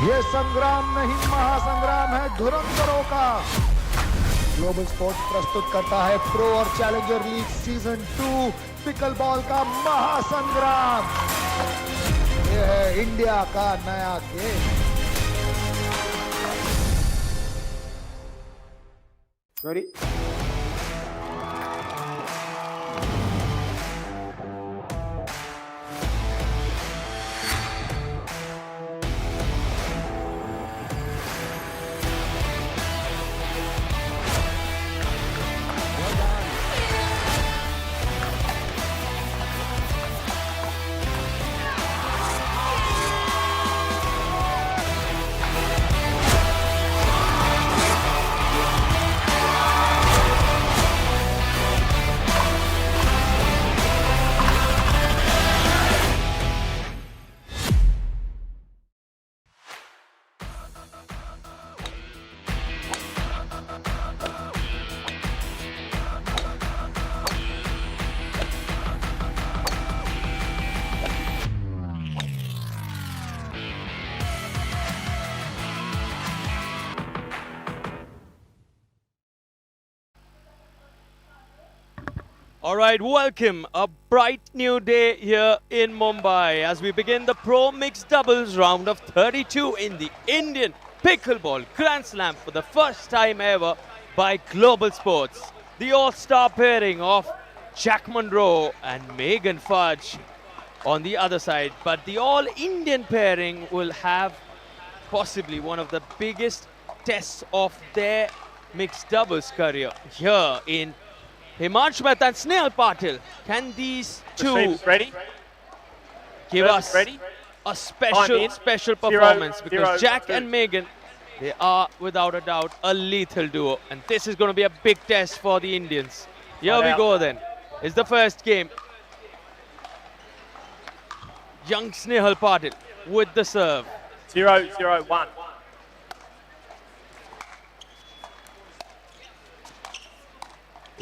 ये संग्राम नहीं महासंग्राम है धुरंधरों का। ग्लोबल स्पोर्ट्स प्रस्तुत करता है प्रो और challenger league season 2 pickle ball का महासंग्राम। ये है इंडिया का नया game. Ready? All right, welcome. A bright new day here in Mumbai as we begin the Pro Mixed Doubles round of 32 in the Indian Pickleball Grand Slam for the first time ever by Global Sports. The all-star pairing of Jack Monroe and Megan Fudge on the other side. But the all-Indian pairing will have possibly one of the biggest tests of their mixed doubles career here in Himansh Mehta and Snehal Patil. Can these two give us a special performance? Because Jack and Megan, they are without a doubt a lethal duo. And this is going to be a big test for the Indians. Here we go then. It's the first game. Young Snehal Patil with the serve. 0-0-1.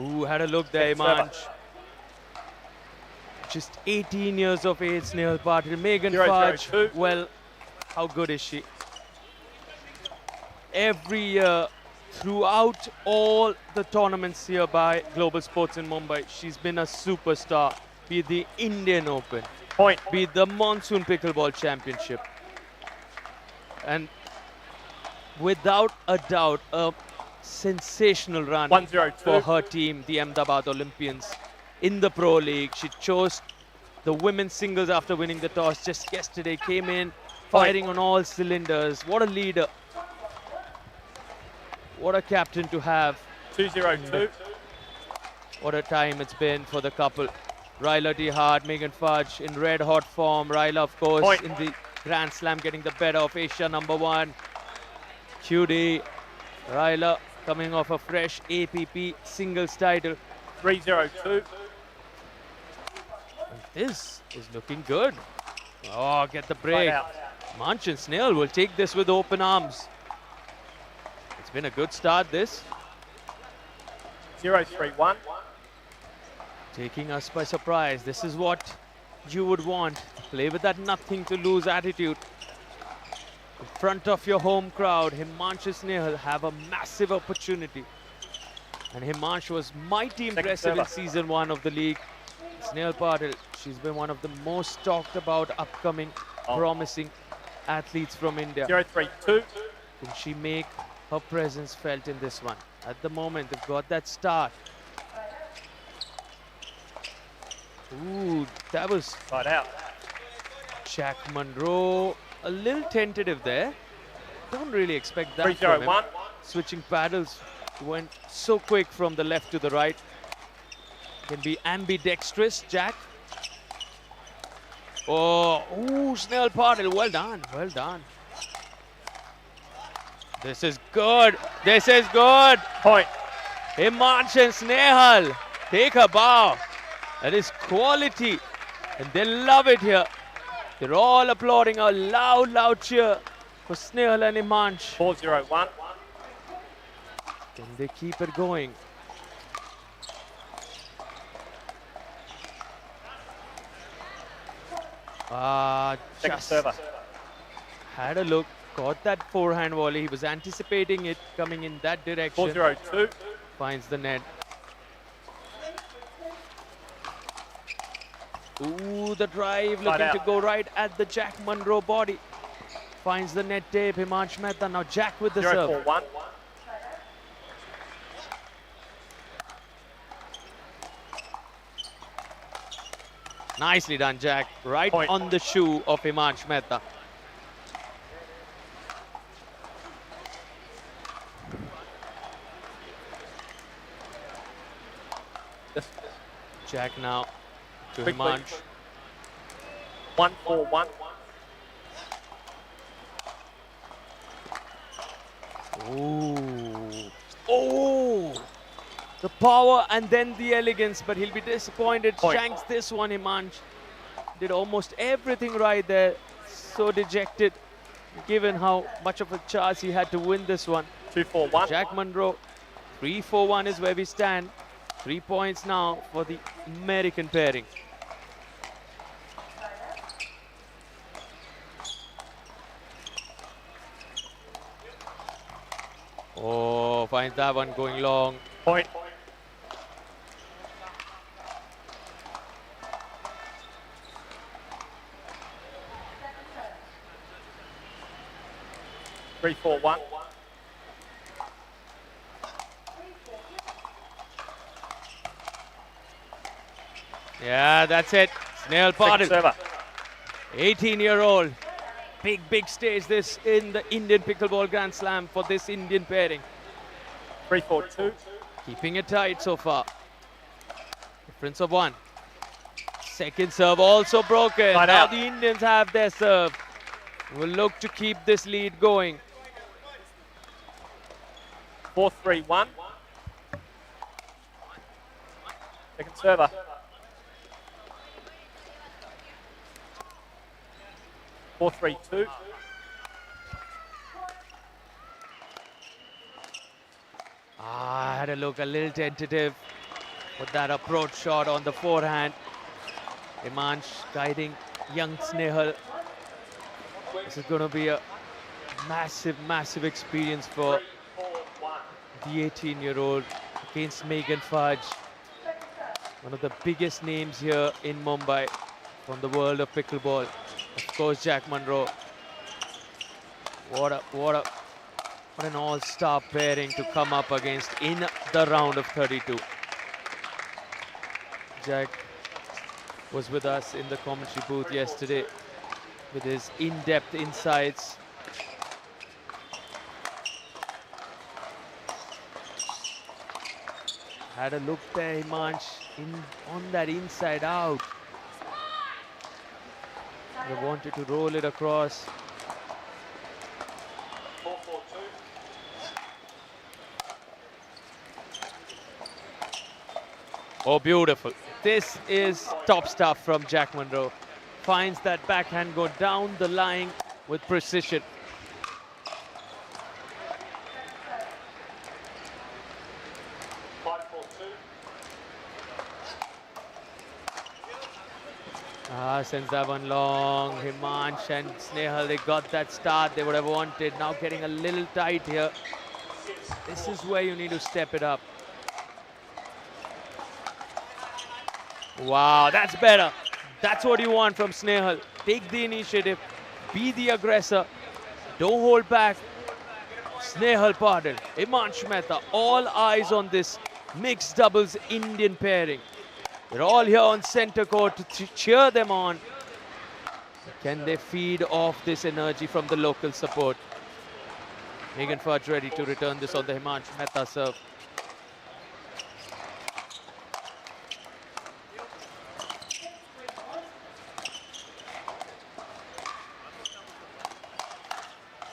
Ooh, had a look there, Himansh. Just 18 years of age, Snehal Patil. Megan Fudge, well, how good is she? Every year, throughout all the tournaments here by Global Sports in Mumbai, she's been a superstar. Be it the Indian Open, be it the Monsoon Pickleball Championship. And without a doubt, a sensational run for her team, the Ahmedabad Olympians, in the Pro League. She chose the women's singles after winning the toss just yesterday, came in firing on all cylinders. What a leader. What a captain to have. 2-0-2. What a time it's been for the couple. Ryla D. Hart, Megan Fudge in red hot form. Ryla, of course, in the Grand Slam getting the better of Asia #1. QD. Ryla coming off a fresh APP singles title. 3-0-2. This is looking good. Oh, get the break. Manch and Snehal will take this with open arms. It's been a good start, this. 0-3-1. Taking us by surprise. This is what you would want. Play with that nothing to lose attitude. In front of your home crowd, Himansh and Snehal have a massive opportunity. And Himansh was mighty impressive in season 1 of the league. Snehal Patil, she's been one of the most talked about upcoming promising athletes from India. 0-3-2. Can she make her presence felt in this one? At the moment, they've got that start. Ooh, that was Right out. Jack Monroe. A little tentative there. Don't really expect that from him. 3-0-1. Switching paddles, went so quick from the left to the right. Can be ambidextrous, Jack. Oh, ooh, Snehal Patil, well done, well done. This is good, this is good. Point. Himansh and Snehal, take a bow. That is quality, and they love it here. They're all applauding a loud, loud cheer for Snehal and Himansh. 4-0-1. Can they keep it going? Second Just server. had a look, Caught that forehand volley. He was anticipating it coming in that direction. 4-0-2. Finds the net. Ooh, the drive looking to go right at the Jack Munro body. Finds the net tape. Himansh Mehta. Now Jack with the serve. 0-4-1. Nicely done, Jack. Right Point. on the shoe of Himansh Mehta. Jack now to Quickly. Himansh. 1-4-1. Ooh. Oh! The power and then the elegance, but he'll be disappointed. Point. Shanks this one, Himansh. Did almost everything right there. So dejected, given how much of a chance he had to win this one. 2-4-1. Jack Munro, 3-4-1 is where we stand. 3 points now for the American pairing. Oh, finds that one going long. Point. 3-4-1. Yeah, that's it. Snehal Second Patil, server. 18-year-old. Big stage this in the Indian Pickleball Grand Slam for this Indian pairing. 3-4-2. Keeping it tight so far. Difference of one. Second serve also broken. Side Now out. the Indians have their serve. Will look to keep this lead going. 4-3-1. Second server. Four, 3-2. Had a look a little tentative with that approach shot on the forehand. Himansh guiding young Snehal. This is going to be a massive experience for the 18-year-old against Megan Fudge. One of the biggest names here in Mumbai from the world of pickleball. Of course, Jack Munro. What an all-star pairing to come up against in the round of 32. Jack was with us in the commentary booth yesterday with his in-depth insights. Had a look there, Himansh, on that inside out. They wanted to roll it across. Oh, beautiful. This is top stuff from Jack Munro. Finds that backhand go down the line with precision. Sends that one long. Himansh and Snehal, they got that start they would have wanted. Now getting a little tight here. This is where you need to step it up. Wow, that's better. That's what you want from Snehal. Take the initiative, be the aggressor, don't hold back. Snehal Patil, Himansh Mehta, all eyes on this mixed doubles Indian pairing. They're all here on center court to cheer them on. Can they feed off this energy from the local support? Megan Fudge ready to return this on the Himansh Mehta serve.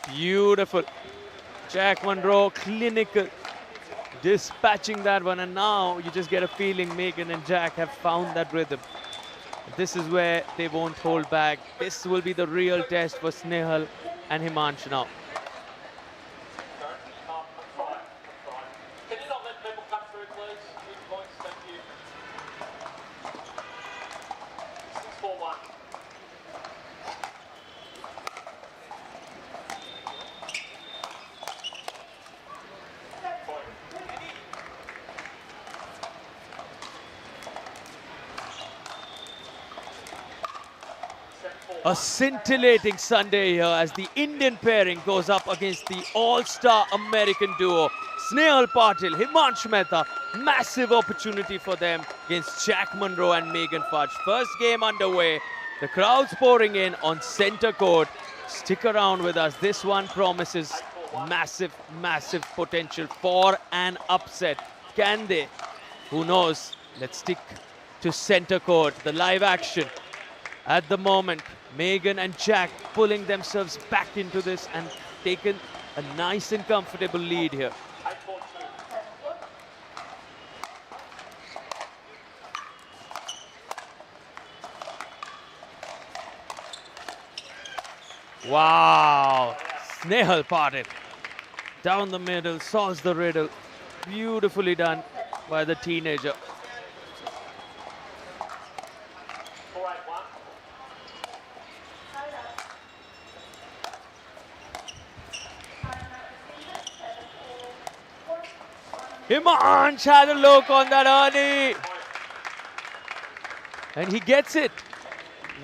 Beautiful. Jack Munro, clinical, dispatching that one, and now you just get a feeling Megan and Jack have found that rhythm. This is where they won't hold back. This will be the real test for Snehal and Himansh now. Can you not let people come through, please? Good points, thank you. 6-4-1. A scintillating Sunday here as the Indian pairing goes up against the all-star American duo. Snehal Patil, Himansh Mehta, massive opportunity for them against Jack Monroe and Megan Fudge. First game underway, the crowd's pouring in on center court. Stick around with us, this one promises massive, massive potential for an upset. Can they? Who knows? Let's stick to center court, the live action. At the moment, Megan and Jack pulling themselves back into this and taken a nice and comfortable lead here. Wow, Snehal Patil down the middle, solves the riddle. Beautifully done by the teenager. 4-8-1. Himansh had a look on that early. And he gets it.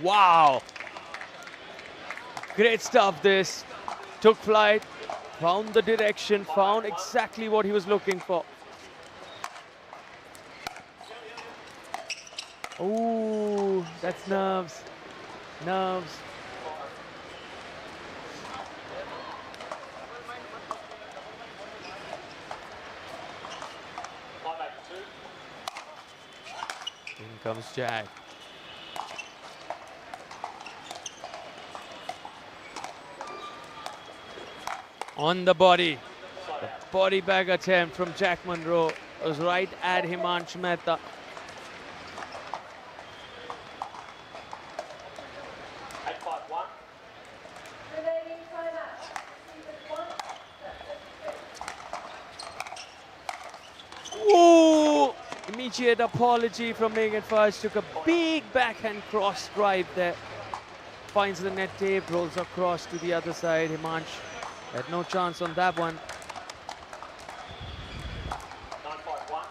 Wow. Great stuff this. Took flight, found the direction, found exactly what he was looking for. Oh, that's nerves. Nerves. In comes Jack. On the body. The body bag attempt from Jack Monroe was right at Himansh Mehta. Ooh! Immediate apology from Megan Fudge. Took a big backhand cross drive there. Finds the net tape, rolls across to the other side. Himansh had no chance on that one. 9-5-1.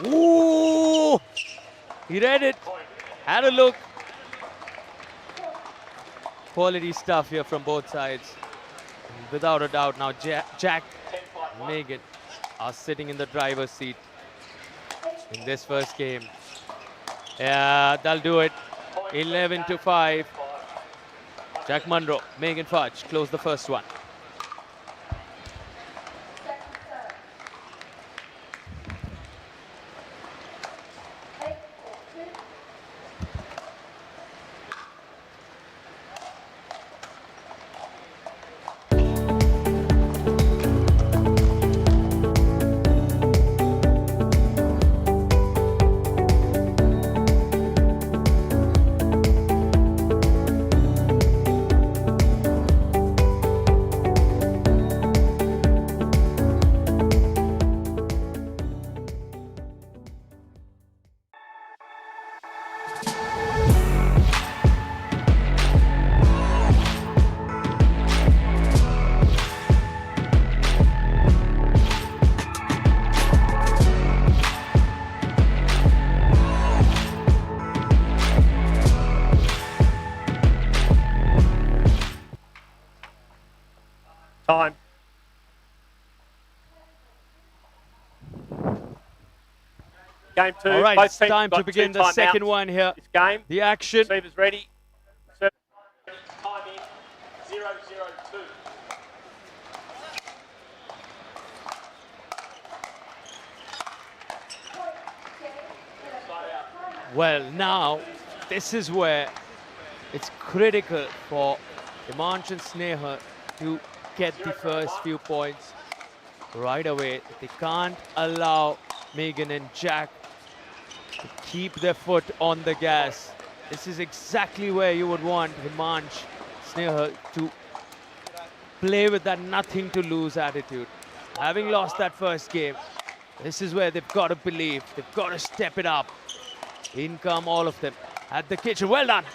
Ooh! He read it. Had a look. Quality stuff here from both sides. And without a doubt now Jack and Megan are sitting in the driver's seat in this first game. Yeah, that'll do it. 11-5. Jack Monroe, Megan Fudge close the first one. Time. Game two. All right, Both it's teams time got to begin two the second timeouts one here. This game. The action. Receivers ready. Time in 0-0-2. Well, now, this is where it's critical for Himansh and Snehal to get the first few points right away. They can't allow Megan and Jack to keep their foot on the gas. This is exactly where you would want Himansh, Snehal to play with that nothing to lose attitude. Having lost that first game, this is where they've got to believe. They've got to step it up. In come all of them at the kitchen. Well done.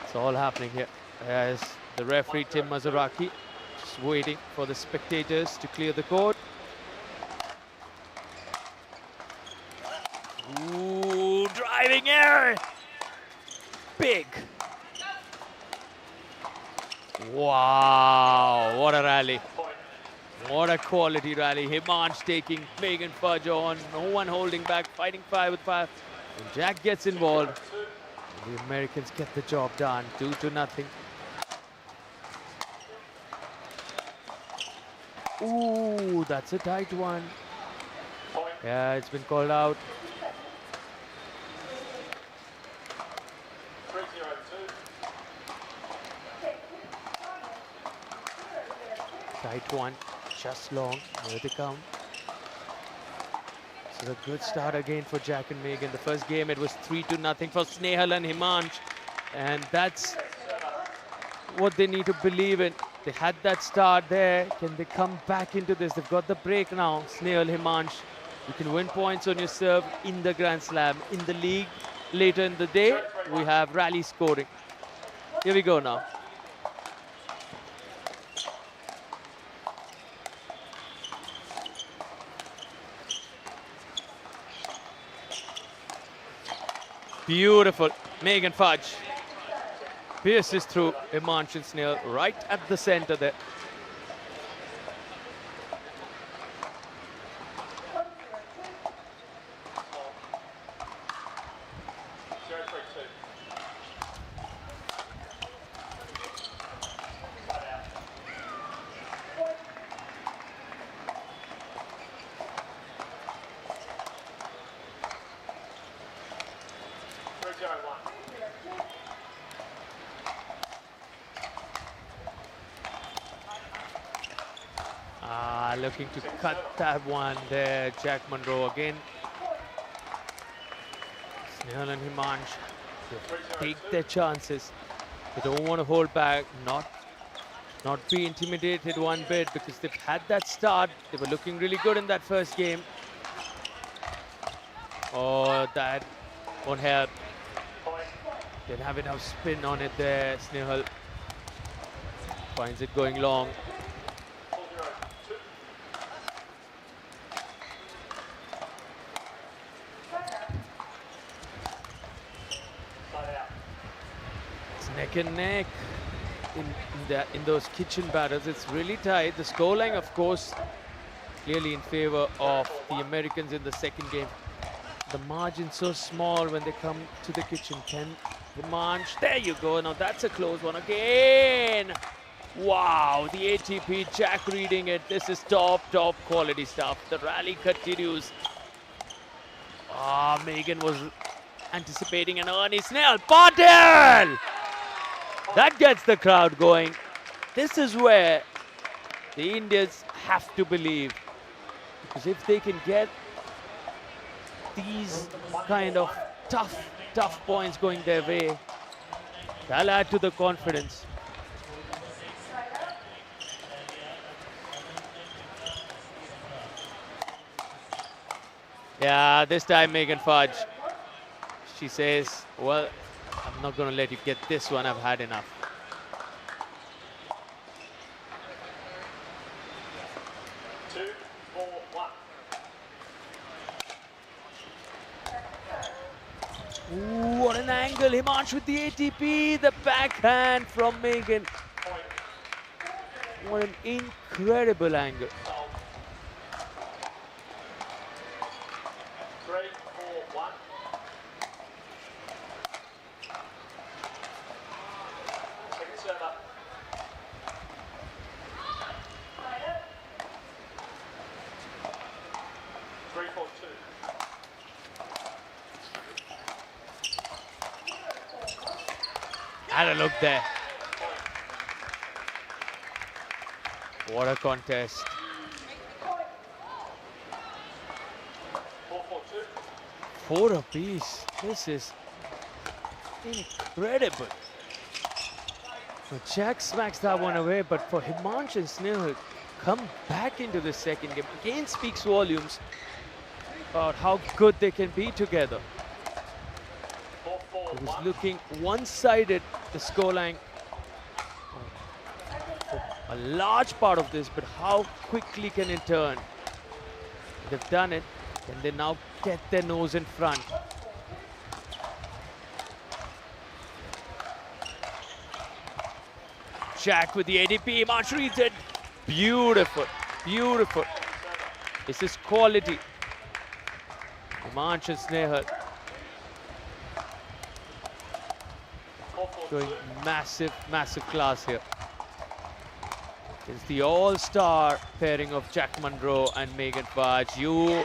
It's all happening here as the referee Tim Mazzaraki Just waiting for the spectators to clear the court. Ooh, driving air! Big! Wow, what a rally. What a quality rally. Himansh taking Megan Fudge on. No one holding back, fighting 5 with 5. And Jack gets involved. The Americans get the job done, 2-0. Ooh, that's a tight one. Yeah, it's been called out. 3-0-2. Tight one, just long. Here they come. So a good start again for Jack and Megan. The first game it was 3-0 for Snehal and Himansh, and that's what they need to believe in. They had that start there. Can they come back into this? They've got the break now. Snehal, Himansh, you can win points on your serve in the Grand Slam. In the league later in the day, we have rally scoring. Here we go now. Beautiful. Megan Fudge pierces through Himansh and Snehal right at the center there. Looking to cut that one there, Jack Monroe again. Snehal and Himansh, they take their chances. They don't want to hold back, not be intimidated one bit, because they've had that start. They were looking really good in that first game. Oh, that won't help. Didn't have enough spin on it there. Snehal finds it going long. Neck and neck in those kitchen battles. It's really tight. The scoreline, of course, clearly in favor of the Americans in the second game. The margin so small when they come to the kitchen. Can Himansh? There you go. Now that's a close one again. Wow, the ATP, Jack reading it. This is top quality stuff. The rally continues. Megan was anticipating an early Snehal. Patel! That gets the crowd going. This is where the Indians have to believe. Because if they can get these kind of tough points going their way, that'll add to the confidence. Yeah, this time Megan Fudge, she says, well, I'm not going to let you get this one. I've had enough. Ooh, what an angle. Himansh with the ATP. The backhand from Megan. What an incredible angle. 3-4-1. Second serve up. Had a look there. What a contest. 4-4-2. 4 apiece. This is incredible. Well, Jack smacks that one away, but for Himansh and Snehal come back into the second game. Again speaks volumes about how good they can be together. It was looking one-sided, the scoreline for a large part of this, but how quickly can it turn? They've done it. Can they now get their nose in front? Jack with the ADP. March reads it. Beautiful. Beautiful. This is quality. March and Snehal showing massive, massive class here. It's the all-star pairing of Jack Munro and Megan Fudge. You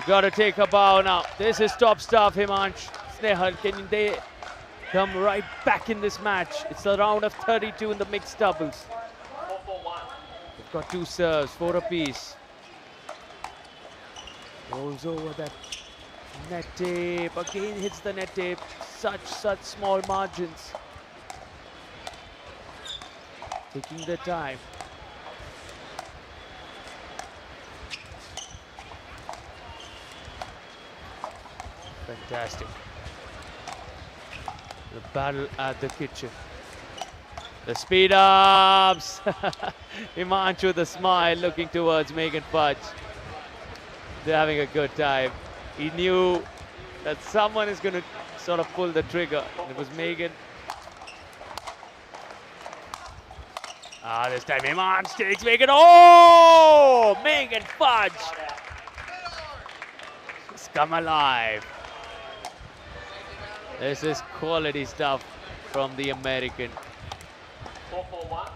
got to take a bow now. This is top stuff, Himansh. Snehal, can they come right back in this match? It's a round of 32 in the mixed doubles. They've got 2 serves, 4 apiece. Rolls over that net tape. Again hits the net tape. Such small margins. Taking their time. Fantastic. The battle at the kitchen. The speed ups. Himansh with a smile looking towards Megan Fudge. They're having a good time. He knew that someone is going to sort of pull the trigger. And it was Megan. This time Himansh takes Megan. Oh! Megan Fudge. She's come alive. This is quality stuff from the American. 4-4-1.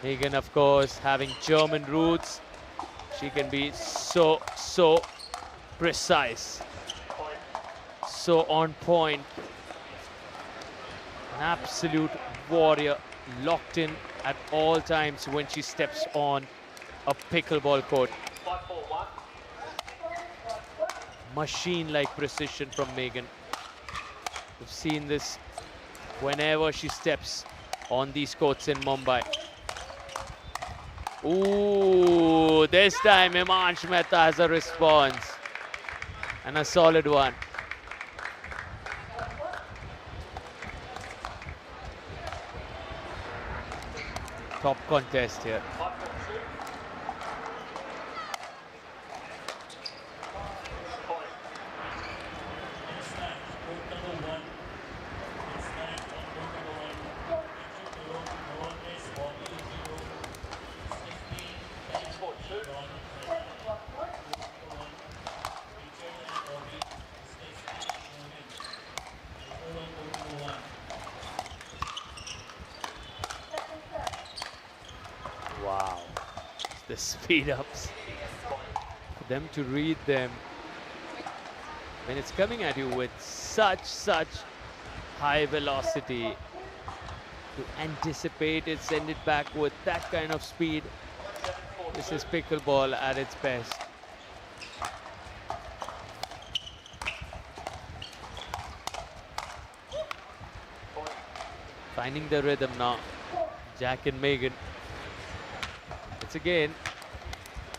Megan, of course, having German roots. She can be so precise. So on point. An absolute warrior, locked in at all times when she steps on a pickleball court. 5-4-1. Machine-like precision from Megan. We've seen this whenever she steps on these courts in Mumbai. Ooh, this time Himansh Mehta has a response. And a solid one. Top contest here. 5-4-2. Point. Wow. The speed ups. For them to read them when it's coming at you with such high velocity, to anticipate it, send it back with that kind of speed. This is pickleball at its best. Finding the rhythm now, Jack and Megan. It's again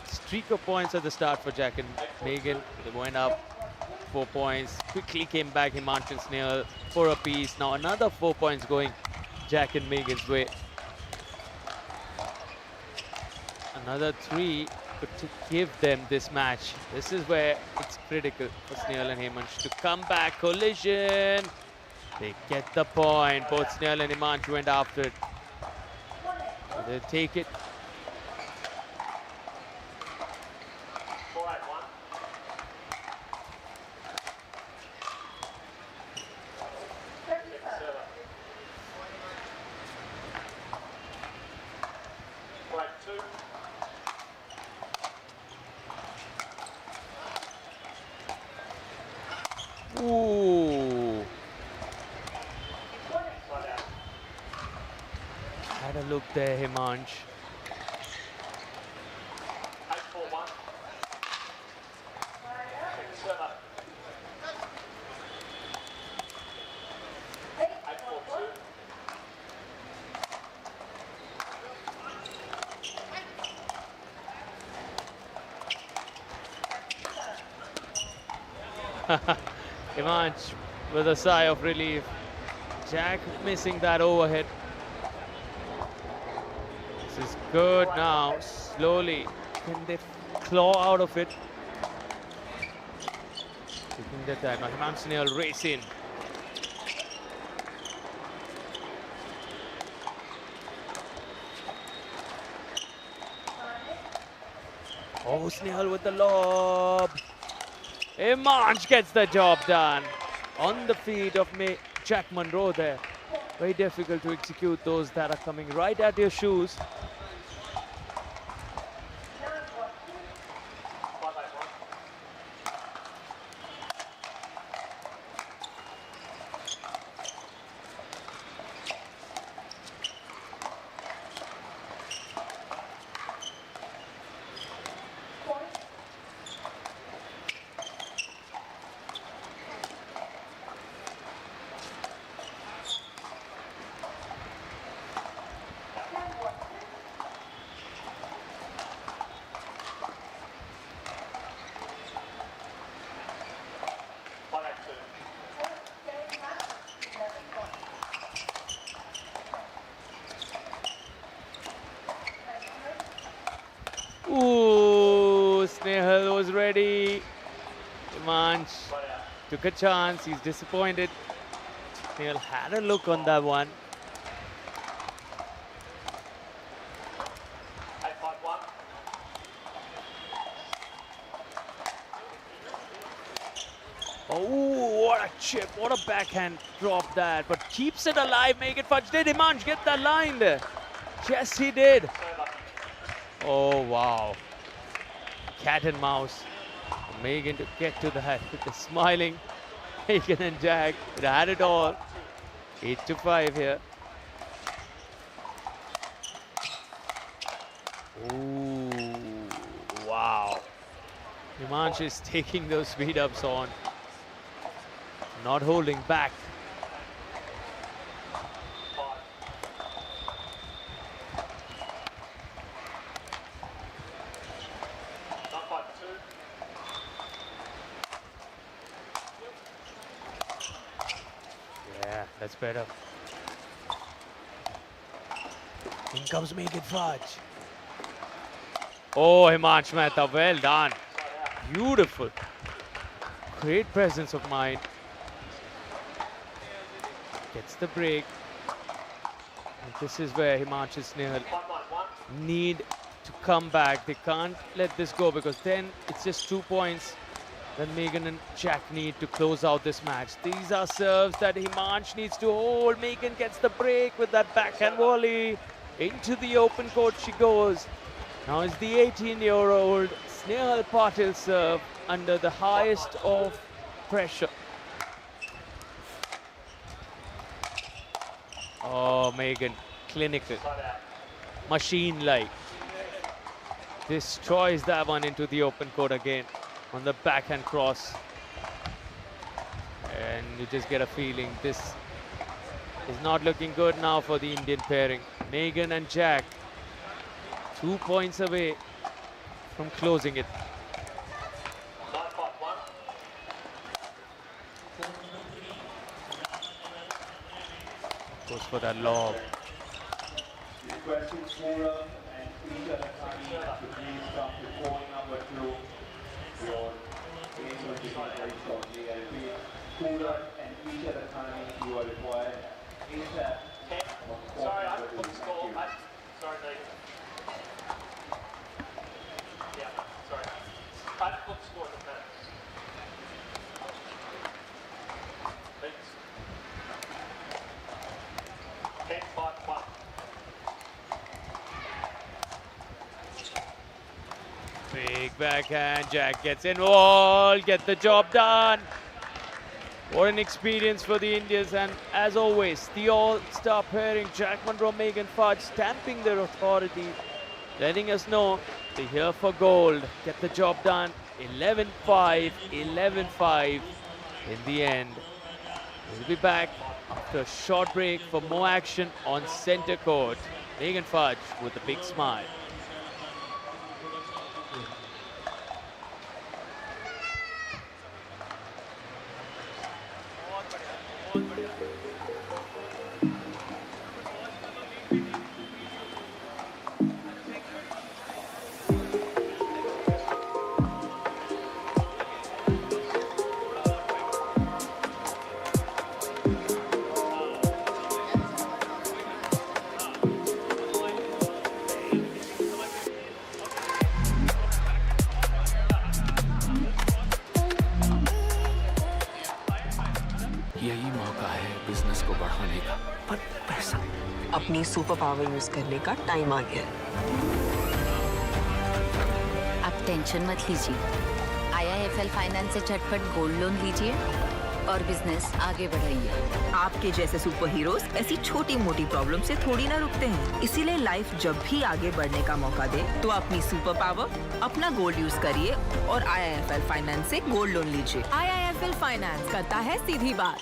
streak of points at the start for Jack and Megan. They went up 4 points, quickly came back. Himansh and Snehal 4 apiece. Now another 4 points going Jack and Megan's way. Another 3 to give them this match. This is where it's critical for Snehal and Himansh to come back. Collision. They get the point. Both Snehal and Himansh went after it. They take it. 4-8-1. Sara. 4-8-2. Ooh. Right out. Had a look there, Himansh. 8-4-1. Sara. 8-4-2. Himansh with a sigh of relief. Jack missing that overhead. This is good now. Slowly. Can they claw out of it? Taking their time. Now Himanshu Nehal race in. Oh, Snehal with the lob. Himanshu gets the job done. On the feet of Jack Monroe there. Very difficult to execute those that are coming right at your shoes. Ooh, Snehal was ready. Himanshu took a chance. He's disappointed. Snehal had a look on that one. Oh, what a chip. What a backhand drop that. But keeps it alive. Make it fudge. Did Himanshu get that line there? Yes, he did. Oh, wow. Cat and mouse. Megan to get to that with the smiling Megan and Jack. It had it all. 8-5 here. Ooh, wow. Himanshu is taking those speed ups on. Not holding back. Yeah, that's better. In comes Megan Fudge. Oh, Himanshu Mehta, well done. Beautiful. Great presence of mind. Gets the break. And this is where Himanshu Snehal need to come back. They can't let this go because then it's just 2 points that Megan and Jack need to close out this match. These are serves that Himanshu needs to hold. Megan gets the break with that backhand volley. Into the open court she goes. Now it's the 18-year-old Snehal Patil serve under the highest of pressure. Oh, Megan, clinical, machine-like. Destroys that one into the open court again on the backhand cross. And you just get a feeling this is not looking good now for the Indian pairing. Megan and Jack, 2 points away from closing it. Goes for that lob. Requesting Sara and Peter to please come to point number 2. Your game will begin very shortly. I repeat, Sara and Peter you are required ASAP. Sorry, I put the score. Sorry, Nick. Yeah, sorry. I put the score in the minutes. Thanks. 10-5-1. Big backhand, Jack gets involved, get the job done. What an experience for the Indians, and as always, the all-star pairing, Jack Monroe, Megan Fudge, stamping their authority, letting us know they're here for gold. Get the job done. 11-5, 11-5 in the end. We'll be back after a short break for more action on center court. Megan Fudge with a big smile. यही मौका है business को बढ़ाने का, पर पैसा। अपनी super power use करने का टाइम आ गया है। आप टेंशन मत लीजिए, IIFL फाइनेंस से झटपट गोल्ड लोन लीजिए और बिजनेस आगे बढ़ाइए। आपके जैसे सुपर हीरोज ऐसी छोटी मोटी प्रॉब्लम से थोड़ी ना रुकते हैं, इसीलिए लाइफ जब भी आगे बढ़ने का मौका दे तो अपनी सुपर पावर, अपना गोल्ड यूज करिए और IIFL फाइनेंस से गोल्ड लोन लीजिए। IIFL फाइनेंस करता है सीधी बात।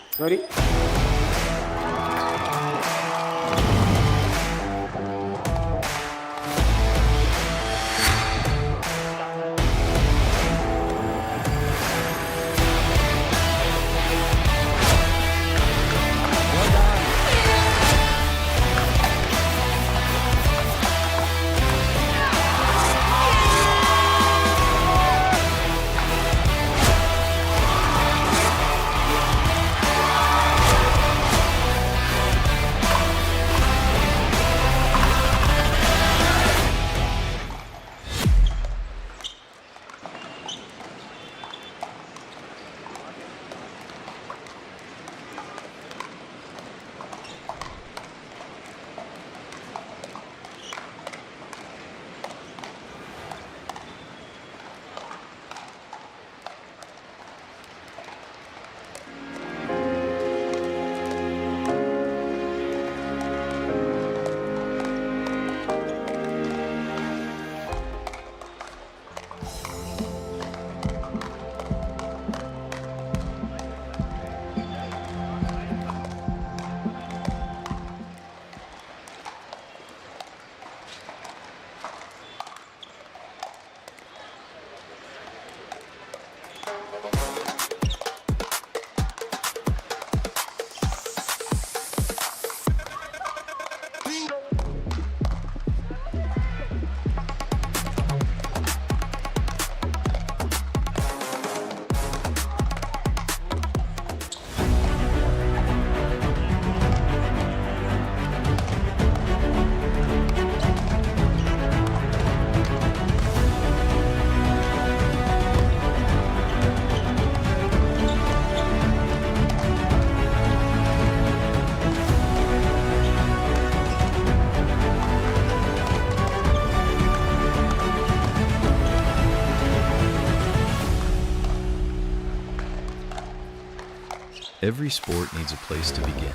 Every sport needs a place to begin.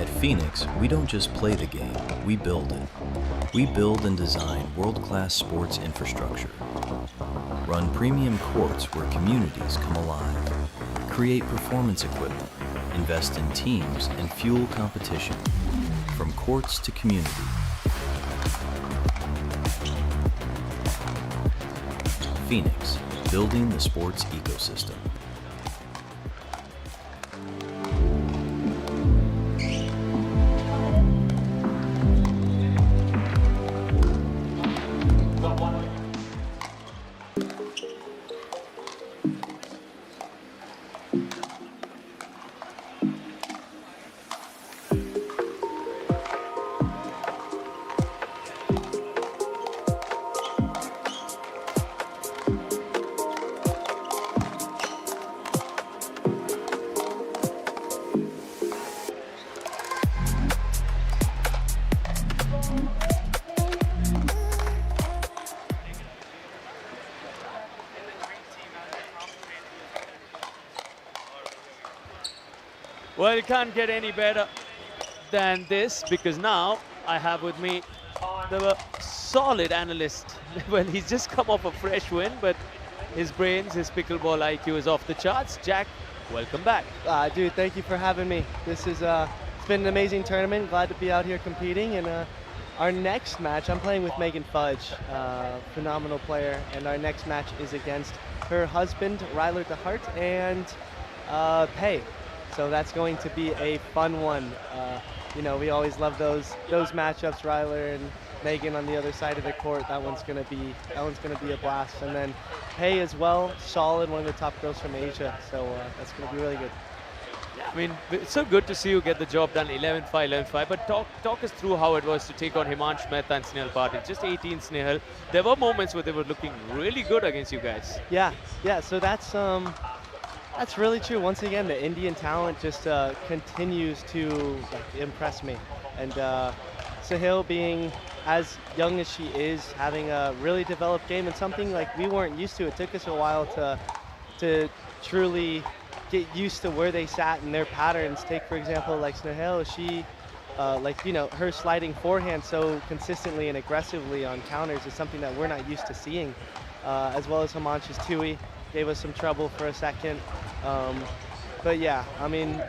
At Phoenix, we don't just play the game, we build it. We build and design world-class sports infrastructure. Run premium courts where communities come alive. Create performance equipment. Invest in teams and fuel competition. From courts to community. Phoenix, building the sports ecosystem. Well, it can't get any better than this because now I have with me the solid analyst. Well, he's just come off a fresh win, but his brains, his pickleball IQ is off the charts. Jack, welcome back. Dude, thank you for having me. This is it's been an amazing tournament. Glad to be out here competing. And our next match, I'm playing with Megan Fudge, phenomenal player. And our next match is against her husband, Ryler DeHart, and Pei. So that's going to be a fun one. You know, we always love those matchups, Ryler and Megan on the other side of the court. That one's gonna be a blast. And then Pei as well, solid, one of the top girls from Asia. So that's gonna be really good. I mean, it's so good to see you get the job done 11-5, 11-5. But talk us through how it was to take on Himansh Mehta and Snehal Patil. Just 18 Snehal. There were moments where they were looking really good against you guys. Yeah. So that's really true. Once again, the Indian talent just continues to impress me. And Sahil, being as young as she is, having a really developed game and something like we weren't used to. It took us a while to truly get used to where they sat and their patterns. Take, for example, like Snehal, she, her sliding forehand so consistently and aggressively on counters is something that we're not used to seeing, as well as Himansh's Tui gave us some trouble for a second. But yeah, I mean,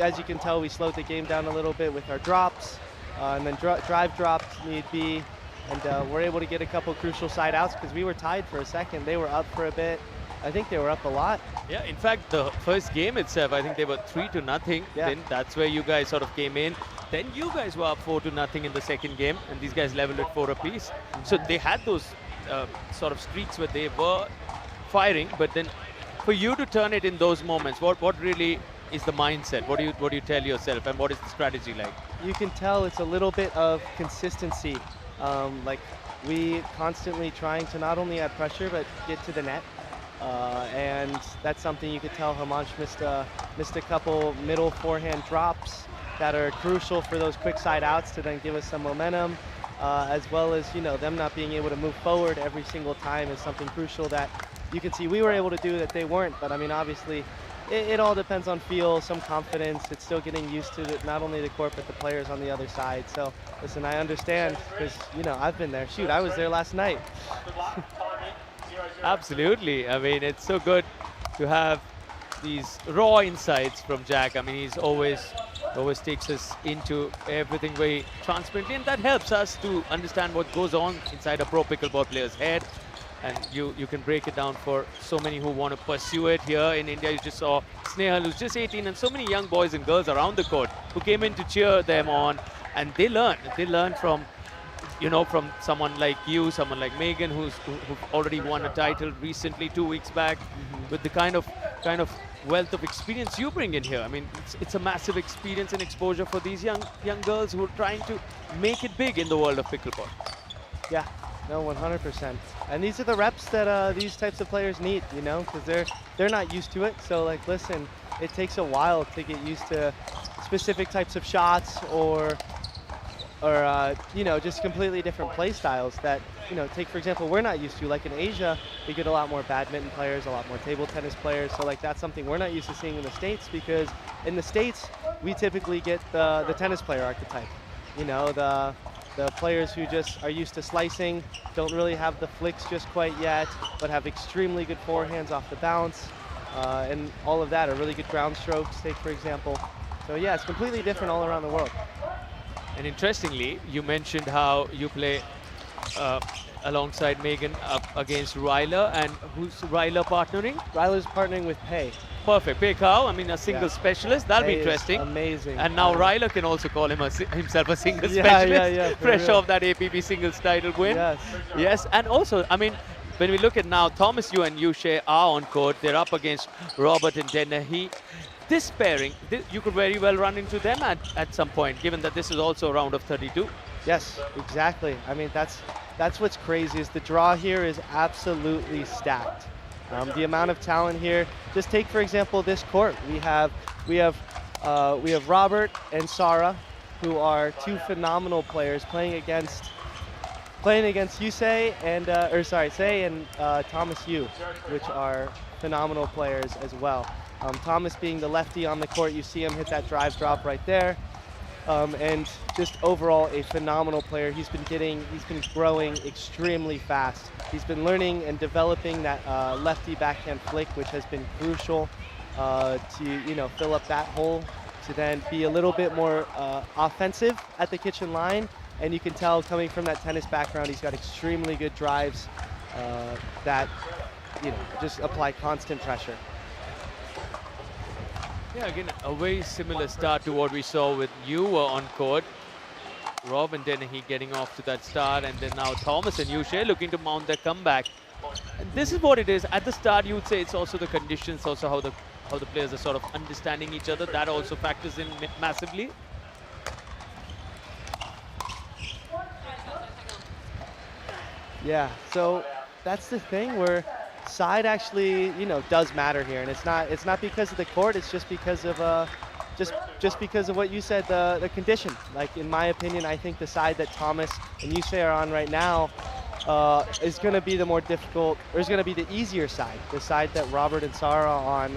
as you can tell, we slowed the game down a little bit with our drops, and then drive dropped need be, and we're able to get a couple crucial side outs because we were tied for a second. They were up for a bit. I think they were up a lot. Yeah, in fact, the first game itself, I think they were 3-0. Yeah. Then that's where you guys sort of came in. Then you guys were up 4-0 in the second game, and these guys leveled at 4 apiece. So they had those sort of streaks where they were firing, but then for you to turn it in those moments, what really is the mindset? What do you tell yourself, and what is the strategy like? You can tell it's a little bit of consistency. Like we constantly trying to not only add pressure but get to the net. And that's something you could tell Himansh missed a couple middle forehand drops that are crucial for those quick side outs to then give us some momentum, as well as them not being able to move forward every single time is something crucial that you can see we were able to do that they weren't. But I mean, obviously it all depends on feel, some confidence. It's still getting used to it, not only the court but the players on the other side. So listen, I understand because I've been there. Shoot, I was there last night. Absolutely. I mean, it's so good to have these raw insights from Jack. I mean, he's always takes us into everything very transparently, and that helps us to understand what goes on inside a pro pickleball player's head. And you can break it down for so many who want to pursue it. Here in India, you just saw Snehal, who's just 18, and so many young boys and girls around the court who came in to cheer them on, and they learn from from someone like you, someone like Megan, who've already won a title recently 2 weeks back, with the kind of wealth of experience you bring in here. I mean, it's a massive experience and exposure for these young girls who are trying to make it big in the world of pickleball. Yeah, no, 100%. And these are the reps that these types of players need, because they're not used to it. So like, listen, it takes a while to get used to specific types of shots or just completely different play styles that, take, for example, we're not used to. Like in Asia, we get a lot more badminton players, a lot more table tennis players. So like that's something we're not used to seeing in the States, because in the States, we typically get the tennis player archetype. The players who just are used to slicing, don't really have the flicks just quite yet, but have extremely good forehands off the bounce, and all of that are really good ground strokes, take, for example. So yeah, it's completely different all around the world. And interestingly, you mentioned how you play alongside Megan up against Ryler, and who's Ryler partnering? Ryler's partnering with Pei. Perfect. Pei Kao, I mean, a single specialist. That'll Pei be interesting. Amazing. And now Ryler can also call himself a single specialist. Fresh off that APB singles title win. Yes. Yes. And also, I mean, when we look at now, Thomas Yu and Yushe are on court. They're up against Robert and Dennehy. This pairing, you could very well run into them at some point, given that this is also a round of 32. Yes, exactly. I mean, that's what's crazy, is the draw here is absolutely stacked. The amount of talent here. Just take, for example, this court. We have Robert and Sara, who are two phenomenal players, playing against Sei and Thomas Yu, which are phenomenal players as well. Thomas being the lefty on the court, you see him hit that drive drop right there. And just overall a phenomenal player. He's been growing extremely fast. He's been learning and developing that lefty backhand flick, which has been crucial to fill up that hole, to then be a little bit more offensive at the kitchen line. And you can tell, coming from that tennis background, he's got extremely good drives that just apply constant pressure. Yeah, again, a very similar start to what we saw with you on court. Rob and Dennehy getting off to that start, and then now Thomas and Yushe looking to mount their comeback. And this is what it is. At the start, you would say it's also the conditions, also how the players are sort of understanding each other. That also factors in massively. Yeah, so that's the thing where side actually, you know, does matter here, and it's not because of the court. It's just because of just because of what you said, the condition. Like in my opinion, I think the side that Thomas and Yusei are on right now is going to be the more difficult, or is going to be the easier side. The side that Robert and Sara are on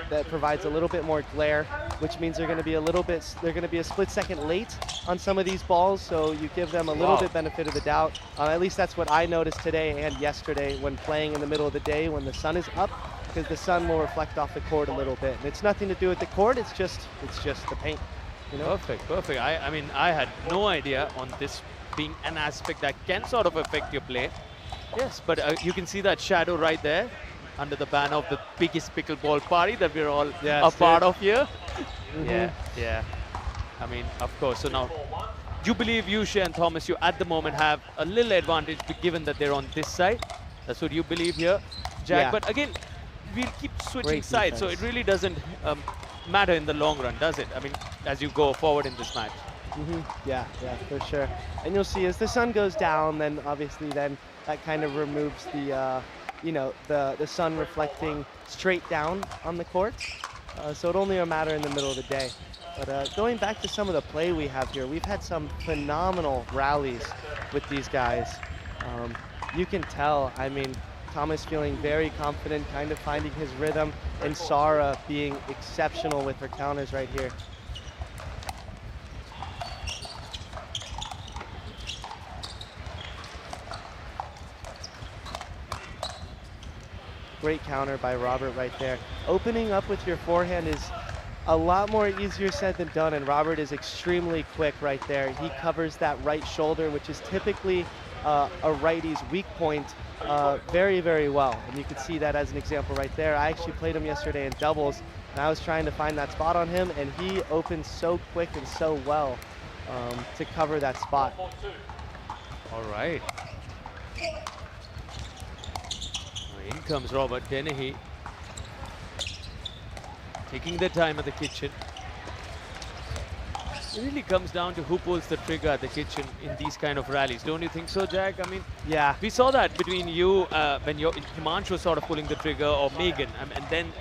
that provides a little bit more glare, which means they're going to be a split second late on some of these balls. So you give them a little bit benefit of the doubt. At least that's what I noticed today and yesterday when playing in the middle of the day when the sun is up, because the sun will reflect off the court a little bit. And it's nothing to do with the court. It's just the paint. You know? Perfect. I mean, I had no idea on this being an aspect that can sort of affect your play. Yes, but you can see that shadow right there under the banner of the biggest pickleball party that we're all a part of here. Yeah. I mean, of course. So now, you believe Yushe and Thomas, you at the moment have a little advantage given that they're on this side. That's what you believe here, Jack. Yeah. But again, we'll keep switching sides, so it really doesn't matter in the long run, does it? I mean, as you go forward in this match. Yeah, for sure. And you'll see as the sun goes down, then obviously then that kind of removes the, you know, the sun reflecting straight down on the court. So it only a matter in the middle of the day. But going back to some of the play we have here, we've had some phenomenal rallies with these guys. You can tell, I mean, Thomas feeling very confident, kind of finding his rhythm, and Sara being exceptional with her counters right here. Great counter by Robert right there. Opening up with your forehand is a lot more easier said than done, and Robert is extremely quick right there. He covers that right shoulder, which is typically a righty's weak point, very, very well. And you can see that as an example right there. I actually played him yesterday in doubles, and I was trying to find that spot on him, and he opened so quick and so well to cover that spot. All right. In comes Robert Dennehy, taking their time at the kitchen. It really comes down to who pulls the trigger at the kitchen in these kind of rallies. Don't you think so, Jack? I mean, yeah, we saw that between you when Himanshu was sort of pulling the trigger, or Megan. And then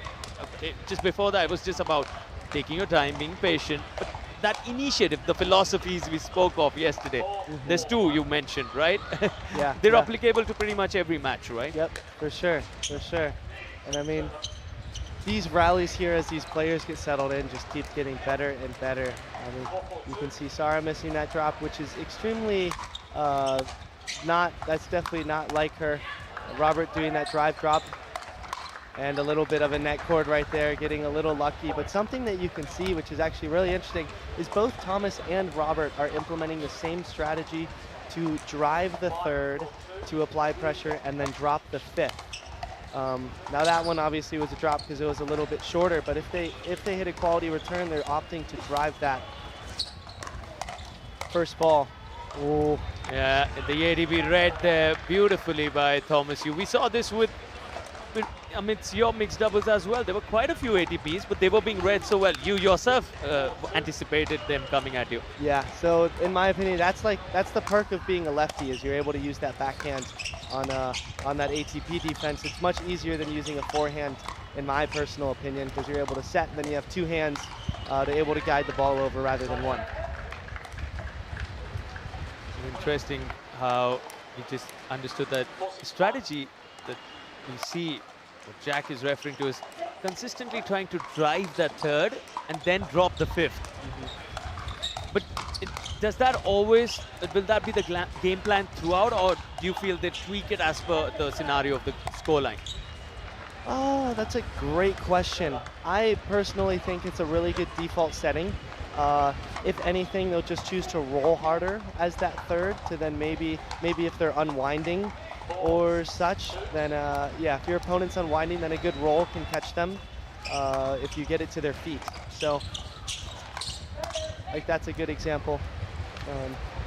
just before that, it was just about taking your time, being patient. But that initiative, the philosophies we spoke of yesterday, there's two you mentioned, right? Yeah. They're applicable to pretty much every match, right? Yep, for sure. And I mean, these rallies here as these players get settled in just keep getting better and better. I mean, you can see Sara missing that drop, which is extremely that's definitely not like her. Robert doing that drive drop, and a little bit of a net cord right there, getting a little lucky. But something that you can see, which is actually really interesting, is both Thomas and Robert are implementing the same strategy to drive the third, to apply pressure, and then drop the fifth. Now that one obviously was a drop because it was a little bit shorter, but if they hit a quality return, they're opting to drive that first ball. Oh, yeah, the ADB read there beautifully by Thomas. We saw this with amidst your mixed doubles as well. There were quite a few ATPs, but they were being read so well. You yourself anticipated them coming at you. Yeah, so in my opinion, that's the perk of being a lefty, is you're able to use that backhand on that ATP defense. It's much easier than using a forehand, in my personal opinion, because you're able to set, and then you have two hands to able to guide the ball over rather than one. Interesting how he just understood that strategy that you see what Jack is referring to is consistently trying to drive that third and then drop the fifth. But does that always, will that be the game plan throughout, or do you feel they tweak it as per the scenario of the scoreline? Oh, that's a great question. I personally think it's a really good default setting. If anything, they'll just choose to roll harder as that third, to then maybe if they're unwinding or such, then yeah, if your opponent's unwinding, then a good roll can catch them. if you get it to their feet. So, like, that's a good example.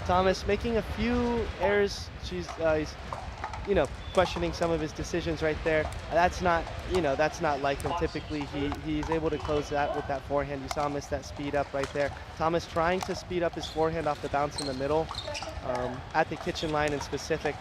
Thomas making a few errors. He's questioning some of his decisions right there. That's not, that's not like him. Typically, he's able to close that with that forehand. You saw him miss that speed up right there. Thomas trying to speed up his forehand off the bounce in the middle, at the kitchen line in specific.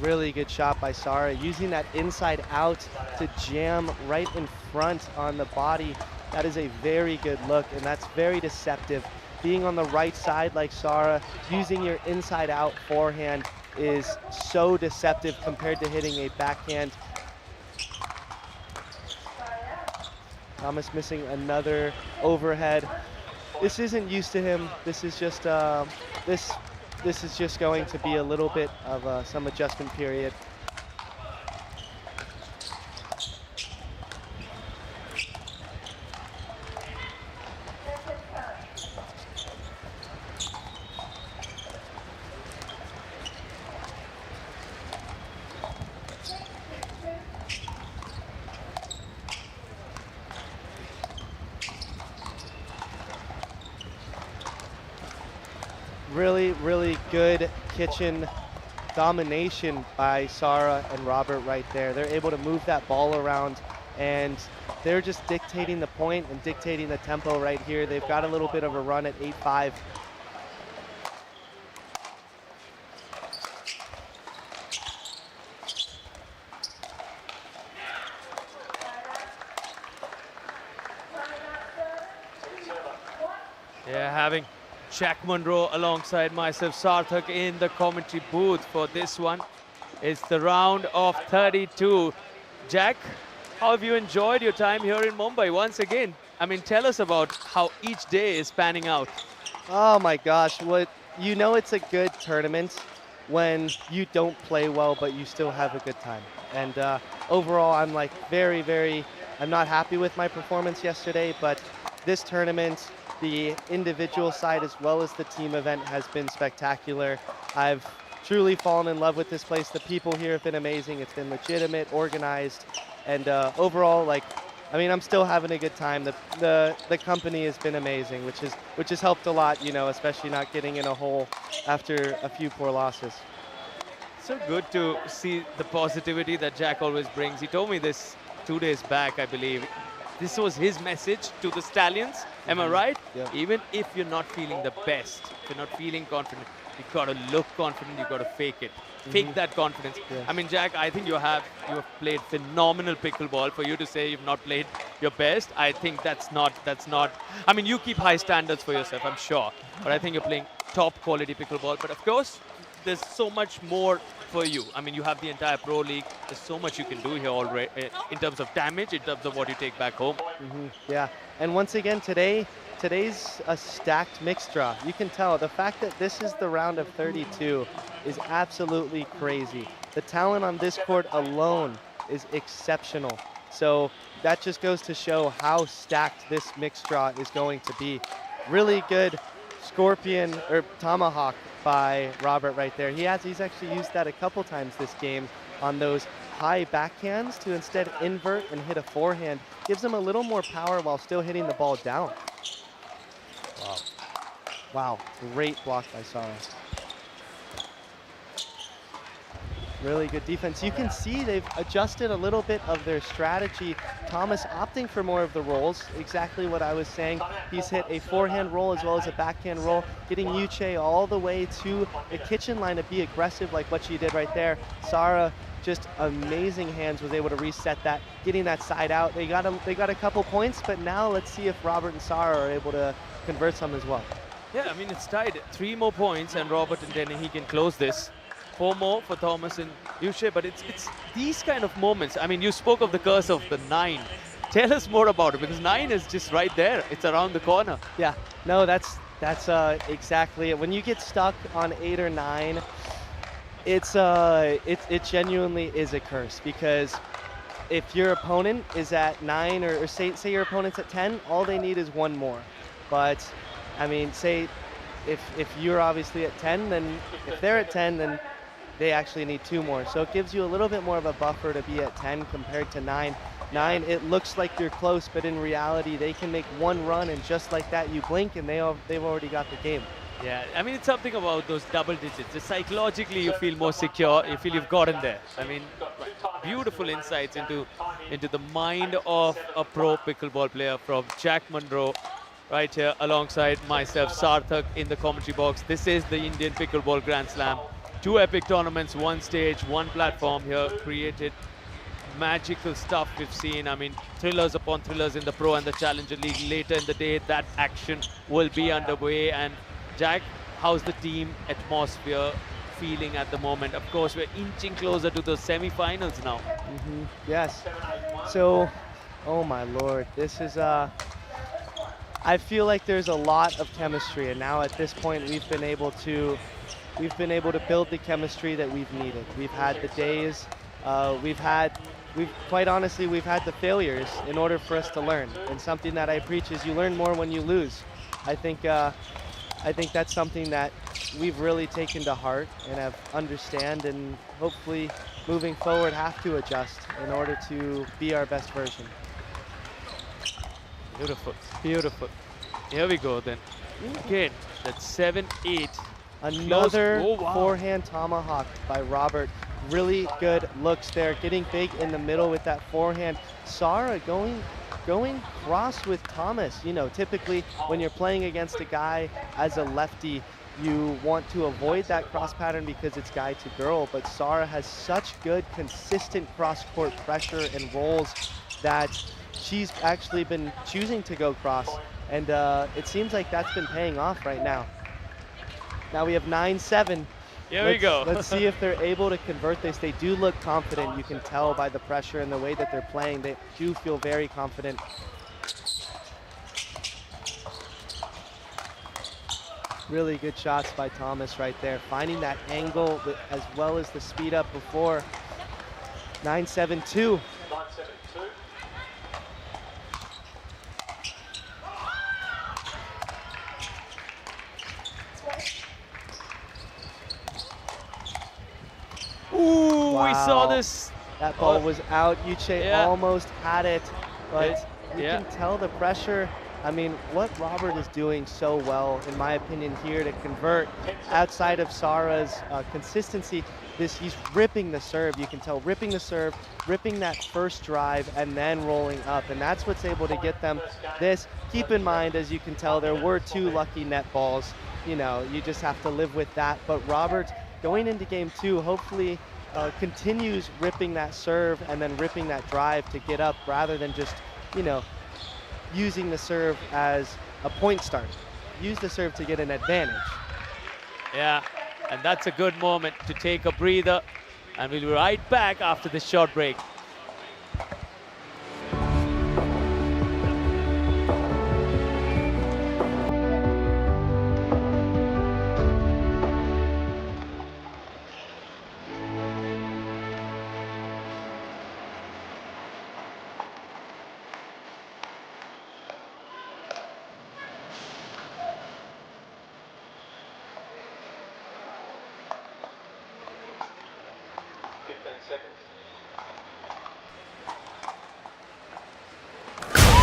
Really good shot by Sara, using that inside out to jam right in front on the body. That is a very good look, and that's very deceptive. Being on the right side like Sara, using your inside out forehand is so deceptive compared to hitting a backhand. Thomas missing another overhead. This isn't used to him. This is just this is just going to be a little bit of some adjustment period. Really good kitchen domination by Sara and Robert right there. They're able to move that ball around, and they're just dictating the point and dictating the tempo right here. They've got a little bit of a run at 8-5. Yeah, having Jack Monroe alongside myself, Sarthak, in the commentary booth for this one. It's the round of 32. Jack, how have you enjoyed your time here in Mumbai once again? I mean, tell us about how each day is panning out. Oh my gosh, it's a good tournament when you don't play well, but you still have a good time. And overall, I'm like I'm not happy with my performance yesterday, but this tournament, the individual side as well as the team event, has been spectacular. I've truly fallen in love with this place. The people here have been amazing. It's been legitimate, organized, and overall, I'm still having a good time. The company has been amazing, which has helped a lot, especially not getting in a hole after a few poor losses. So good to see the positivity that Jack always brings. He told me this 2 days back, I believe. This was his message to the Stallions. Am I right? Yeah. Even if you're not feeling the best, if you're not feeling confident, you gotta look confident. You gotta fake it. Fake that confidence. Yeah. I mean, Jack, I think you have played phenomenal pickleball. For you to say you've not played your best, I think that's not. I mean, you keep high standards for yourself, I'm sure. But I think you're playing top quality pickleball. But of course, there's so much more for you. I mean, you have the entire Pro League. There's so much you can do here already in terms of damage, in terms of what you take back home. Yeah, and once again, today's a stacked mixed draw. You can tell the fact that this is the round of 32 is absolutely crazy. The talent on this court alone is exceptional. So that just goes to show how stacked this mixed draw is going to be. Really good scorpion or tomahawk by Robert right there. He's actually used that a couple times this game on those high backhands to instead invert and hit a forehand. Gives him a little more power while still hitting the ball down. Wow, great block by Sara. Really good defense. You can see they've adjusted a little bit of their strategy. Thomas opting for more of the rolls, exactly what I was saying. He's hit a forehand roll as well as a backhand roll, getting Yuche all the way to the kitchen line to be aggressive like what she did right there. Sara, just amazing hands, was able to reset that, getting that side out. They got a couple points, but now let's see if Robert and Sara are able to convert some as well. Yeah, I mean, it's tied. 3 more points, and Robert and Denny can close this. 4 more for Thomas and Yuche, but it's these kind of moments. I mean, you spoke of the curse of the 9. Tell us more about it, because 9 is just right there. It's around the corner. Yeah, no, that's exactly it. When you get stuck on 8 or 9, it genuinely is a curse, because if your opponent is at 9 or say your opponent's at 10, all they need is 1 more. But I mean, say if you're obviously at 10, then if they're at 10, then they actually need 2 more. So it gives you a little bit more of a buffer to be at 10 compared to 9. 9, it looks like you're close, but in reality, they can make one run, and just like that, you blink, and they've already got the game. Yeah, I mean, it's something about those double digits. Just psychologically, you feel more secure. You feel you've gotten there. I mean, beautiful insights into the mind of a pro pickleball player from Jack Monroe, right here alongside myself, Sarthak, in the commentary box. This is the Indian Pickleball Grand Slam. 2 epic tournaments, 1 stage, 1 platform here, created magical stuff we've seen. I mean, thrillers upon thrillers in the Pro and the Challenger League. Later in the day, that action will be underway. And Jack, how's the team atmosphere feeling at the moment? Of course, we're inching closer to the semi-finals now. Yes. So, oh my lord, this is I feel like there's a lot of chemistry, and now at this point we've been able to build the chemistry that we've needed. We've had the days, quite honestly, we've had the failures in order for us to learn. And something that I preach is you learn more when you lose. I think that's something that we've really taken to heart and have understand, and hopefully moving forward have to adjust in order to be our best version. Beautiful, beautiful. Here we go then. Again, that's 7-8. Another Oh, wow. forehand tomahawk by Robert. Really good looks there, getting big in the middle with that forehand. Sara going cross with Thomas. You know, typically when you're playing against a guy as a lefty, you want to avoid that cross pattern because it's guy to girl, but Sara has such good, consistent cross-court pressure and rolls that she's actually been choosing to go cross, and it seems like that's been paying off right now. Now we have 9-7. Here we go. Let's see if they're able to convert this. They do look confident. You can tell by the pressure and the way that they're playing. They do feel very confident. Really good shots by Thomas right there. Finding that angle as well as the speed up before. 9-7-2. 9-7-2. Ooh, we saw Wow. this. That ball was out. Yuche Yeah. almost had it, but you Yeah. can tell the pressure. I mean, what Robert is doing so well, in my opinion, here to convert outside of Sara's consistency, he's ripping the serve. You can tell ripping the serve, ripping that first drive, and then rolling up. And that's what's able to get them this. Keep in mind, as you can tell, there were 2 lucky net balls. You know, you just have to live with that. But Robert, going into game 2, hopefully continues ripping that serve and then ripping that drive to get up rather than just, you know, using the serve as a point start. Use the serve to get an advantage. Yeah, and that's a good moment to take a breather, and we'll be right back after this short break.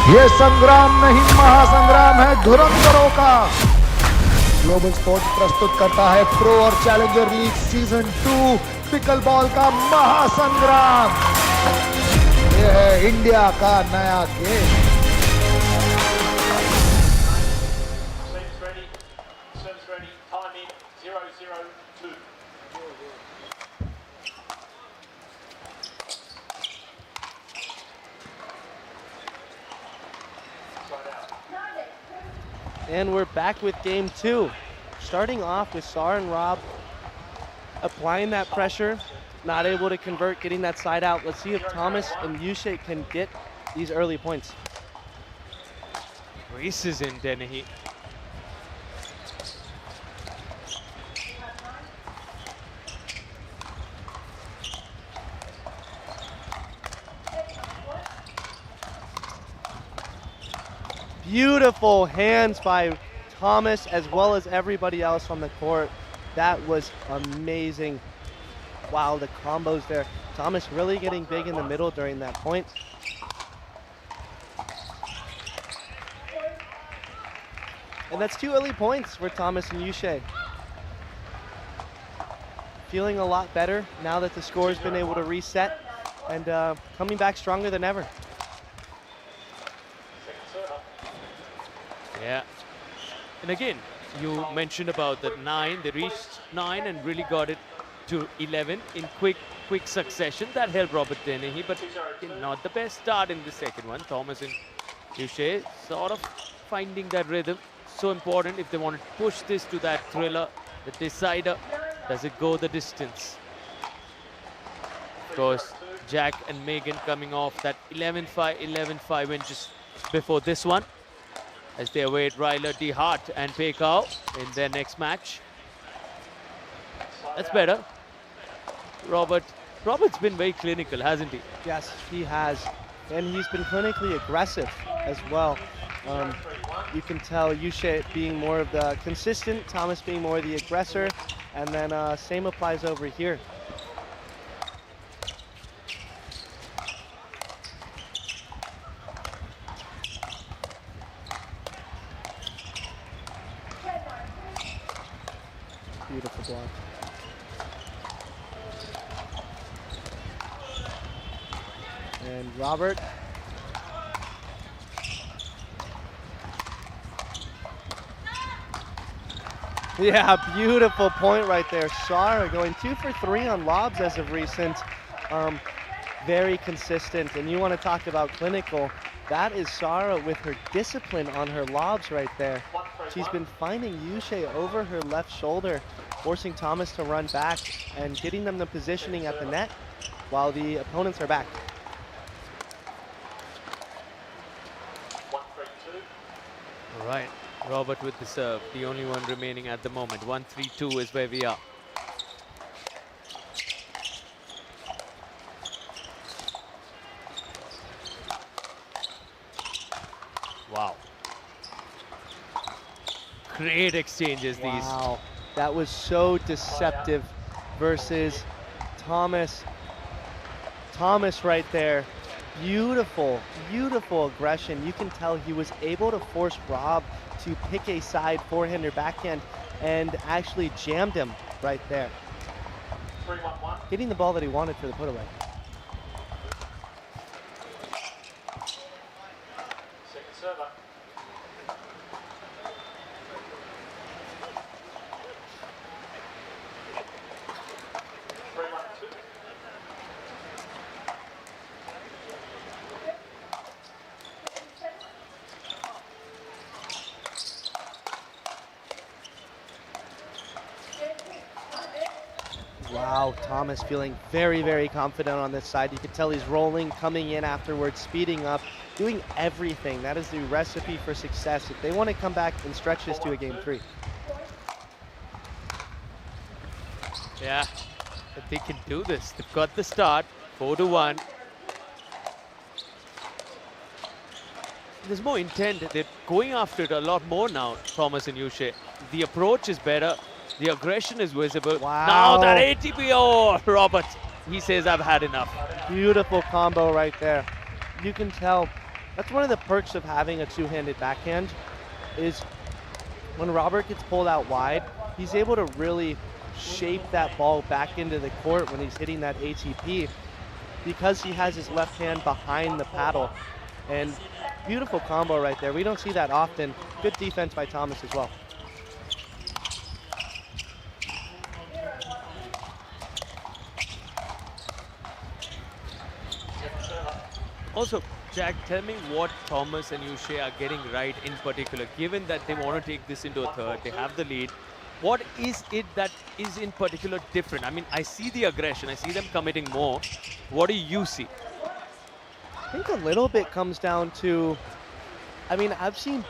ये संग्राम नहीं महासंग्राम है धुरंधरों का। Global sports प्रस्तुत करता है pro और challenger league season 2 pickleball का महासंग्राम। ये है इंडिया का नया game. Seems ready. Serves ready. Time in 0-0-2. And we're back with game 2. Starting off with Sara and Rob applying that pressure, not able to convert, getting that side out. Let's see if Thomas and Yuche can get these early points. Races in Dennehy. Beautiful hands by Thomas as well as everybody else on the court. That was amazing. Wow, the combos there. Thomas really getting big in the middle during that point. And that's 2 early points for Thomas and Yushe. Feeling a lot better now that the score has been able to reset and coming back stronger than ever. Yeah. And again, you mentioned about the 9. They reached 9 and really got it to 11 in quick succession. That helped Robert Dennehy, but not the best start in the second one. Thomas and Yushe sort of finding that rhythm. So important if they want to push this to that thriller, the decider. Does it go the distance? Of course, Jack and Megan coming off that 11-5 win just before this one, as they await Ryler DeHart and Pekau in their next match. That's better. Robert's been very clinical, hasn't he? Yes, he has. And he's been clinically aggressive as well. You can tell Yushe being more of the consistent, Thomas being more the aggressor, and then same applies over here. Beautiful block. And Robert. Yeah, beautiful point right there. Sara going 2 for 3 on lobs as of recent. Very consistent. And you want to talk about clinical. That is Sara with her discipline on her lobs right there. She's been finding Yushe over her left shoulder, forcing Thomas to run back and getting them the positioning at the net while the opponents are back. All right, Robert with the serve, the only one remaining at the moment. 1-3-2 is where we are. Wow. Great exchanges, these. Wow, that was so deceptive versus Thomas. Thomas right there. Beautiful, beautiful aggression. You can tell he was able to force Rob to pick a side forehand or backhand and actually jammed him right there. Hitting the ball that he wanted for the put away. Wow, Thomas feeling very, very confident on this side. You can tell he's rolling, coming in afterwards, speeding up, doing everything. That is the recipe for success if they want to come back and stretch this to a game 3. Yeah, but they can do this. They've got the start, 4-1. There's more intent. They're going after it a lot more now, Thomas and Yushe. The approach is better. The aggression is visible. Wow. Now that ATP, oh, Robert, he says, I've had enough. Beautiful combo right there. You can tell that's one of the perks of having a two-handed backhand is when Robert gets pulled out wide, he's able to really shape that ball back into the court when he's hitting that ATP because he has his left hand behind the paddle. And beautiful combo right there. We don't see that often. Good defense by Thomas as well. Also, Jack, tell me what Thomas and Yushe are getting right in particular, given that they want to take this into a third, they have the lead. What is it that is in particular different? I mean, I see the aggression, I see them committing more. What do you see? I think a little bit comes down to, I mean, I've seen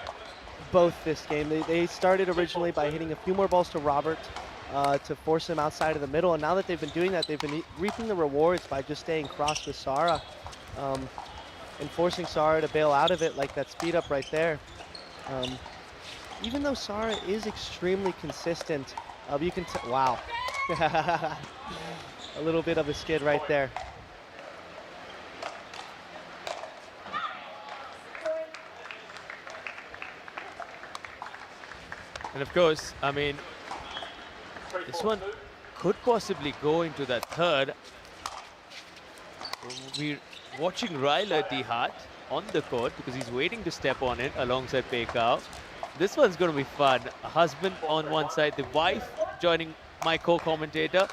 both this game. They started originally by hitting a few more balls to Robert to force him outside of the middle. And now that they've been doing that, they've been reaping the rewards by just staying cross with Sara and forcing Sara to bail out of it like that speed up right there. even though Sara is extremely consistent, you can wow. A little bit of a skid right there. And of course, I mean, this one could possibly go into that third. We're watching Ryler D. Hart on the court because he's waiting to step on it alongside Pekao. This one's going to be fun. A husband on one side, the wife joining my co-commentator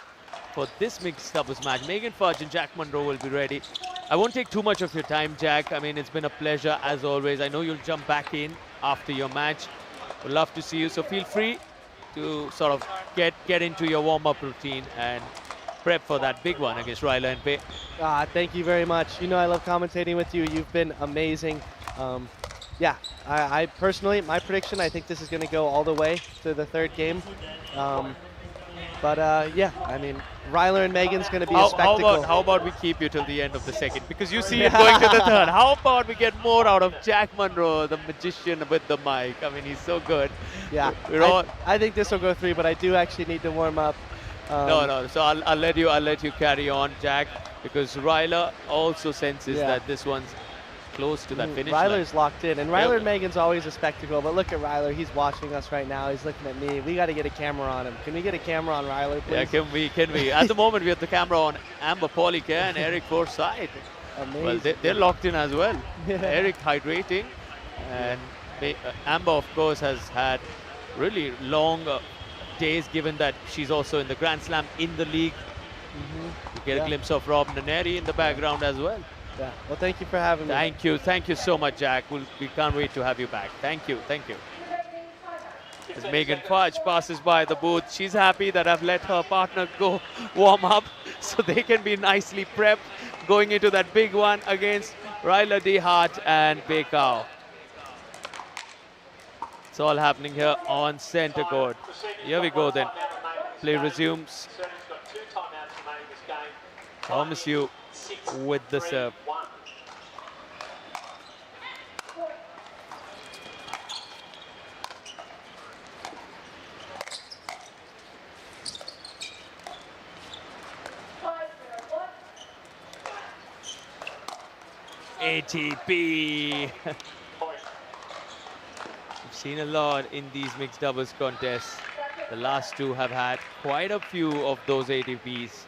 for this mixed doubles match. Megan Fudge and Jack Monroe will be ready. I won't take too much of your time, Jack. I mean, it's been a pleasure as always. I know you'll jump back in after your match. Would love to see you, so feel free to sort of get into your warm-up routine and prep for that big one against Ryler and Pei. Thank you very much. You know I love commentating with you. You've been amazing. Yeah, I personally, my prediction, I think this is going to go all the way to the third game. Yeah, I mean, Ryler and Megan's going to be a spectacle. How about we keep you till the end of the second? Because you see it going to the third. How about we get more out of Jack Monroe, the magician with the mic? I mean, he's so good. Yeah, I think this will go 3, but I do actually need to warm up. No. So I'll let you carry on, Jack, because Ryler also senses that this one's close to that finish Ryler's line. locked in, and Ryler and Megan's always a spectacle, but look at Ryler. He's watching us right now. He's looking at me. We got to get a camera on him. Can we get a camera on Ryler, please? Yeah, can we? At the moment, we have the camera on Amber Polycare and Eric Forsyth. Amazing. Well, they're locked in as well. Eric hydrating, and Amber, of course, has had really long days, given that she's also in the Grand Slam in the league. You get a glimpse of Rob Naneri in the background as well. Yeah. Well, thank you for having me. Thank you so much, Jack. We can't wait to have you back. Thank you. As Megan Fudge passes by the booth, she's happy that I've let her partner go warm up so they can be nicely prepped going into that big one against Ryler D. Hart and Pekao. It's all happening here on center court. Here we go then. Play resumes. Thomas Yu with the serve. ATP. We've seen a lot in these mixed doubles contests. The last two have had quite a few of those ATPs.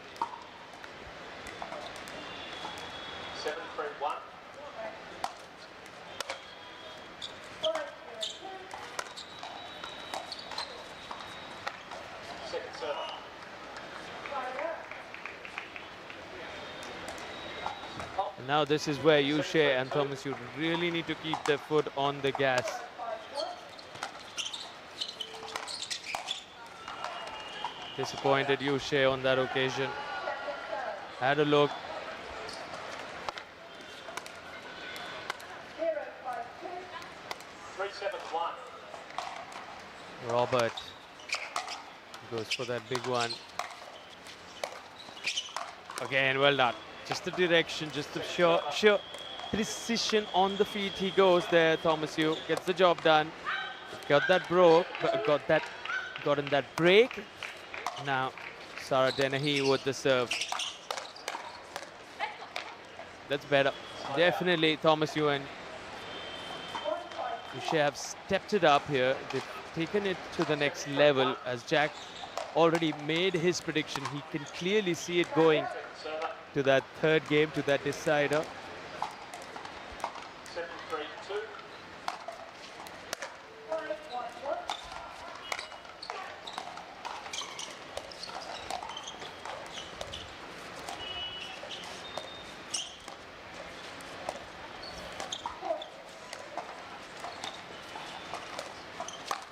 7-3-1. Second serve. And now this is where Yushe and Thomas Yu really need to keep their foot on the gas. Disappointed Yushe on that occasion. Had a look. Robert goes for that big one. Again, well done. Just the direction, just the sure precision on the feet. He goes there. Thomas Yu gets the job done. Got that got in that break. Now Sara Dennehy with the serve. That's better. Definitely Thomas Yu and Yushe have stepped it up here. They've taken it to the next level. As Jack already made his prediction, he can clearly see it going to that third game, to that decider. 7-3-2.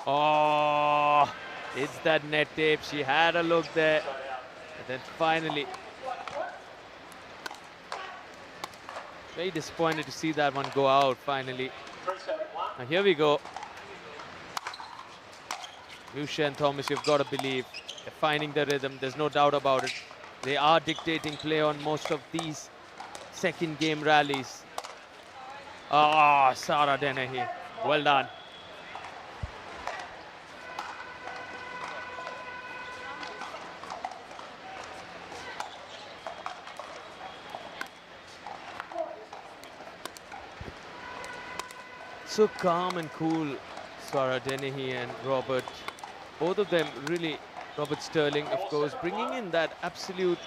Oh, it's that net tape. She had a look there. And then finally, very disappointed to see that one go out finally. Now here we go. Yushe and Thomas, you've got to believe they're finding the rhythm. There's no doubt about it. They are dictating play on most of these second game rallies. Ah, Sara Dennehy. Well done. so calm and cool, Sara Dennehy and Robert. Both of them really, Robert Sterling, of course, bringing in that absolute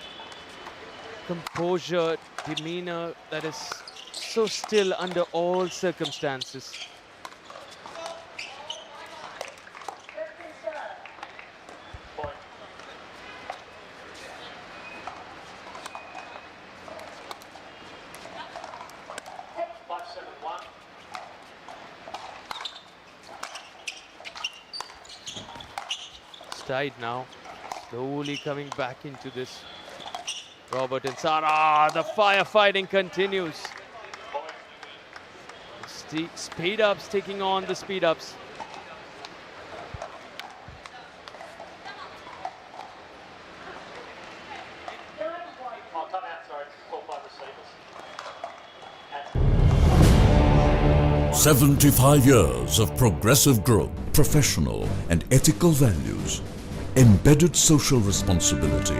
composure, demeanor that is so still under all circumstances. Tied now, slowly coming back into this. Robert and Sara, the firefighting continues. Speed ups taking on the speed ups. I'll come out, sorry, call by receivers. 75 years of progressive growth, professional and ethical values, embedded social responsibility.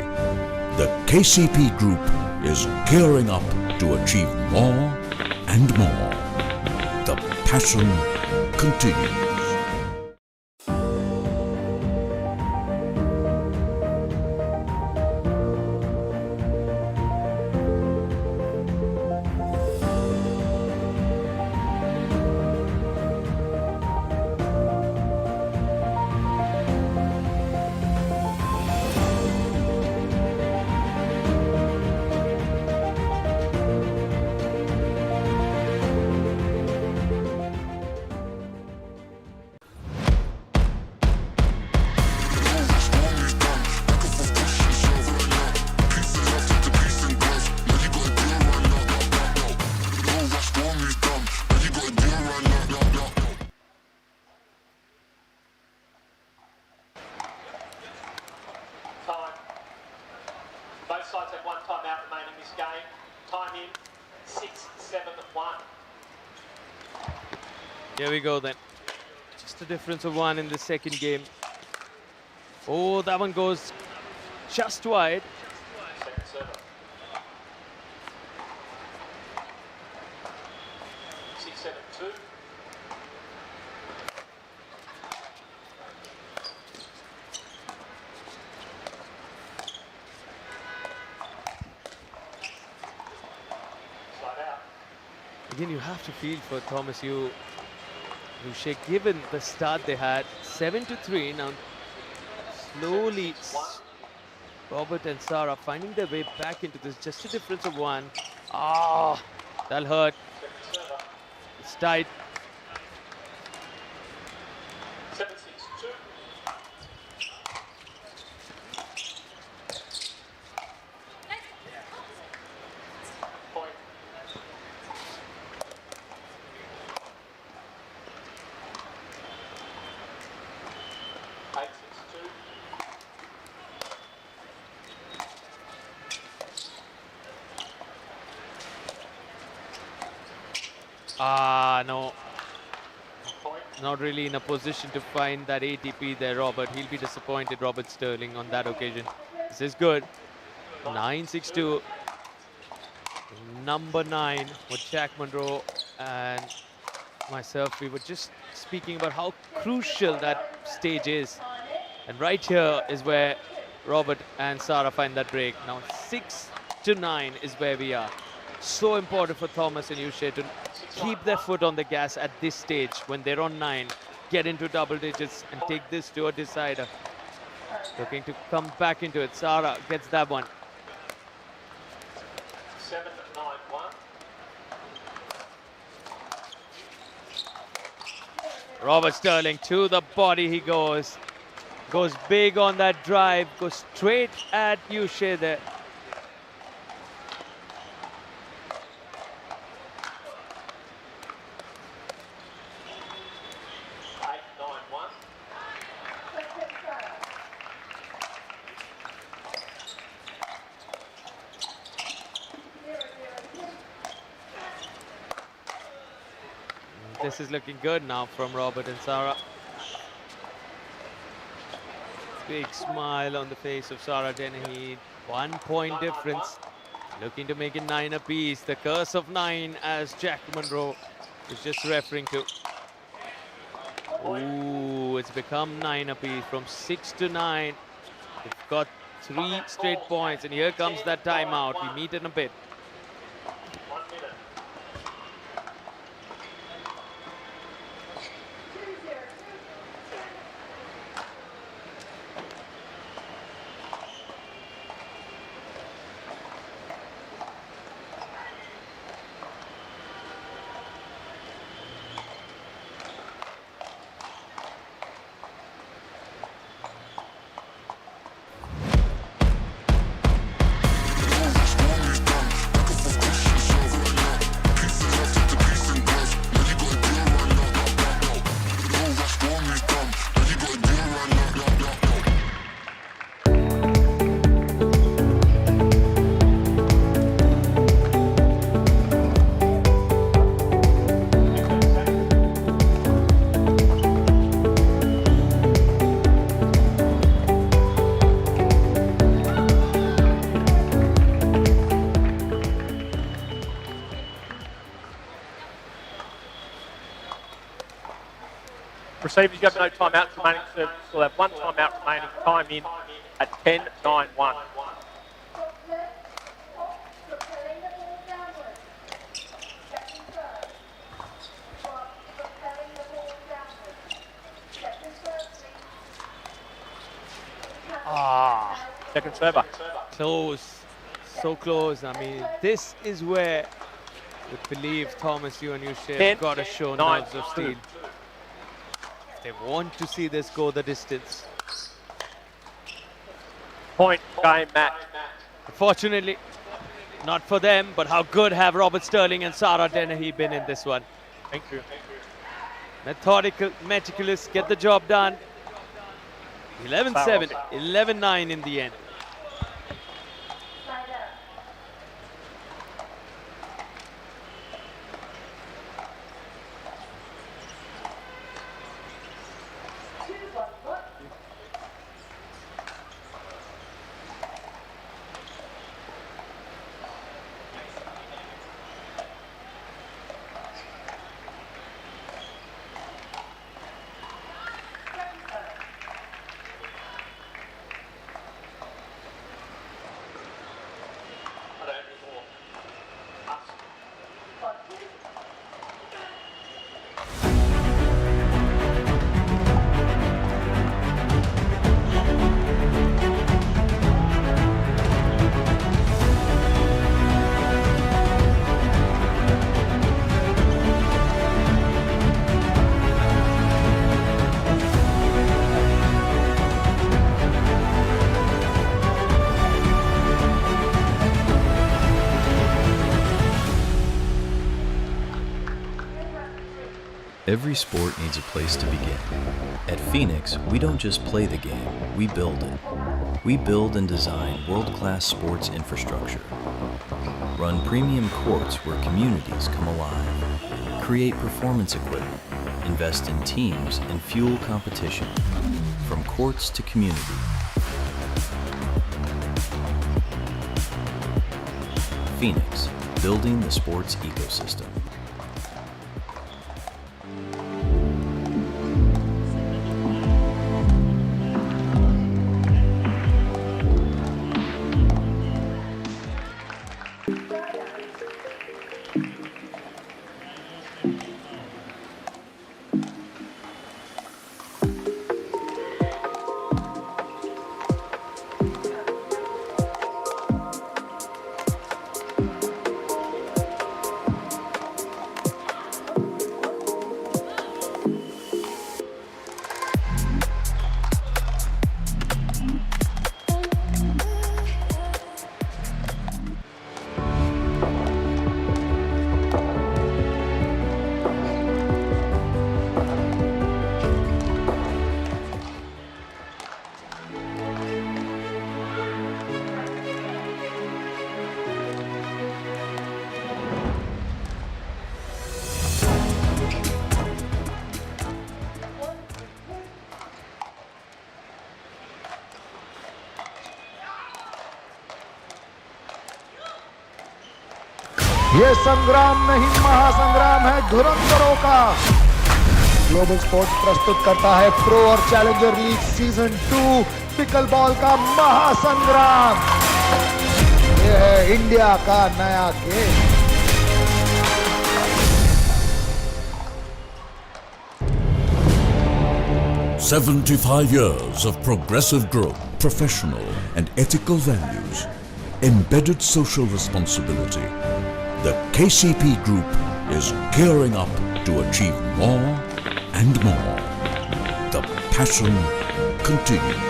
The KCP Group is gearing up to achieve more and more. The passion continues. Both sides have one timeout remaining this game. Time in 6-7-1. Here we go then. Just a difference of 1 in the second game. Oh, that one goes just wide. Second server. 6-7-2. Again, you have to feel for Thomas Hughes, given the start they had, 7-3. Now, slowly, Robert and Sara finding their way back into this. Just a difference of 1. Ah, that'll hurt. It's tight. 7-6-2. No. Not really in a position to find that ATP there, Robert. He'll be disappointed, Robert Sterling, on that occasion. This is good. 9-6-2. Number 9 with Jack Monroe and myself. We were just speaking about how crucial that stage is. And right here is where Robert and Sara find that break. Now 6-9 is where we are. So important for Thomas and Uche to keep their foot on the gas at this stage when they're on 9, get into double digits and take this to a decider. Looking to come back into it. Sara gets that one. 7-9-1. Robert Sterling to the body he goes. Goes big on that drive, goes straight at Uche there. This is looking good now from Robert and Sara. Big smile on the face of Sara Dennehy. 1 point difference. Looking to make it 9 apiece. The curse of 9, as Jack Monroe is just referring to. Ooh, it's become 9 apiece from 6 to 9. They've got 3 straight points, and here comes that timeout. We meet in a bit. 1 minute. Receivers, you have no timeouts remaining. Service will have 1 timeout remaining. Time in at 10:91. Second server. Close. So close. I mean, this is where we believe Thomas, you and Yusuf got to show nerves of steel. They want to see this go the distance. Point game match. Unfortunately, not for them, but how good have Robert Sterling and Sara Dennehy been in this one? Thank you. Methodical, meticulous, get the job done. 11-7, 11-9 in the end. Every sport needs a place to begin. At Phoenix, we don't just play the game, we build it. We build and design world-class sports infrastructure. Run premium courts where communities come alive. Create performance equipment. Invest in teams and fuel competition. From courts to community. Phoenix, building the sports ecosystem. ये संग्राम नहीं महासंग्राम है धुरंधरों का। Global sports प्रस्तुत करता है pro और challenger league season 2 pickle ball का महासंग्राम। यह है इंडिया का नया game. "75 years of progressive growth, professional and ethical values, embedded social responsibility. The KCP Group is gearing up to achieve more and more. The passion continues."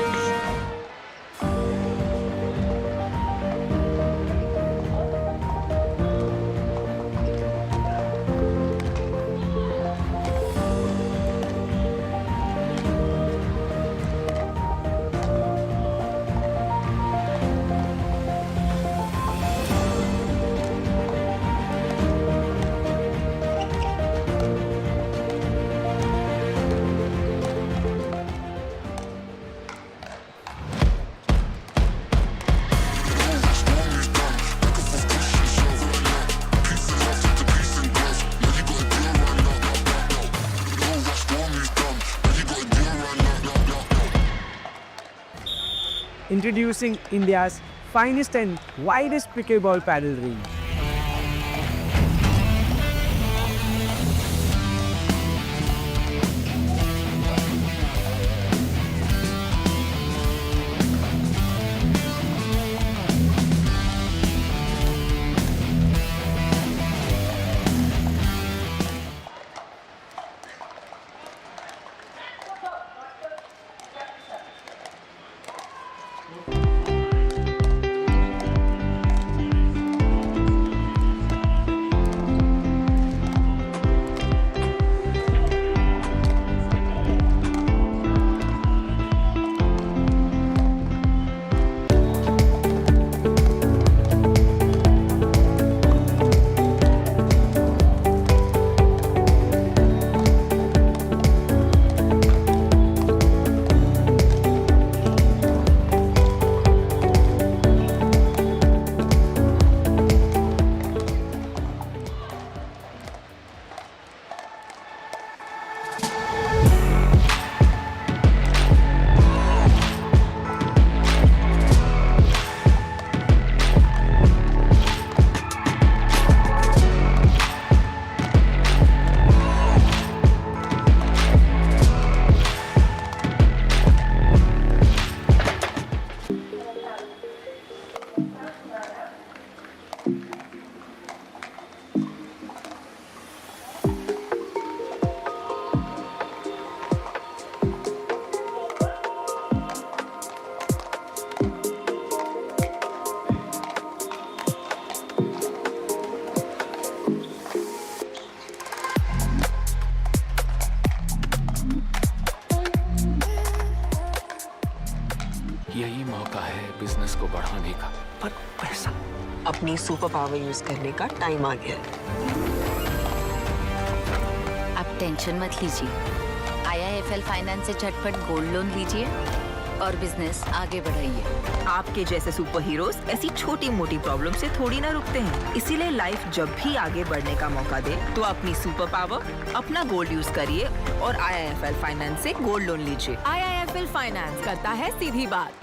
Introducing India's finest and widest pickleball paddle range. यही मौका है business को बढ़ाने का, पर पैसा। अपनी super power use करने का टाइम आ गया है। आप टेंशन मत लीजिए, IIFL फाइनेंस से झटपट गोल्ड लोन लीजिए और बिजनेस आगे बढ़ाइए। आपके जैसे सुपर हीरोज ऐसी छोटी मोटी प्रॉब्लम से थोड़ी ना रुकते हैं, इसीलिए लाइफ जब भी आगे बढ़ने का मौका दे तो अपनी सुपर पावर, अपना गोल्ड यूज करिए और IIFL फाइनेंस से गोल्ड लोन लीजिए। IIFL फाइनेंस करता है सीधी बात।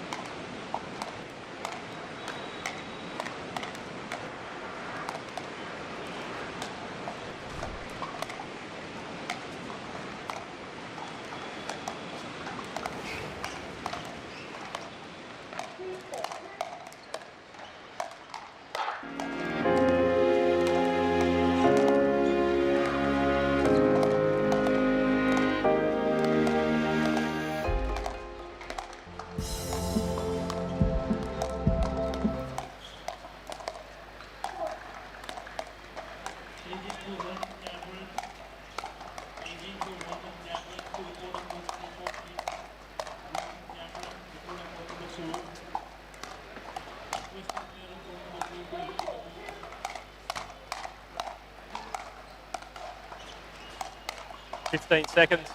Fifteen seconds.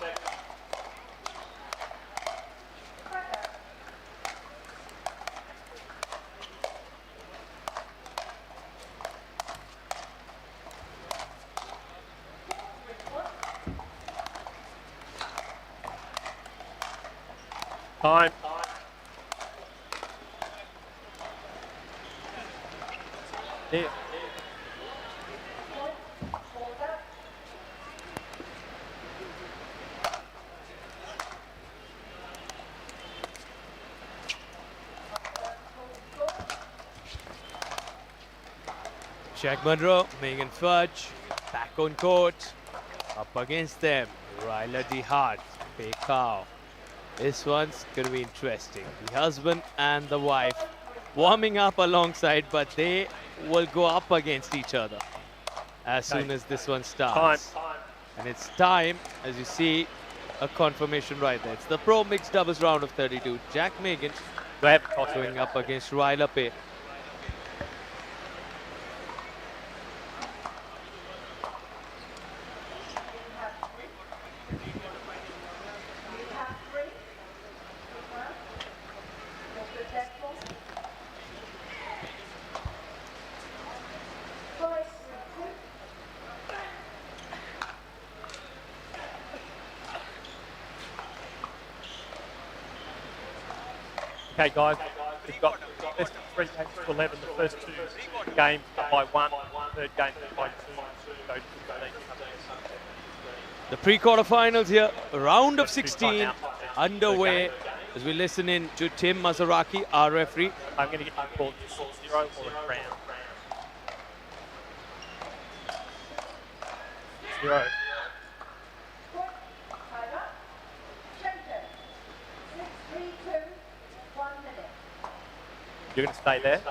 Time. Yeah. Jack Monroe, Megan Fudge, back on court. Up against them, Ryla DeHart, Pei Kao. This one's going to be interesting. The husband and the wife warming up alongside, but they will go up against each other as soon as this one starts. And it's time, as you see, a confirmation right there. It's the Pro Mixed Doubles round of 32. Jack Megan going up against Ryla Pei. Okay, guys, we've got best of 3 games to 11. The first 2 games by 1, third game by 2. Go to the pre-quarterfinals here, round of 16 underway as we listen in to Tim Maseraki, our referee. I'm going to get you called 6-0 or a crown. 0. You're going to stay there.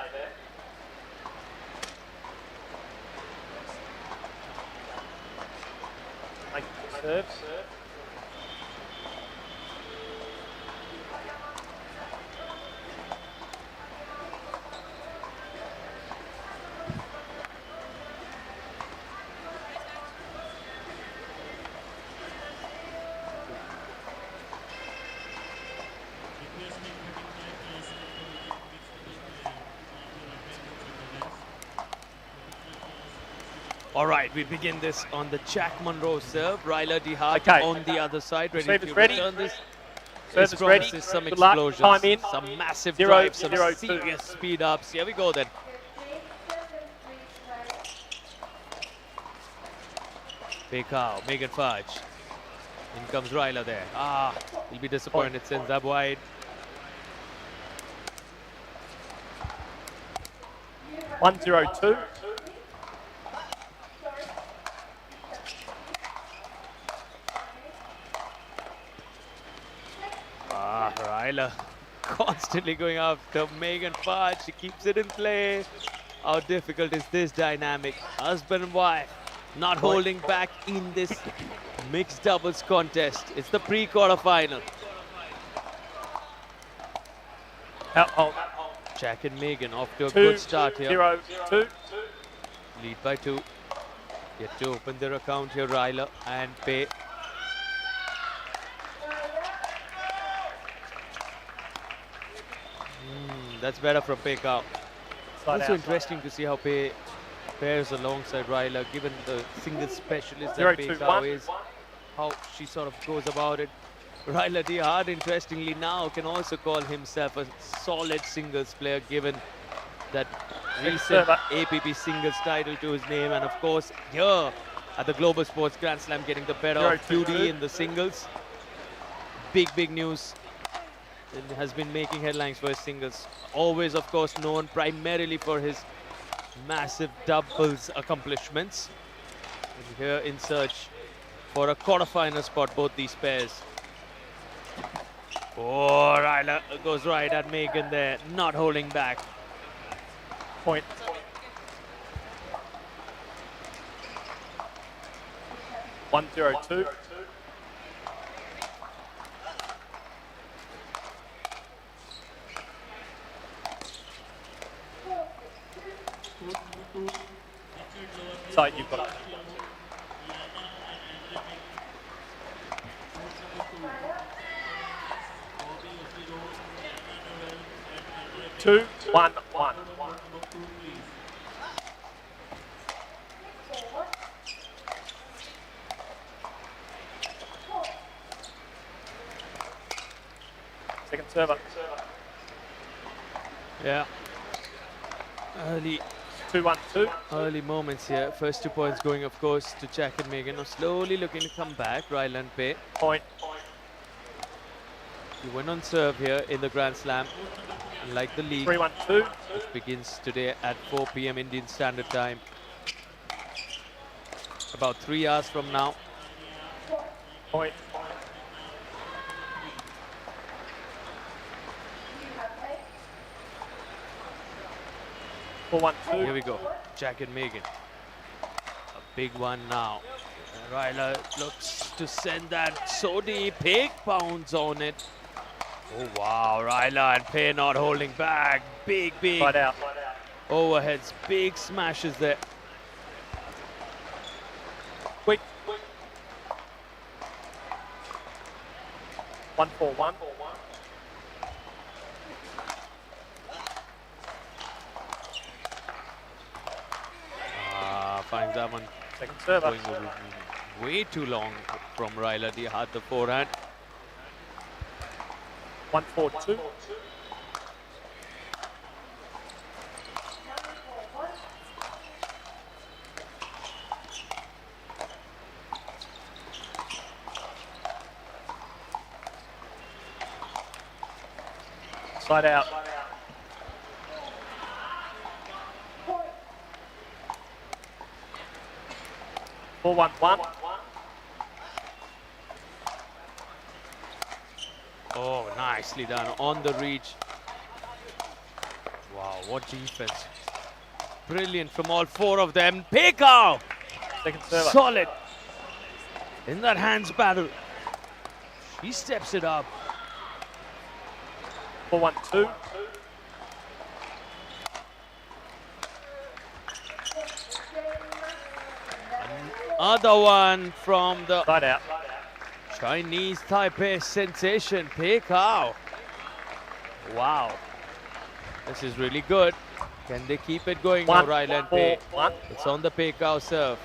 Make the serve. All right, we begin this on the Jack Monroe serve. Ryla DeHart on the other side, ready to return this. This promises some explosions, Time in. some massive 0, drives, some 0, serious speed ups. Here we go then. Pei Kao, Megan Fudge. In comes Ryla there. He'll be disappointed, sends that wide. One, 0, 2. Ryla constantly going after Megan Fudge. She keeps it in play. How difficult is this dynamic? Husband and wife not holding back in this mixed doubles contest. It's the pre-quarterfinal. Jack and Megan off to a good start here. 0, 2. Lead by 2. Yet to open their account here, Ryla and Pei. That's better from Pei Kao. Also interesting to see how Pei pairs alongside Ryla, given the single specialist that Pei Kao is, how she sort of goes about it. Ryla DeHart, interestingly now, can also call himself a solid singles player, given that recent APP singles title to his name, and of course here at the Global Sports Grand Slam getting the better of QD in the singles. Big news. It has been making headlines for his singles. Always, of course, known primarily for his massive doubles accomplishments. And here in search for a quarterfinal spot, both these pairs. Oh, Ryla goes right at Megan there, not holding back. Point. One, 0, 2. Side, you've got it. Two, 1, 1. Second server. Yeah. Early 2-1-2. Early moments here. First 2 points going, of course, to Jack and Megan. Now slowly looking to come back. Ryla and Pei. Point. He went on serve here in the Grand Slam. Unlike the league, 3-1-2. which begins today at 4 p.m. Indian Standard Time. About 3 hours from now. Point. Here we go. Jack and Megan. A big one now. And Ryla looks to send that so deep. Pig pounds on it. Oh wow, Ryla and Pei not holding back. Big Right out. overheads. Big smashes there. Quick. 1-4-1. Finds that one Second server. going over way too long from Ryla. He had the forehand. 1-4-2. Side out. Four, 1-1. Oh, nicely done on the reach. Wow, what defense. Brilliant from all 4 of them. Pekau! Second server. Solid. In that hands battle. He steps it up. 4-1-2. Other one from the Side out. Chinese Taipei sensation, Pekau. Wow. This is really good. Can they keep it going now, Ryla and Pei? 1-4-1. It's on the Pekau serve.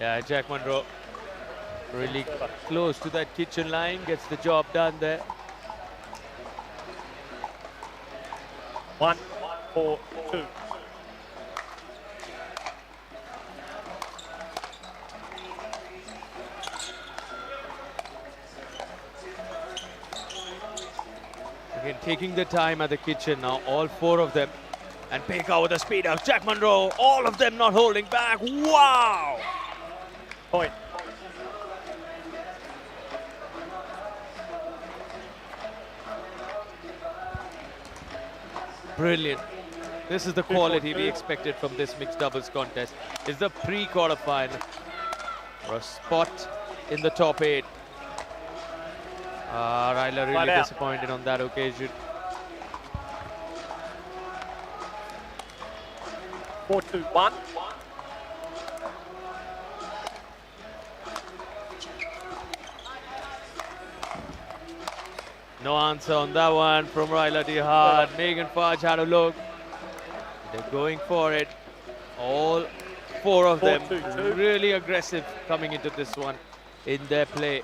Yeah, Jack Monroe really close to that kitchen line, gets the job done there. 1-4-2. Again, taking the time at the kitchen now, all 4 of them. And Pekau with the speed of Jack Monroe, all of them not holding back. Wow! Point. Brilliant. This is the quality we expected from this mixed doubles contest. It's the pre-quarterfinal for a spot in the top 8. Ryla really disappointed on that occasion. 4-2-1. No answer on that one from Ryla Dihad. Megan Fudge had a look. They're going for it. All 4 of them 4-2-2. really aggressive coming into this one in their play.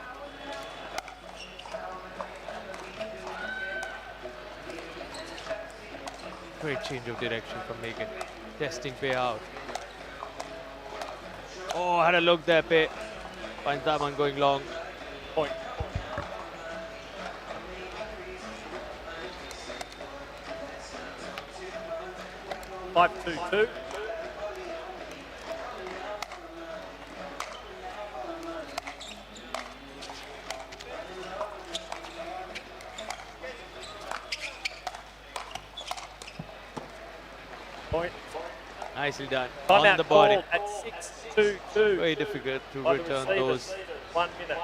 Great change of direction from Megan. Testing Pei out. Oh, had a look there, Pei. Finds that one going long. Point. Five, 2-2. Point. Nicely done. Time on out the body. called at 6-2-2. Very difficult to By the return receivers. those. 1 minute.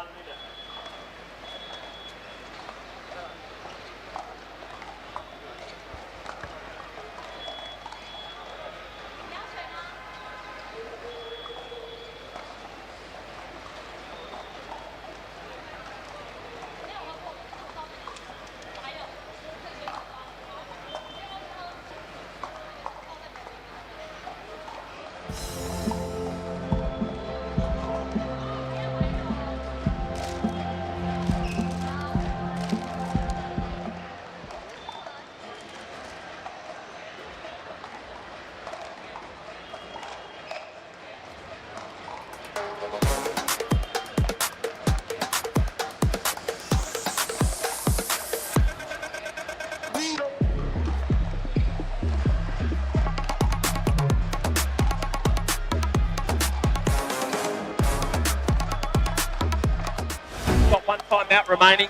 timeout remaining.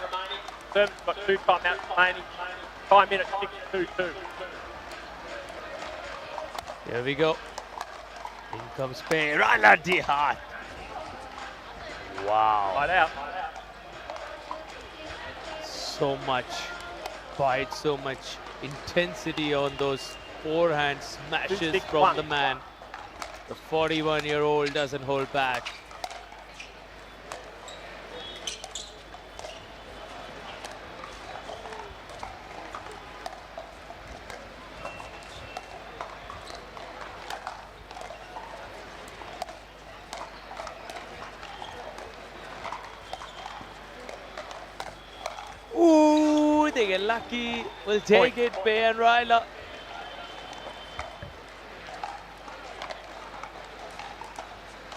Service got 2 timeouts remaining. Time in at 6:22. Here we go. In comes Spain. Rala Dihad. Wow. Right out. So much bite, so much intensity on those forehand smashes from the man. The 41-year-old doesn't hold back. Ooh, they get lucky. Will take it, Bay and Ryla.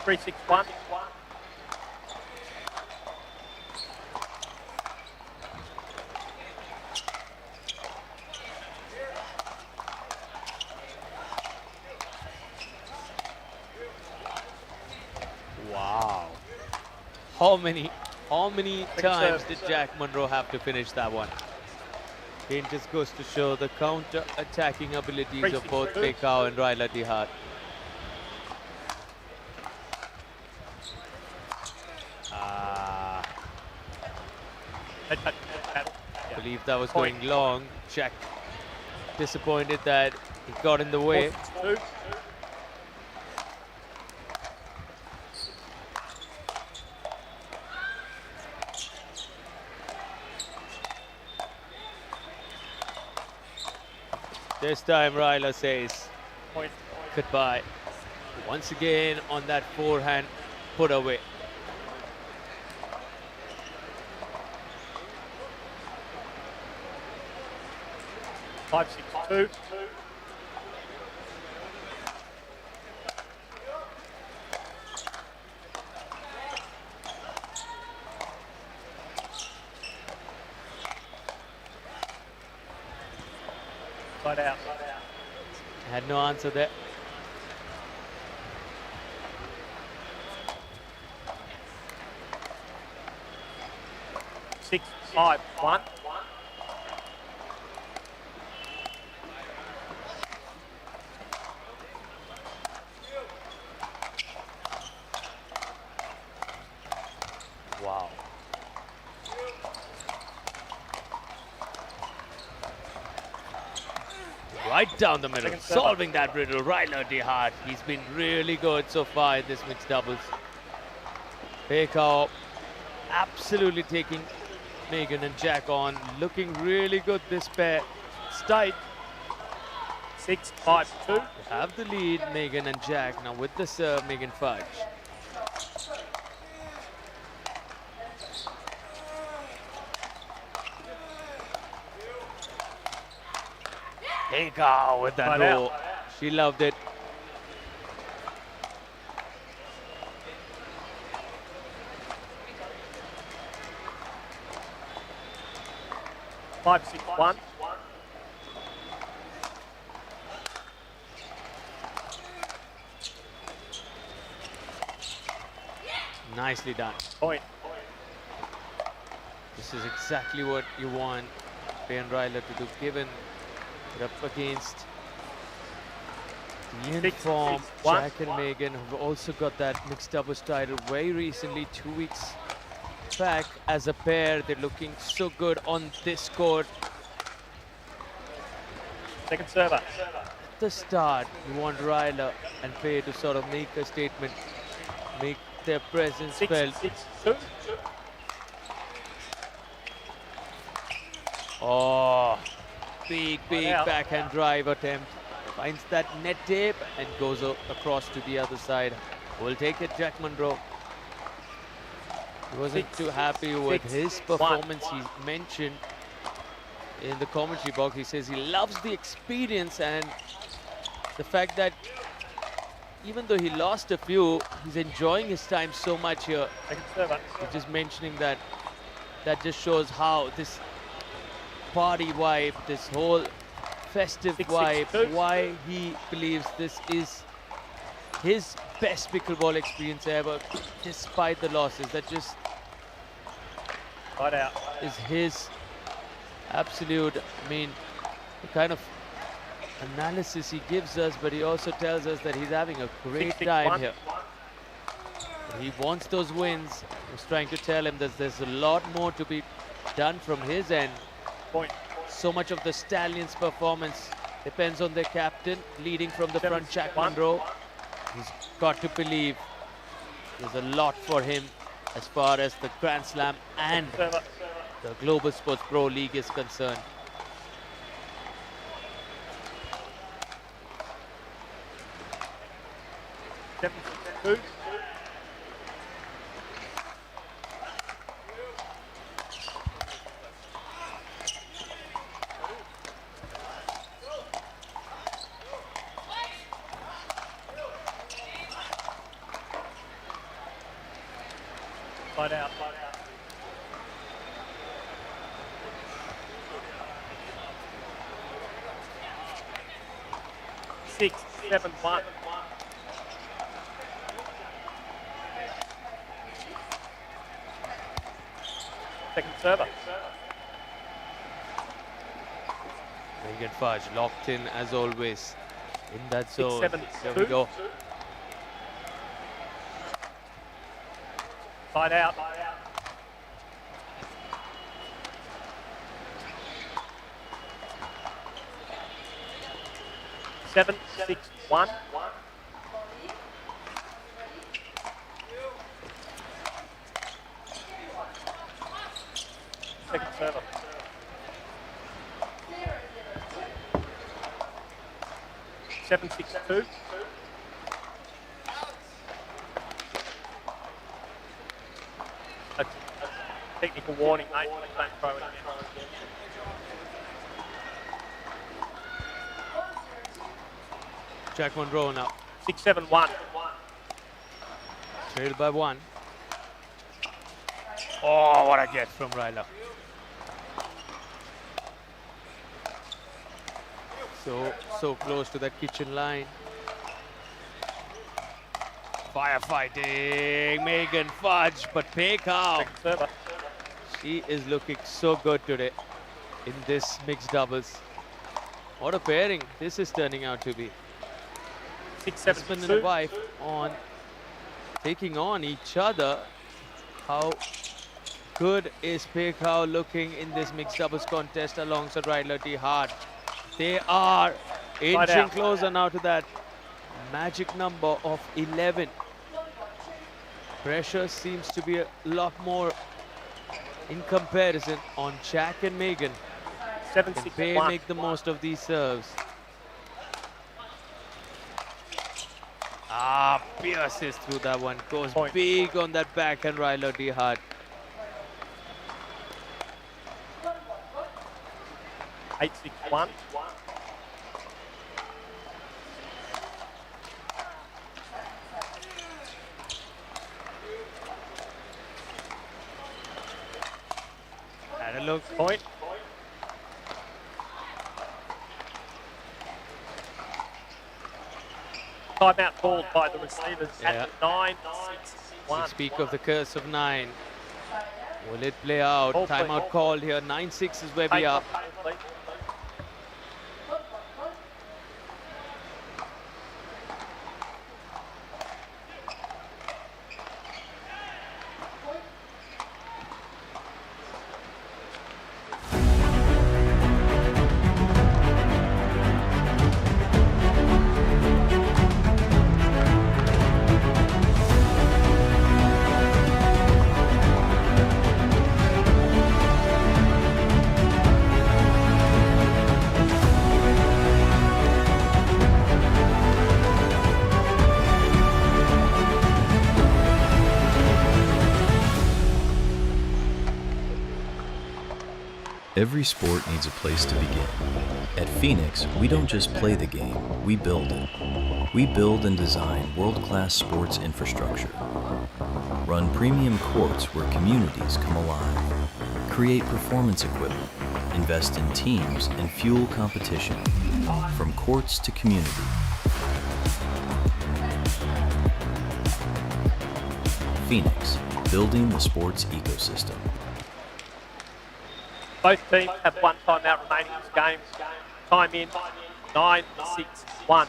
Three, 6-1. Wow. How many times did Jack Monroe have to finish that one? It just goes to show the counter-attacking abilities of both Pekao and Ryla Dihad. I believe that was going long. Jack disappointed that he got in the way. This time Ryla says goodbye. Once again on that forehand put away. Five, 6-2. Right out. Had no answer there. Six, 5, 1. Wow. Right down the middle, solving that riddle. Ryla Dihad, he's been really good so far in this mixed doubles. Pekao absolutely taking Megan and Jack on, looking really good this pair. It's tight. 6, 5, 2. They have the lead, Megan and Jack. Now with the serve, Megan Fudge. Pekao with that roll. She loved it. Five, 6, 1. Nicely done. Point. This is exactly what you want Ben Ryla to do, given it up against the in-form Jack and Megan, who've also got that mixed doubles title very recently, 2 weeks back as a pair. They're looking so good on this court. Second server. At the start, you want Ryla and Faye to sort of make a statement, make their presence felt. 6, 2. Oh, big backhand drive attempt. Finds that net tape and goes across to the other side. Will take it, Jack Monroe. He wasn't too happy with his performance. He mentioned in the commentary box, he says he loves the experience and the fact that even though he lost a few, he's enjoying his time so much here. He's just mentioning that just shows how this party vibe, this whole festive vibe, why he believes this is his best pickleball experience ever, despite the losses. That just Right out. is his absolute, I mean, the kind of analysis he gives us, but he also tells us that he's having a great time here. He wants those wins. He's trying to tell him that there's a lot more to be done from his end. So much of the Stallions' performance depends on their captain, leading from the front, Jack Monroe. He's got to believe there's a lot for him as far as the Grand Slam and the Global Sports Pro League is concerned. Side out. 6-7-1. Second server. Megan Fudge locked in as always in that zone. 6-7-2. There we go. Side out. 7-6-1. Second server. Seven, 6-2. A technical warning, mate. Don't throw it again. Jack Monroe now. 6-7-1. Trailed by 1. Oh, what a get from Ryla. So close to that kitchen line. Firefighting, Megan Fudge, but PICKLEBALL. She is looking so good today in this mixed doubles. What a pairing this is turning out to be. 6-7-2. Husband and wife on taking on each other. How good is PICKLEBALL looking in this mixed doubles contest alongside Ryla T. Hart? They are inching closer now to that magic number of 11. Pressure seems to be a lot more in comparison on Jack and Megan. 7-6-1. They make the most of these serves. Pierces through that one. Goes big on that backhand, Ryla T. Hart. 8-6-1. Had a look. Point. Timeout called by the receivers at 9-6-1. You speak of the curse of 9. Will it play out? Timeout called here. 9-6 is where we are. Every sport needs a place to begin. At Phoenix, we don't just play the game, we build it. We build and design world-class sports infrastructure. Run premium courts where communities come alive. Create performance equipment. Invest in teams and fuel competition. From courts to community. Phoenix, building the sports ecosystem. Both teams have one timeout remaining in this game. Time in 9-6-1.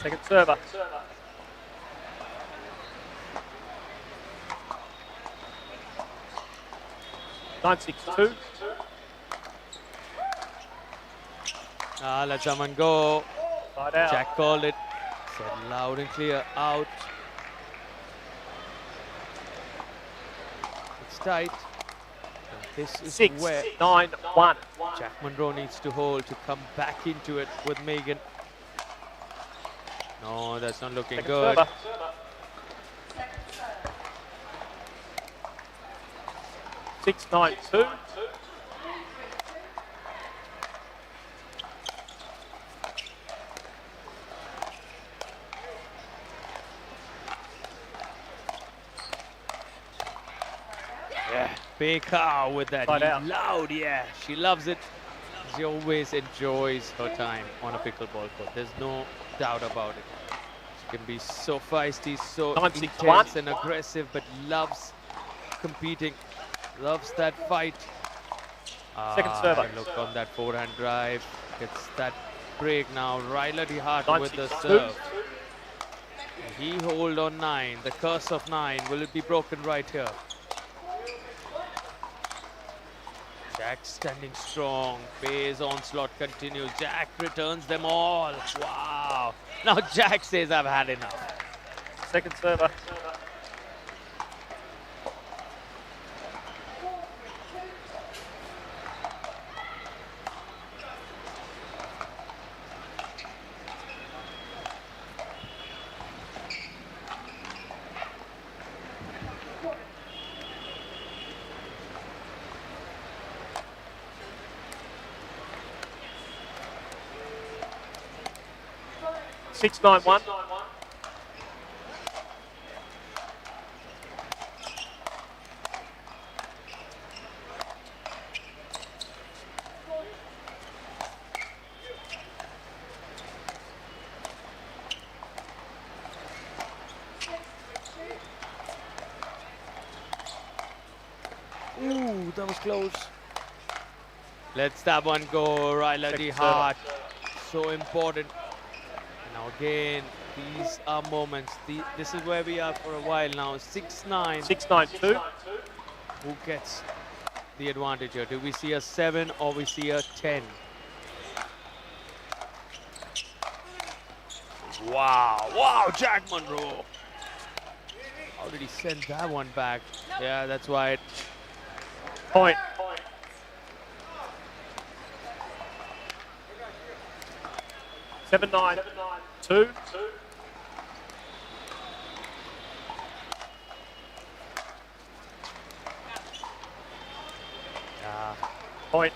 Second server. 9-6-2. Let someone go. Side out. Jack called it. Said loud and clear, out. It's tight. And this is 6-9-1. Jack Monroe needs to hold to come back into it with Megan. No, that's not looking Second good. server. 6-9-2. Yeah, Baker with that Side out. loud, yeah. She loves it. She always enjoys her time on a pickleball court. There's no doubt about it. She can be so feisty, so 9-6-1. intense and aggressive, but loves competing, loves that fight. Second server. And look on that forehand drive. Gets that break now. Ryla DeHart with the 9-6-2. serve. He hold on 9. The curse of 9. Will it be broken right here? Jack standing strong. Bay's onslaught continues. Jack returns them all. Wow. Now Jack says, I've had enough. Second server. 6-9-1. Ooh, that was close. Let's that one go, Ryla DeHart. So important. Now again, these are moments. This is where we are for a while now. 6-9. 6-9-2. Who gets the advantage here? Do we see a 7 or we see a 10? Wow, wow, Jack Monroe. How did he send that one back? Yeah, that's why. Point. Seven, 9, 2. Point.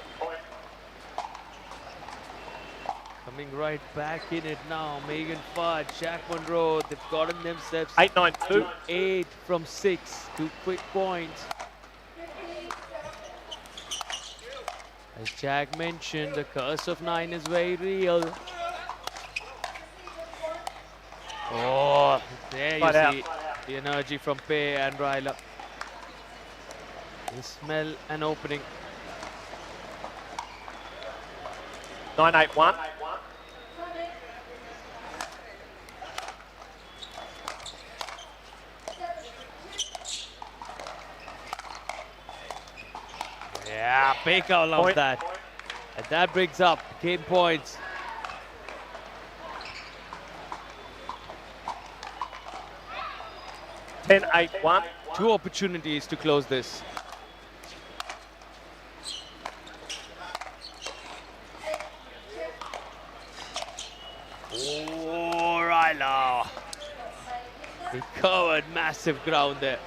Coming right back in it now. Megan Fudge, Jack Monroe, they've gotten themselves 8-9-2. to 8 from 6. 2 quick points. As Jack mentioned, the curse of 9 is very real. Oh, there you see the energy from Pei and Ryla. They smell an opening. 9-8-1. Yeah, Baker loves that. And that brings up game points. Ten, 8-1. 2 opportunities to close this. Oh, Ryla. He covered massive ground there.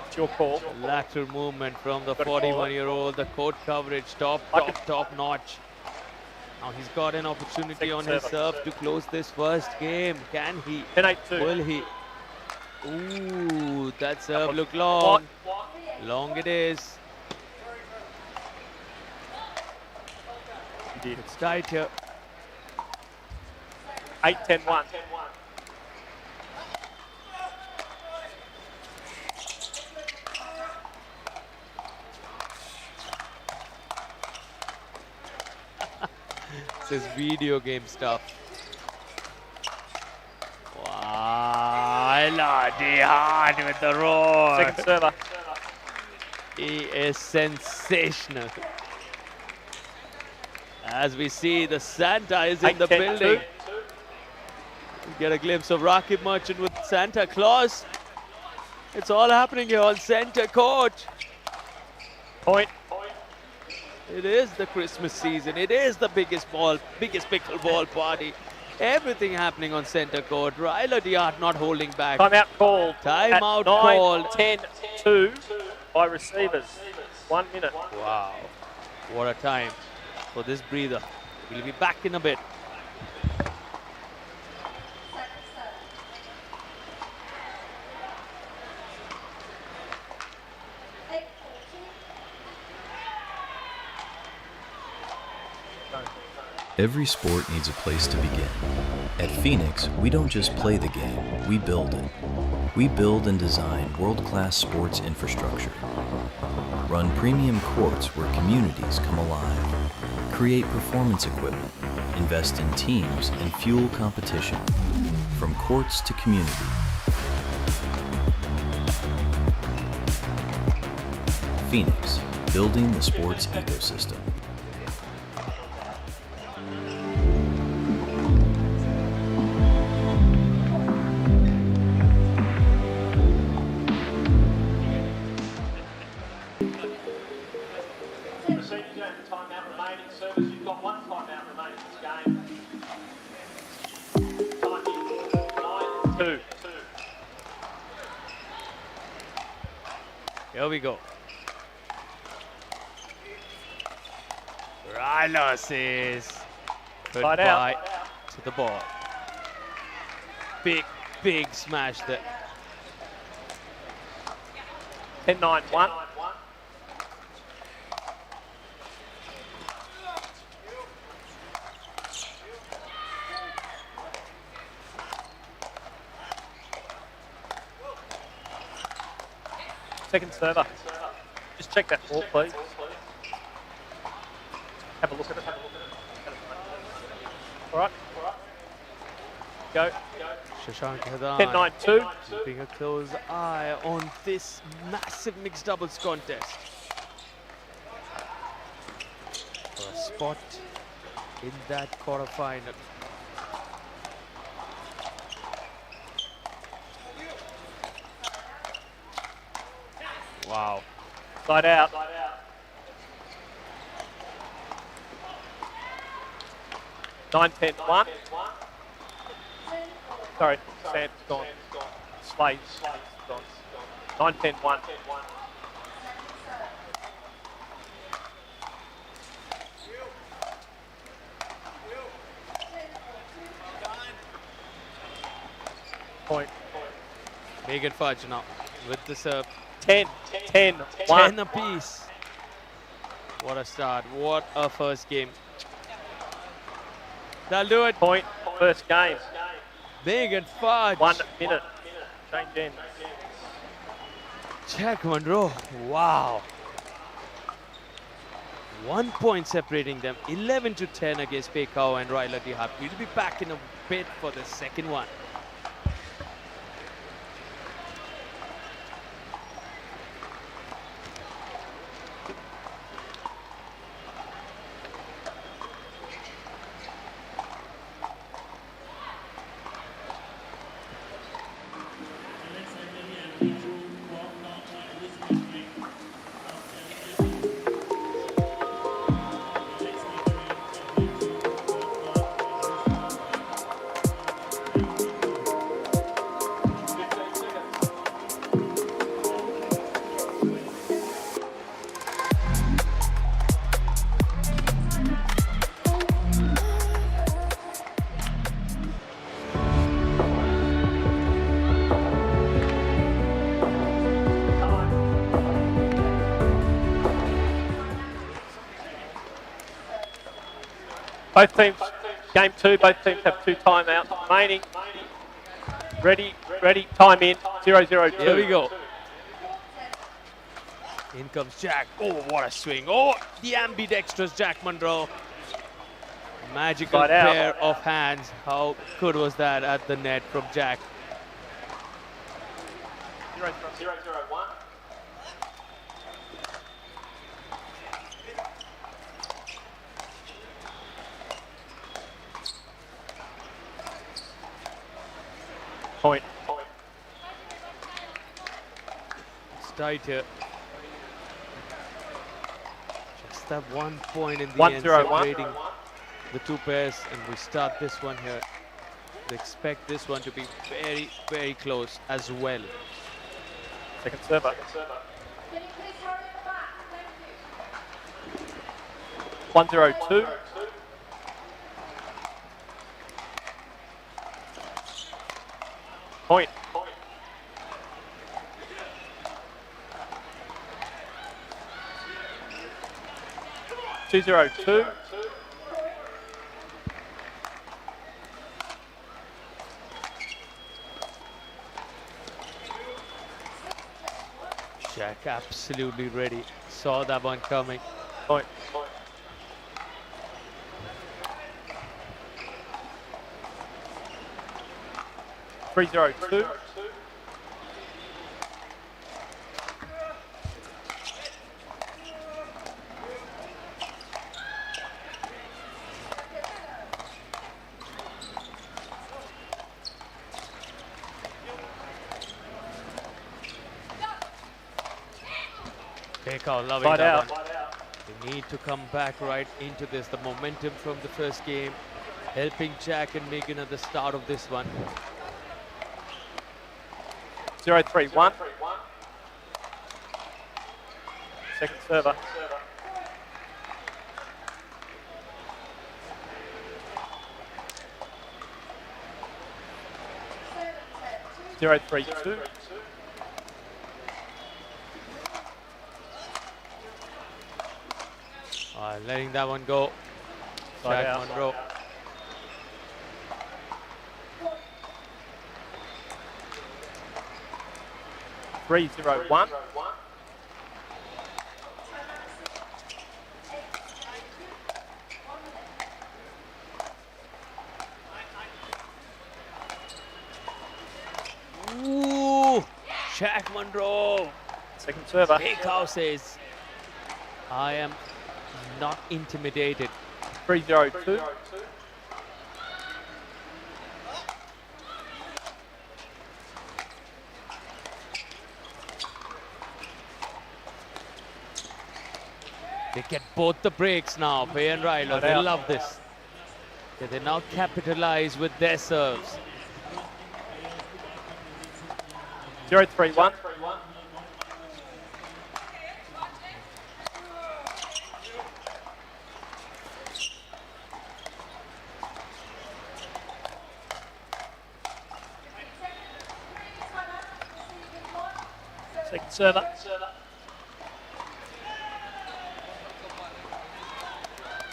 It's your call. Lateral movement from the 41-year-old. The court coverage, top notch. Now he's got an opportunity on his serve to close this first game. Can he? 10-8-2. Will he? Ooh, that serve looked long. Long it is. It's tight here. 8-10-1. This is video game stuff. Wow, Lordy hard with the roar. Second server. He is sensational. As we see, the Santa is in the 8-10-2. building. Get a glimpse of Rakib Merchant with Santa Claus. It's all happening here on center court. Point. It is the Christmas season. It is the biggest pickleball party. Everything happening on center court. Ryla Diart not holding back. Timeout called. Timeout at called. 9-10-2 by receivers. 1 minute. Wow. What a time for this breather. We'll be back in a bit. Every sport needs a place to begin. At Phoenix, we don't just play the game, we build it. We build and design world-class sports infrastructure. Run premium courts where communities come alive. Create performance equipment. Invest in teams and fuel competition. From courts to community. Phoenix, building the sports ecosystem. Timeout remaining. Service, you've got one timeout remaining in this game. Time in. 9-2. Here we go. Ryla says goodbye to the ball. Big smash there. 10-9-1. Second server. Just check that ball, please. Have a look at it. All right. Go. Shashank Hadan 10-9-2. keeping a close eye on this massive mixed doubles contest. For a spot in that quarterfinal. Wow. Side out. Nine, 10, 1. Sorry, Sam's gone. Slade's gone. 9, 10, 1. Point. Megan Fudge now with the serve. 10, 10, 10 1. apiece. What a start. What a first game. That'll do it. Point. First game. Megan Fudge. 1 minute. Change in. Jack Monroe. Wow. 1 point separating them. 11-10 against Pekau and Ryla Dihap. We'll be back in a bit for the second one. Both teams, game 2, both teams have 2 timeouts remaining. Ready, time in, 0-0-2. Here we go. In comes Jack. Oh, what a swing. Oh, the ambidextrous Jack Monroe. Magical Side out. pair of hands. How good was that at the net from Jack? 0-0-1. Point. It's tight here. Just that 1 point in the 1-0-1. end separating the two pairs, and we start this one here. We expect this one to be very, very close as well. Second server. 1-0-2. Point. 2-0-2. Jack absolutely ready. Saw that one coming. Point. 3-0-2. Pekao loving Side that out. one. They need to come back right into this. The momentum from the first game helping Jack and Megan at the start of this one. 0-3-1. Second server. 0-3-2. Letting that one go. Side Jack out. Monroe. Three, 0-1. Ooh, Jack Monroe. Second server. Pekao says, I am not intimidated. 3-0-2. They get both the breaks now. Pay and Ryler, they love this. They now capitalize with their serves. 0-3-1. Second server.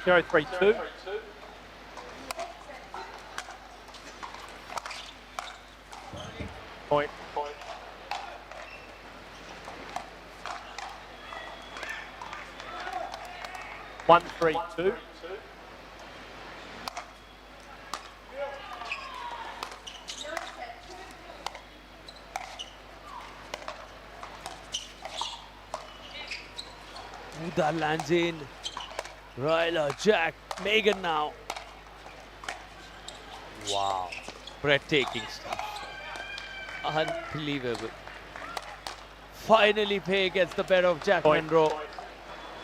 0-3-2. Point. 1-3-2. That lands in. Ryler, Jack, Megan now. Wow. Breathtaking stuff. Unbelievable. Finally, Pei gets the better of Jack Monroe.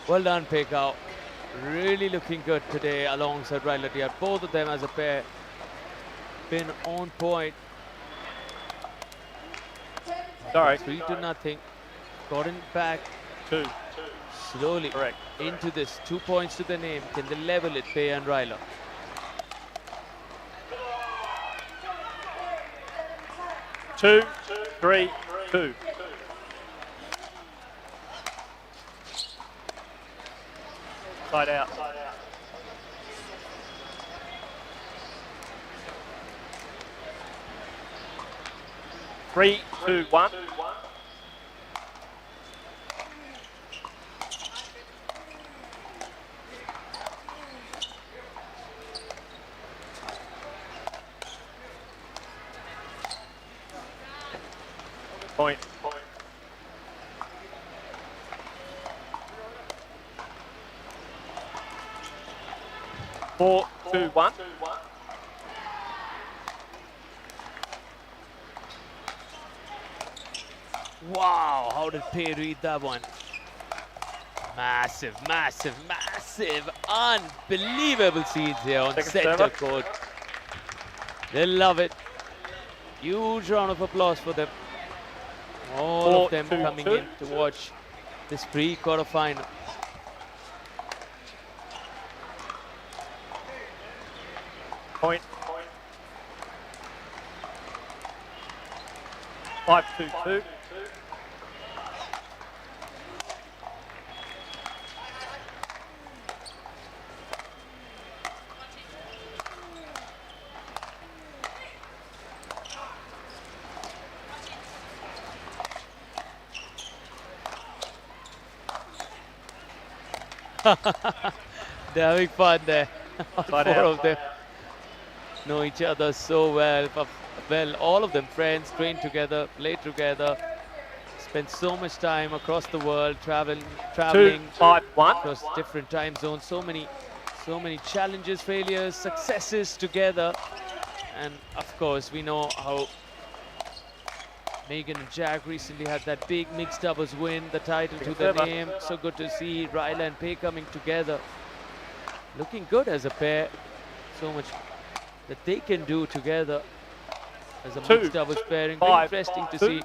Well done, Pekao. Really looking good today alongside Ryler Diaz. Both of them as a pair been on point. Sorry. 3-0. Gotten back. 2. Slowly Correct. into this. 2 points to the name. Can they level it, Pei and Ryler? Two, 3, 2. Side out. 3, 2, 1. Point. 4, 2, 1. Wow, how did Pei read that one? Massive, massive, massive, unbelievable scenes here on Second center server. court. They love it. Huge round of applause for them. All 4, of them 2, coming 2. in to watch this pre-quarterfinal. Point. 5, 2, 2. They're having fun there. All Side four out. of them know each other so well. Well, all of them friends, train together, play together, spend so much time across the world, traveling 2, 5, 1. across different time zones. So many challenges, failures, successes together. And of course, we know how Megan and Jack recently had that big mixed doubles win, the title to their server. name. So good to see Ryla and Pei coming together. Looking good as a pair. So much that they can do together as a 2, mixed doubles pairing. Very 5, interesting to 2. see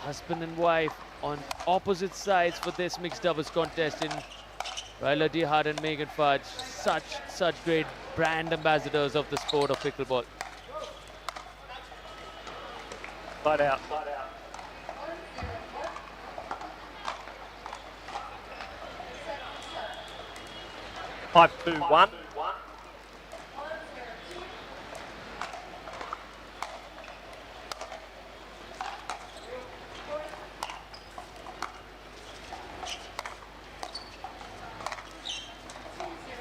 husband and wife on opposite sides for this mixed doubles contest in Ryla DeHart and Megan Fudge. Such great brand ambassadors of the sport of pickleball. Side out. 5, 2, 1.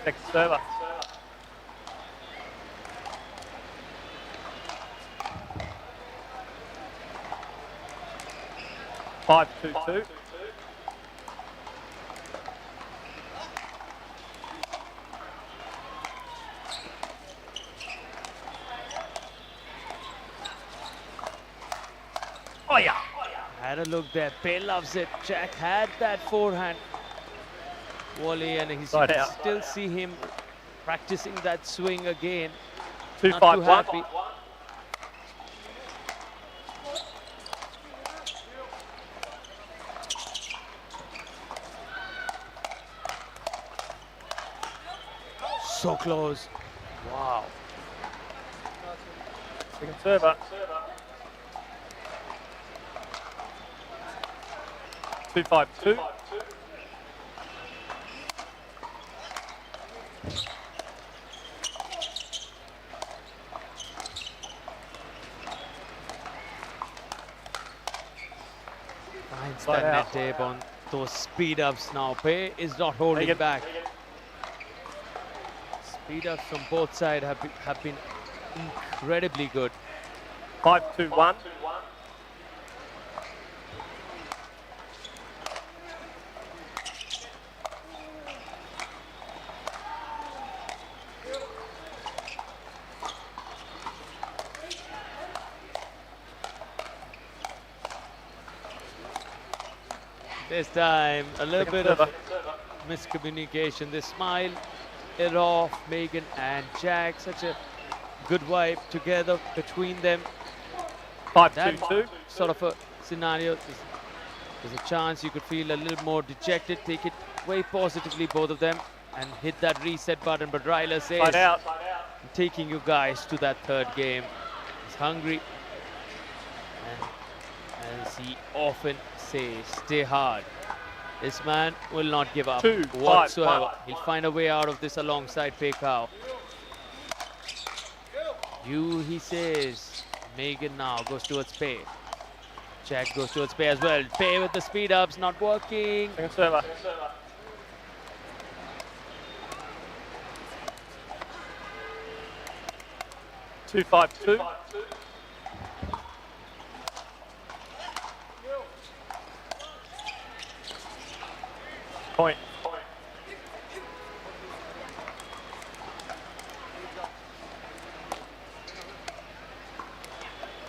Second server. Five, 2, 2. Oh yeah. Had a look there. Pei loves it. Jack had that forehand volley, and he's Side out. still see him practicing that swing again. 2, Not 5, too 1. happy. So close. Wow. Second server. 2, 5, 2. Finds Side that out. net tape on those speed ups now. Pei is not holding Megan. back. Speed ups from both sides have been incredibly good. 5, 2, 1. This time, a little Second bit server. of miscommunication. They smile it off, Megan and Jack. Such a good vibe together between them. 5, 2, That 2. sort of a scenario, there's a chance you could feel a little more dejected. Take it very positively, both of them, and hit that reset button. But Ryla says, Side out. I'm taking you guys to that third game. He's hungry. And as he often says, stay hard. This man will not give up 2, 5, whatsoever. 1. He'll find a way out of this alongside Pei Kao. You, he says, Megan now goes towards Pei. Jack goes towards Pei as well. Pei with the speed ups, not working. Second server. 2-5-2. Point.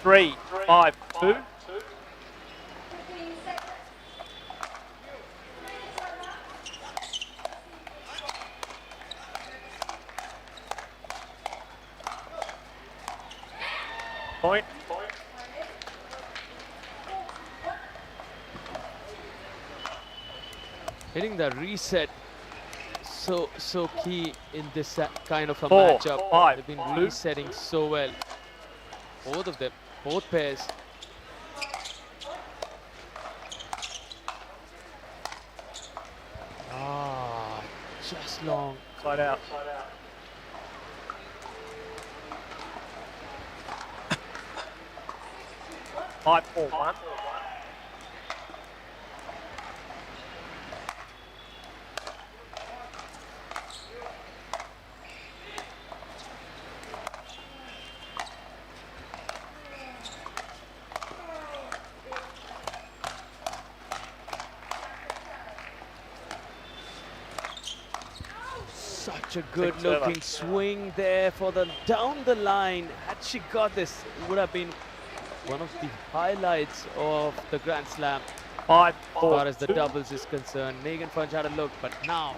3-5-2. Point. Hitting the reset, so key in this kind of a 4, matchup. 5, They've been 2. resetting so well. Both of them, both pairs. Ah, just long. Side out. 5-4-1. Such a good looking swing there for the down the line. Had she got this, it would have been one of the highlights of the Grand Slam. 5-4-2. As far as the doubles is concerned. Megan Fudge had a look, but now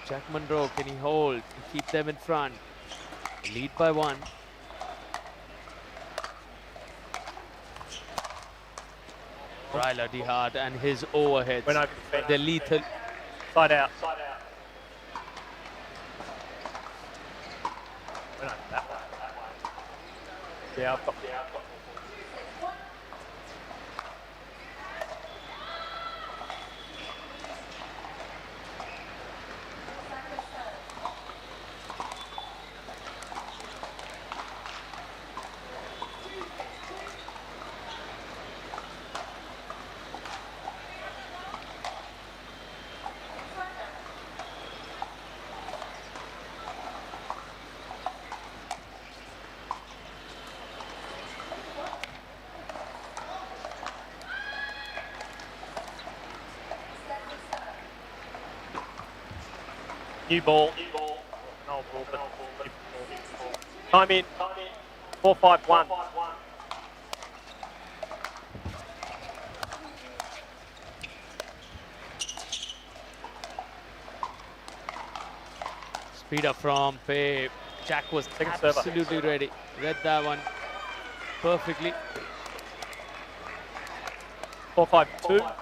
Jack Monroe, can he hold and keep them in front? Lead by 1. Ryla Dihard and his overheads. Went over the They're lethal. Side out. Went over that way. Yeah, I've got. New ball. No ball, but new ball. Time in. 4-5-1. Speed up from Pei. Jack was absolutely ready. Read that one perfectly. 4-5-2.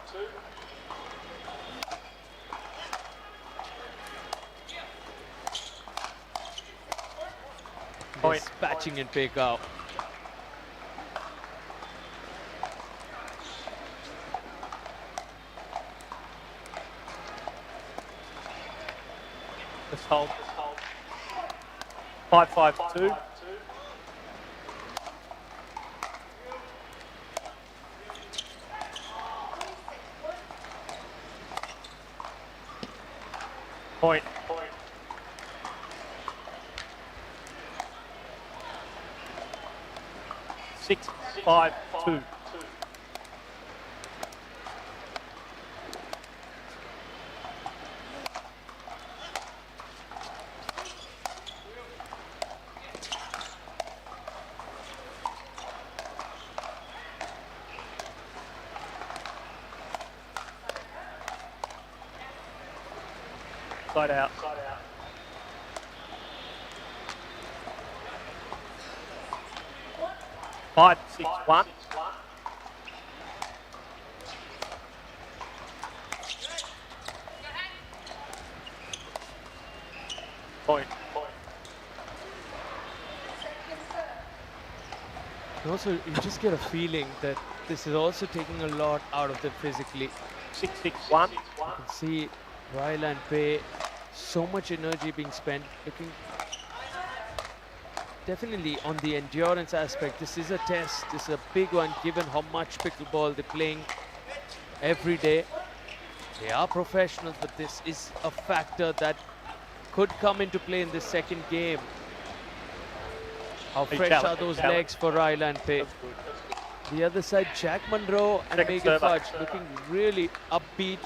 Dispatching and pick out. Just hold. 5-5-2. Point. 6-5-2. Side out. 5-6-1. Point. And also, you just get a feeling that this is also taking a lot out of them physically. 6-6-1. You can see Ryla and Pei, so much energy being spent looking. definitely on the endurance aspect, this is a test. This is a big one, given how much pickleball they're playing every day. They are professionals, but this is a factor that could come into play in this second game. How fresh are those legs for Ryla and Pay? The other side, Jack Monroe and Megan Fudge looking really upbeat.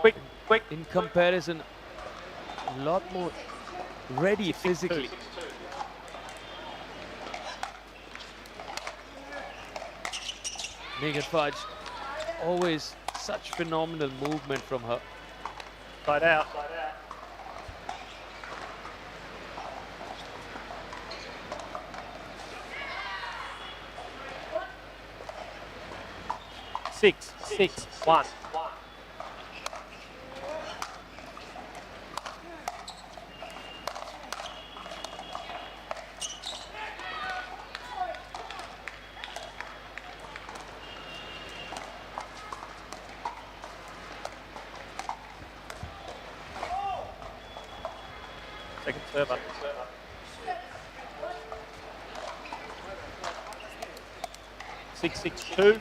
Quick. In comparison, a lot more ready physically. Megan Fudge, always such phenomenal movement from her. Side out. 6-6-1. Second server. Six, 6-2.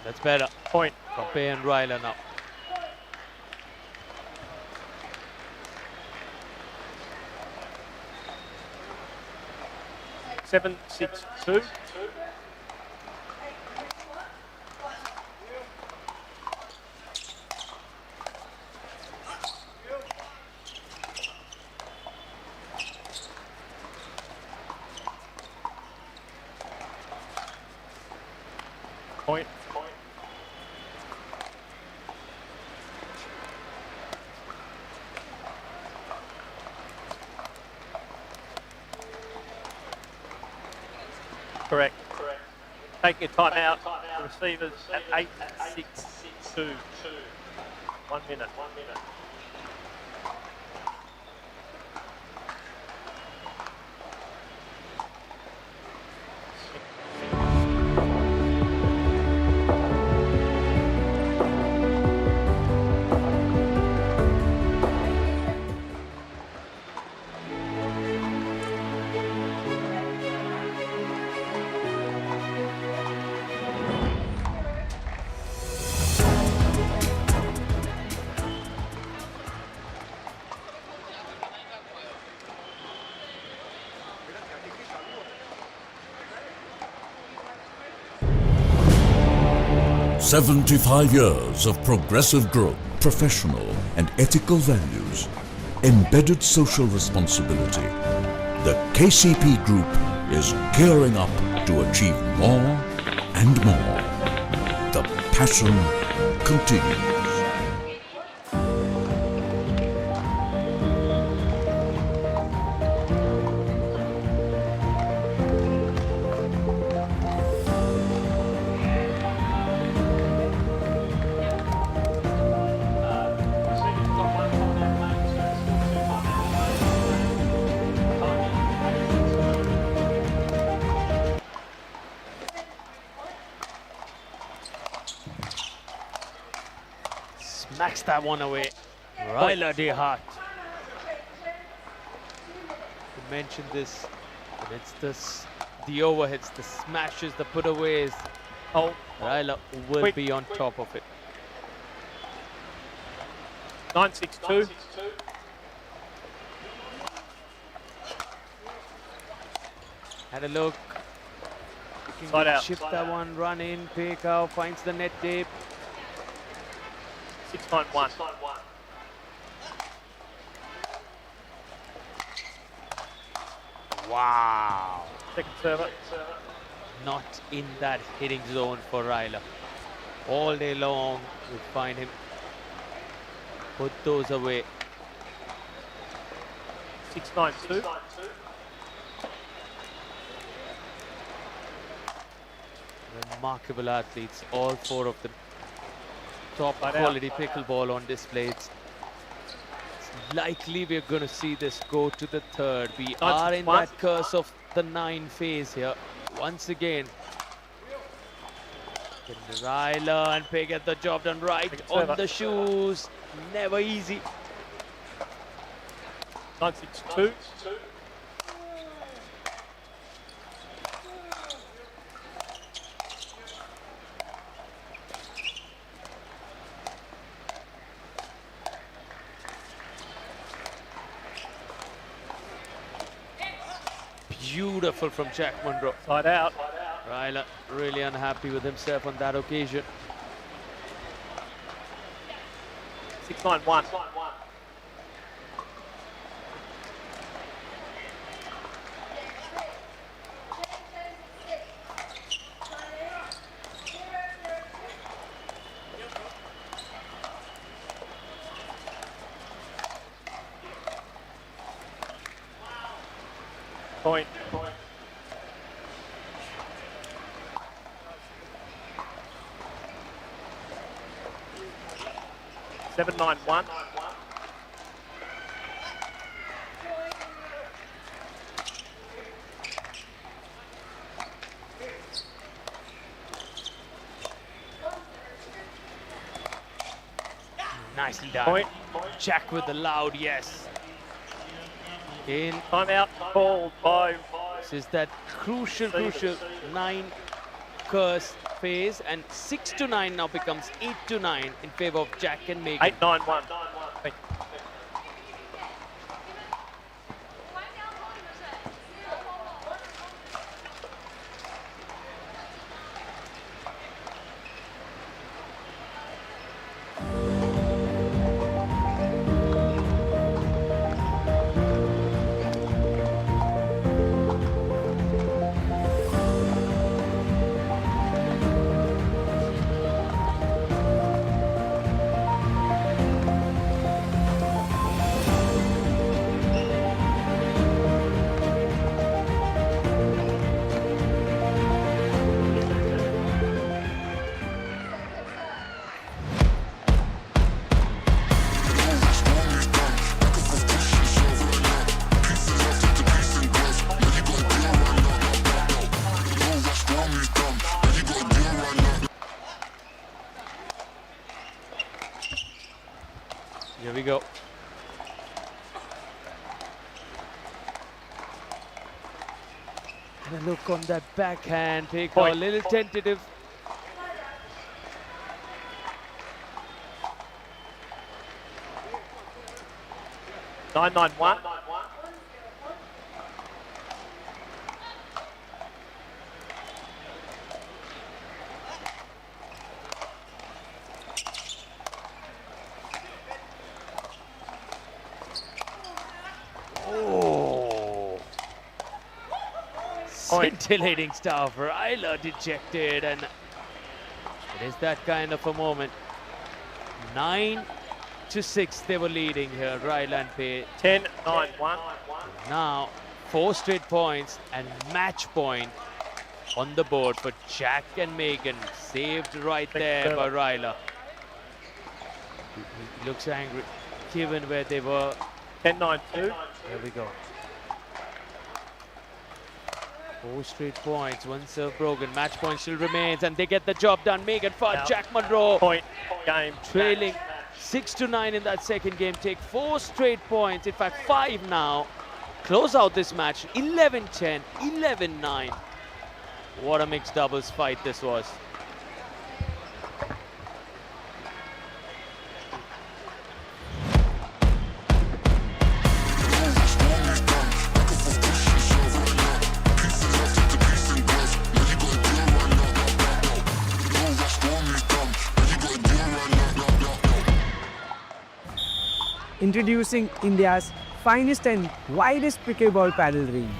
That's better. Point from Pay and Ryla now. Seven, 6-2. Point. Correct. Taking a time out. The receivers at 8-6-2. 1 minute. "75 years of progressive growth, professional and ethical values, embedded social responsibility. The KCP Group is gearing up to achieve more and more. The passion continues." Smacks that one away. Ryla DeHart. You mentioned this, and it's the overhits, the smashes, the putaways. Oh, Ryla will be on top of it. 9-6-2. Had a look. Side out. Shift that one, run in, pick out, finds the net tape. 6-9-1. Wow. Second server. Not in that hitting zone for Ryla. All day long, we find him put those away. 6-9-2. Remarkable athletes, all four of them. Top quality pickleball on display. It's likely we're going to see this go to the third. We are in that curse of the 9 phase here. Once again. Ryla and Pay get the job done right on the shoes. Never easy. 9-6-2. Beautiful from Jack Monroe. Side out. Ryla really unhappy with himself on that occasion. 6-9-1. Point. 7-9-1. Nicely done. Point. Jack with the loud yes. In Timeout called by. This is that crucial 9 curse phase, and 6-9 now becomes 8-9 in favor of Jack and Megan. 8-9-1. Here we go. And a look on that backhand, take a little tentative. Nine, 9-1. Scintillating start for Ryla, dejected, and it is that kind of a moment. 9-6 they were leading here, Ryla and Pay. 10-9-1. Now 4 straight points and match point on the board for Jack and Megan. Saved right there by Ryla. He looks angry given where they were. 10-9-2. There we go. 4 straight points, 1 serve broken, match point still remains, and they get the job done. Megan Fudge, Jack Monroe. Point game. Trailing 6-9 in that second game, take 4 straight points, in fact 5 now. Close out this match, 11-10, 11-9. What a mixed doubles fight this was. Introducing India's finest and widest pickleball paddle ring.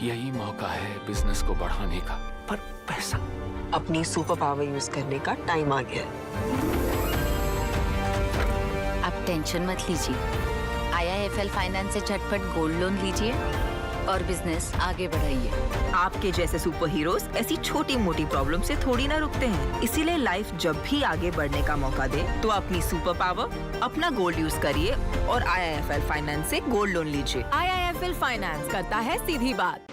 यही मौका है business को बढ़ाने का, पर पैसा। अपनी super power use करने का टाइम आ गया है। आप टेंशन मत लीजिए, IIFL फाइनेंस से झटपट गोल्ड लोन लीजिए और बिजनेस आगे बढ़ाइए। आपके जैसे सुपर हीरोज ऐसी छोटी मोटी प्रॉब्लम से थोड़ी ना रुकते हैं, इसीलिए लाइफ जब भी आगे बढ़ने का मौका दे तो अपनी सुपर पावर, अपना गोल्ड यूज करिए और IIFL फाइनेंस से गोल्ड लोन लीजिए। IIFL फाइनेंस करता है सीधी बात।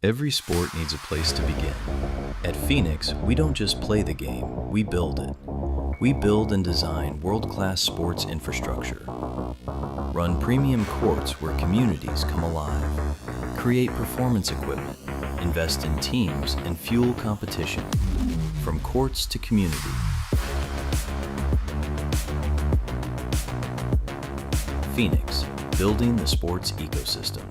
Every sport needs a place to begin. At Phoenix, we don't just play the game, we build it. We build and design world-class sports infrastructure. Run premium courts where communities come alive. Create performance equipment. Invest in teams and fuel competition. From courts to community. Phoenix, building the sports ecosystem.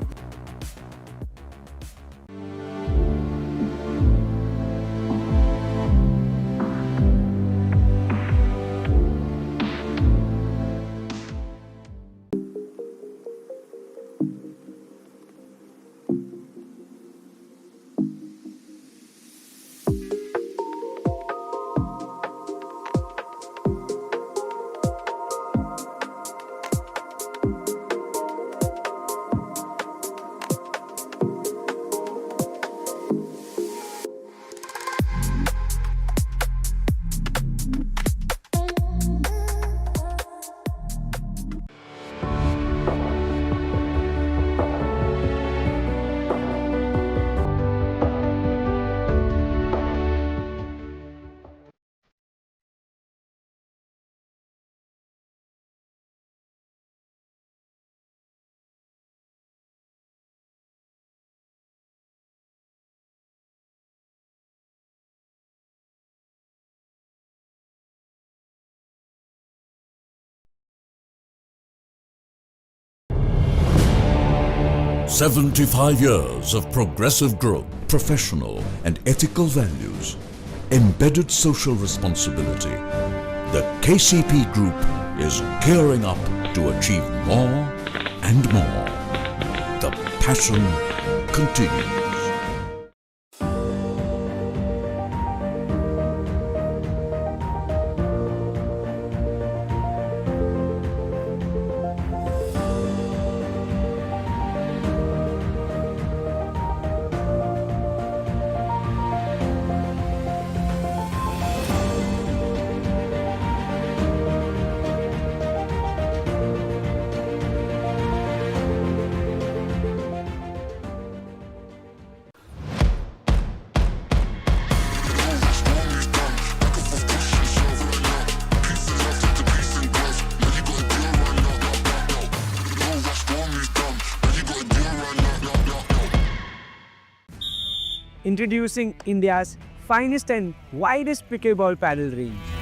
"75 years of progressive growth, professional and ethical values, embedded social responsibility. The KCP Group is gearing up to achieve more and more. The passion continues." Introducing India's finest and widest pickleball paddle range.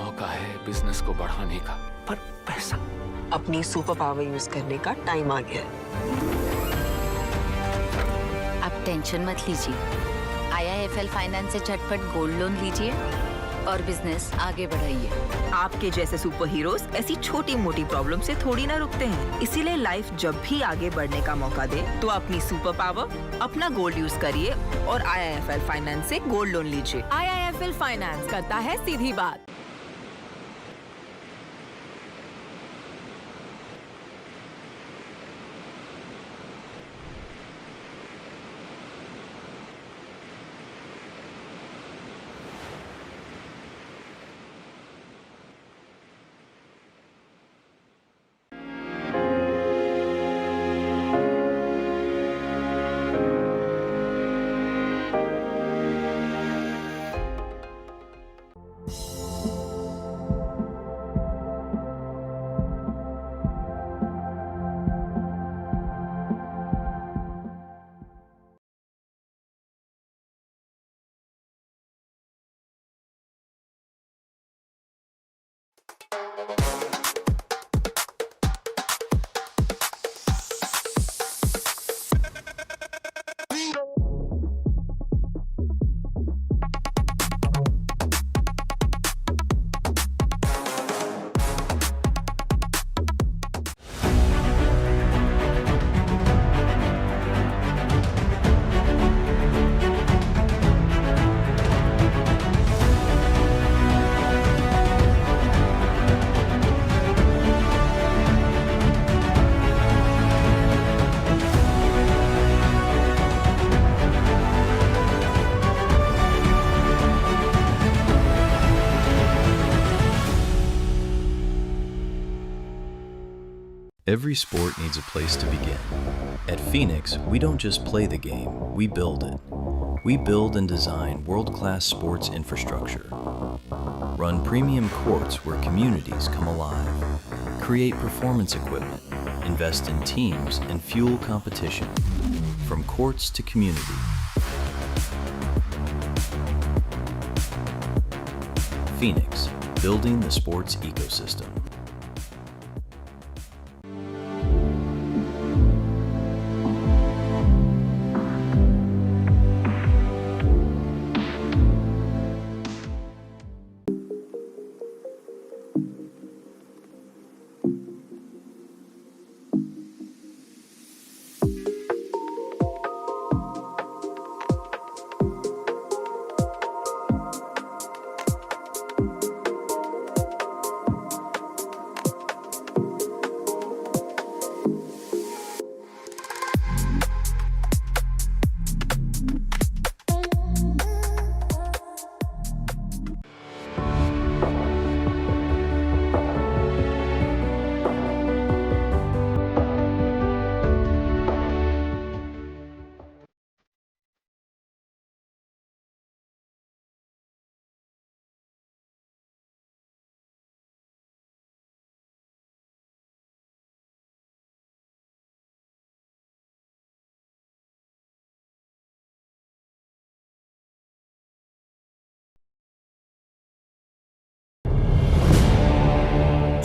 मौका है business को बढ़ाने का, पर पैसा। अपनी super power use करने का टाइम आ गया है। आप टेंशन मत लीजिए, IIFL फाइनेंस से झटपट गोल्ड लोन लीजिए और बिजनेस आगे बढ़ाइए। आपके जैसे सुपर हीरोज ऐसी छोटी मोटी प्रॉब्लम से थोड़ी ना रुकते हैं, इसीलिए लाइफ जब भी आगे बढ़ने का मौका दे तो अपनी सुपर पावर, अपना गोल्ड यूज करिए और IIFL फाइनेंस से गोल्ड लोन लीजिए। IIFL फाइनेंस करता है सीधी बात। Every sport needs a place to begin. At Phoenix, we don't just play the game, we build it. We build and design world-class sports infrastructure. Run premium courts where communities come alive. Create performance equipment. Invest in teams and fuel competition. From courts to community. Phoenix, building the sports ecosystem.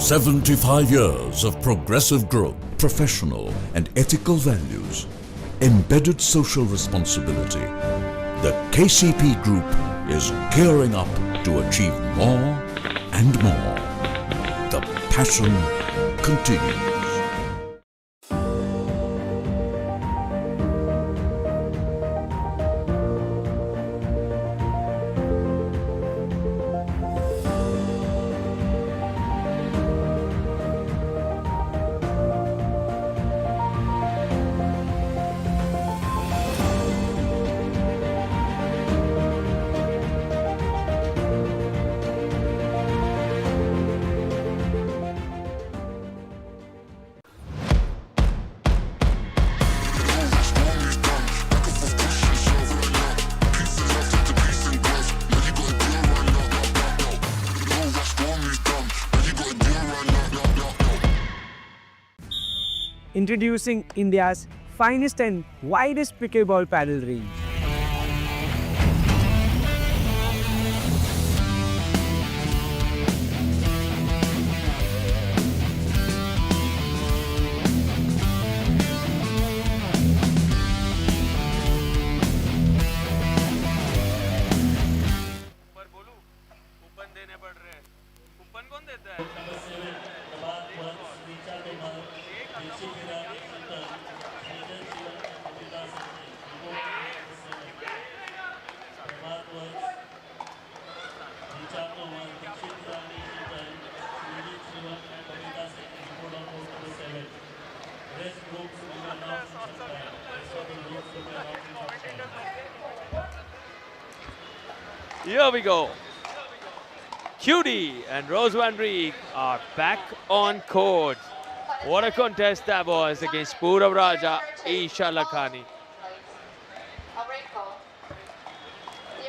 "75 years of progressive growth, professional and ethical values, embedded social responsibility. The KCP Group is gearing up to achieve more and more. The passion continues." Introducing India's finest and widest pickleball paddle range. Here we go. Cutie and Rose Van Reek are back on court. What a contest that was against Purav Raja, Isha Lakhani. A recall. 0-0-2.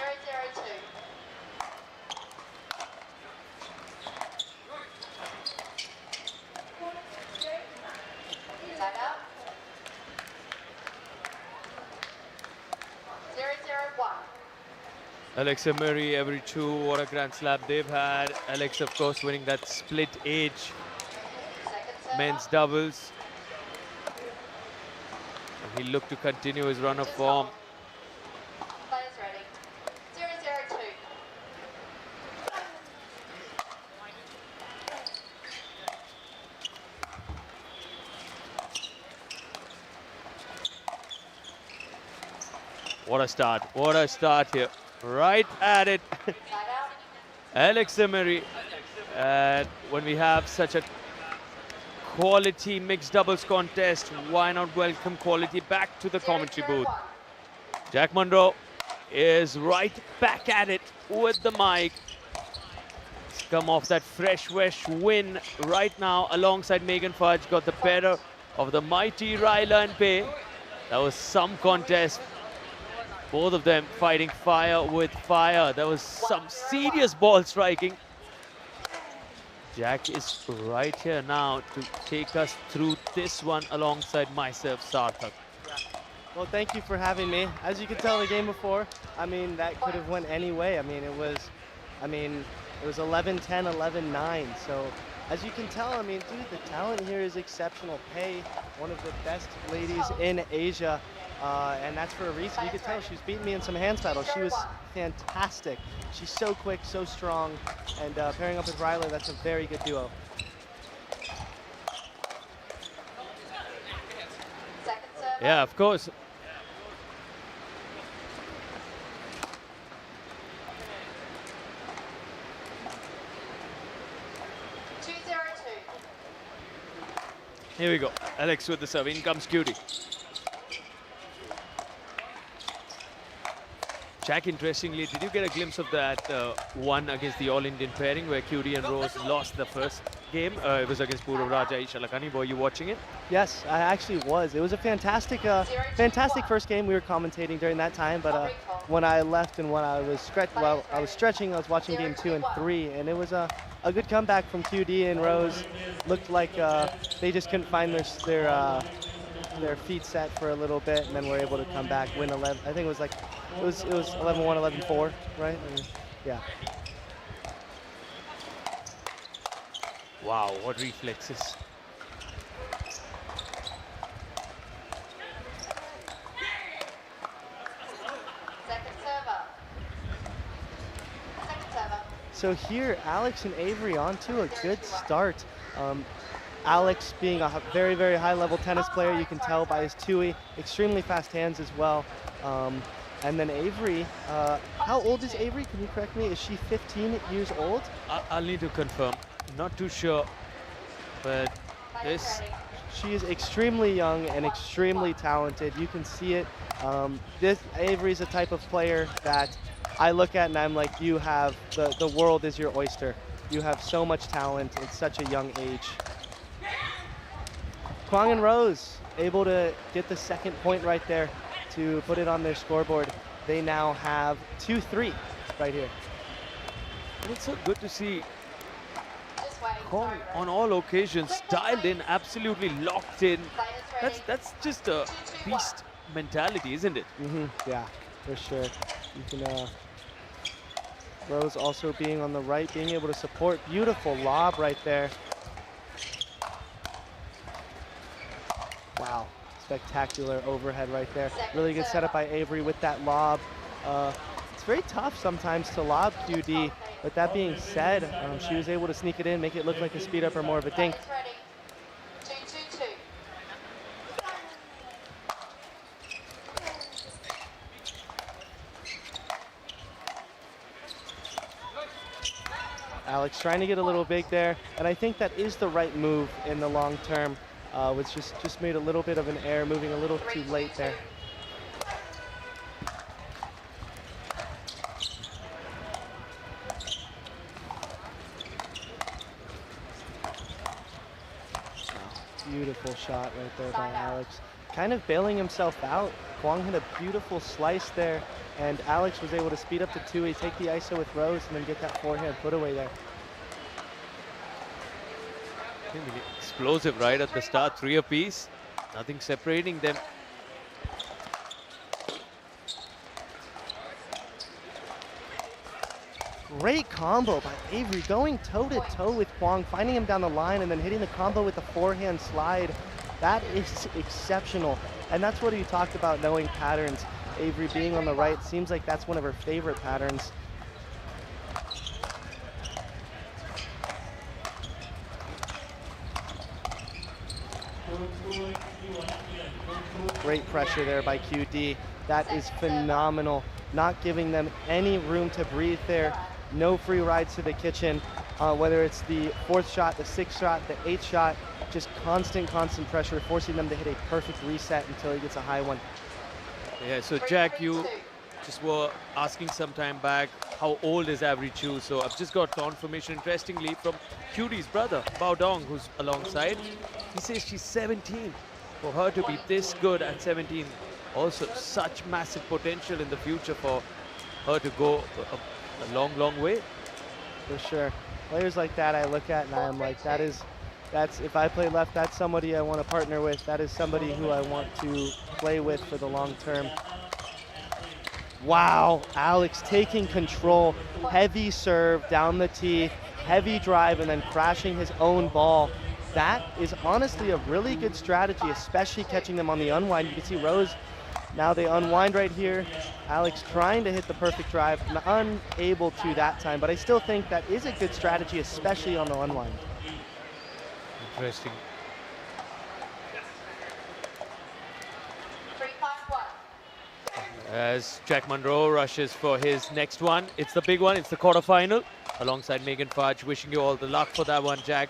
Sara. 0-0-1. Alexa Murray, every two, what a grand slam they've had. Alex, of course, winning that split age men's doubles. And he'll look to continue his run of form. Players ready. 0-0-2. What a start here. Right at it. Alexa Murray. And when we have such a quality mixed doubles contest, why not welcome quality back to the commentary booth? Jack Monroe is right back at it with the mic. He's come off that fresh win right now alongside Megan Fudge. Got the better of the mighty Ryla and Pei. That was some contest. Both of them fighting fire with fire. There was some serious ball striking. Jack is right here now to take us through this one alongside myself, Sarthak. Well, thank you for having me. As you could tell the game before, I mean, that could have went any way. It was 11-10, 11-9. So as you can tell, I mean, dude, the talent here is exceptional. Pei, one of the best ladies in Asia. And that's for a reason. You could tell she was beating me in some hands battles. She was fantastic. She's so quick, so strong, and pairing up with Ryla, that's a very good duo. Yeah, of course. Here we go. Alex with the serve. In comes Cutie. Jack, interestingly, did you get a glimpse of that one against the All-Indian pairing where Cutie and Rose lost the first game? It was against Purav Raja, Isha Lakhani. Were you watching it? Yes, I actually was. It was a fantastic first game. We were commentating during that time, but when I left and when I was stretching, I was watching game 2 and 3, and it was a good comeback from QD and Rose. Looked like they just couldn't find their feet set for a little bit, and then were able to come back, win 11. I think it was 11-1, 11-4, right? Yeah. Wow, what reflexes. So here, Alex and Avery on to a good start. Alex being a very, very high-level tennis player, you can tell by his Tui, extremely fast hands as well. And then Avery, how old is Avery? Can you correct me? Is she 15 years old? I'll need to confirm. Not too sure, but this... She is extremely young and extremely talented. You can see it. This Avery's a type of player that I look at and I'm like, you have, the world is your oyster. You have so much talent at such a young age. Kwang and Rose able to get the second point right there to put it on their scoreboard. They now have 2-3 right here. And it's so good to see Kwang on all occasions dialed in, absolutely locked in. That's just a beast mentality, isn't it? Yeah, for sure. You can Rose also being on the right, being able to support. Beautiful lob right there. Wow, spectacular overhead right there. Really good setup by Avery with that lob. It's it's very tough sometimes to lob QD. But that being said, she was able to sneak it in, make it look like a speed up or more of a dink. Ready. 2-2-2. Alex trying to get a little big there, and I think that is the right move in the long term. Was just made a little bit of an error, moving a little too late there. Beautiful shot right there by Alex. Kind of bailing himself out. Kwong hit a beautiful slice there, and Alex was able to speed up to 2-8, take the ISO with Rose, and then get that forehand put away there. Explosive right at the start, 3 apiece. Nothing separating them. Great combo by Avery, going toe-to-toe with Kwong, finding him down the line and then hitting the combo with the forehand slide. That is exceptional. And that's what you talked about, knowing patterns. Avery being on the right, seems like that's one of her favorite patterns. Great pressure there by QD. That is phenomenal. Not giving them any room to breathe there. No free rides to the kitchen. Whether it's the 4th shot, the 6th shot, the 8th shot, just constant pressure, forcing them to hit a perfect reset until he gets a high one. Yeah, so Jack, you just were asking some time back how old is Avery Chu. So I've just got confirmation, interestingly, from QD's brother, Bao Dong, who's alongside. He says she's 17. For her to be this good at 17, also such massive potential in the future for her to go a long, long way. For sure. Players like that I look at and I am like, that's if I play left, that's somebody I want to partner with. That is somebody who I want to play with for the long term. Wow, Alex taking control. Heavy serve down the tee, heavy drive, and then crashing his own ball. That is honestly a really good strategy, especially catching them on the unwind. You can see Rose, now they unwind right here. Alex trying to hit the perfect drive, unable to that time, but I still think that is a good strategy, especially on the unwind. Interesting. 3-5-1. As Jack Monroe rushes for his next one. It's the big one, it's the quarterfinal. Alongside Megan Fudge, wishing you all the luck for that one, Jack.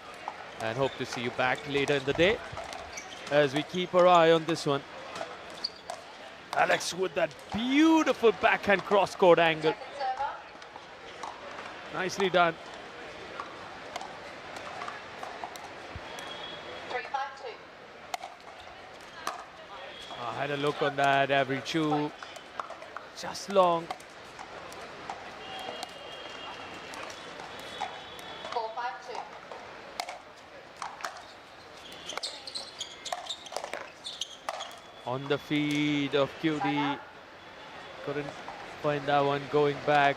And hope to see you back later in the day as we keep our eye on this one. Alex with that beautiful backhand cross-court angle. Nicely done. 3-5-2. I had a look on that, Avery Chu. Just long. 4-5-2. On the feed of QD. Couldn't find that one going back.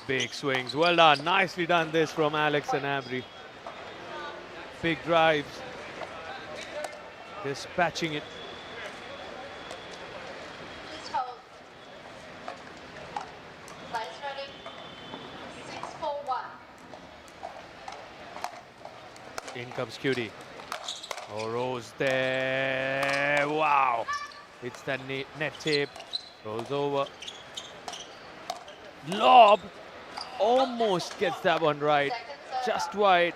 Big swings. Well done. Nicely done this from Alex and Avery. Big drives. Dispatching it. Please hold. Players ready. 6-4-1. In comes QD. Oh, Rose there. Wow. It's the net tip. Rolls over. Lob. Almost gets that one right. Just wide.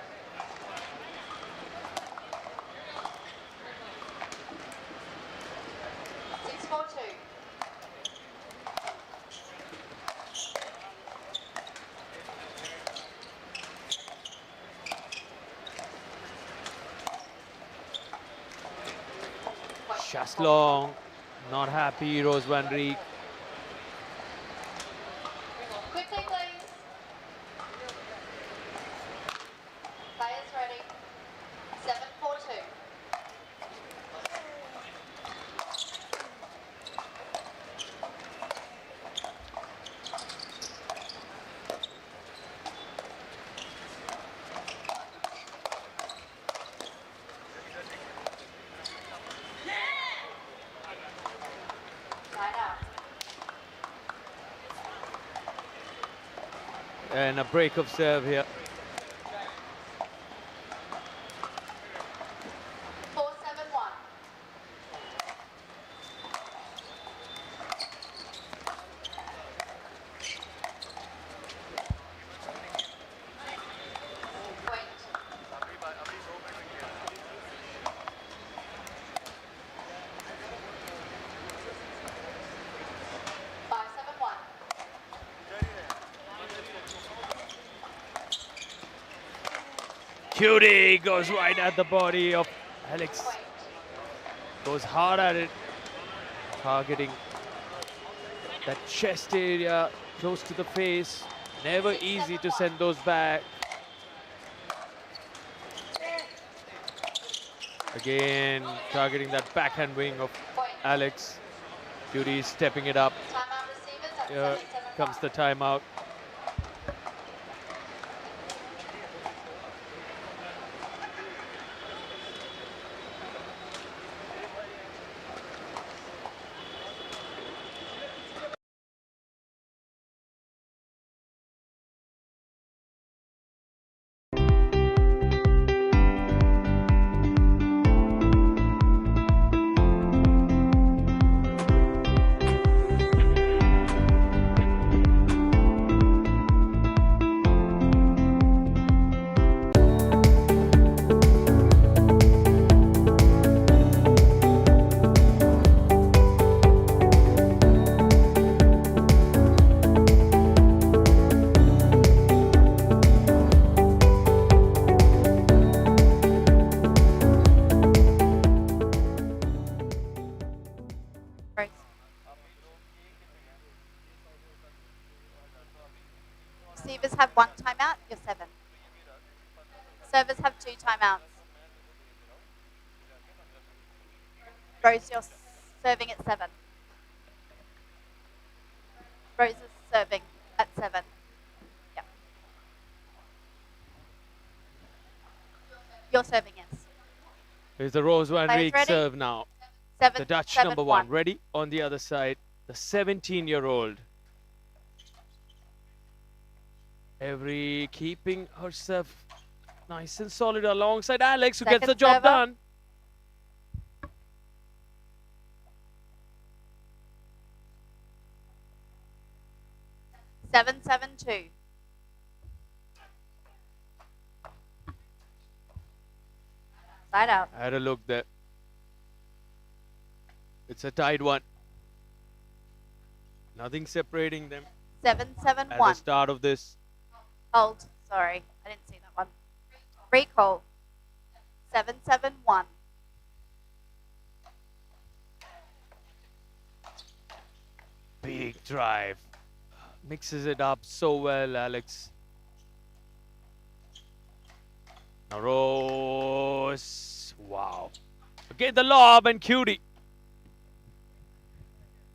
Just long. Not happy, Rose Van Rijk. Quickly, please. Players ready. 7-4-2. And a break of serve here. 4-7-1. Cutie goes right at the body of Alex. Goes hard at it. Targeting that chest area close to the face. Never easy to send those back. Again, targeting that backhand wing of Alex. Cutie stepping it up. Here comes the timeout. Receivers have 1 timeout, you're 7. Servers have 2 timeouts. Rose, you're serving at 7. Rose is serving at 7. Yep. You're serving, yes. Here's the Rose Van Players Reek ready? serve now. 7, The Dutch 7, number 1 ready on the other side. The 17-year-old. Every keeping herself nice and solid alongside Alex, who gets the job done. Seven, 7-2. Side out. I had a look there. It's a tied one. Nothing separating them 7-7-1. at the start of this. Hold. Sorry, I didn't see that one. Recall. 7-7-1. Big drive. Mixes it up so well, Alex. Now Rose. Wow. Okay, the lob and Cutie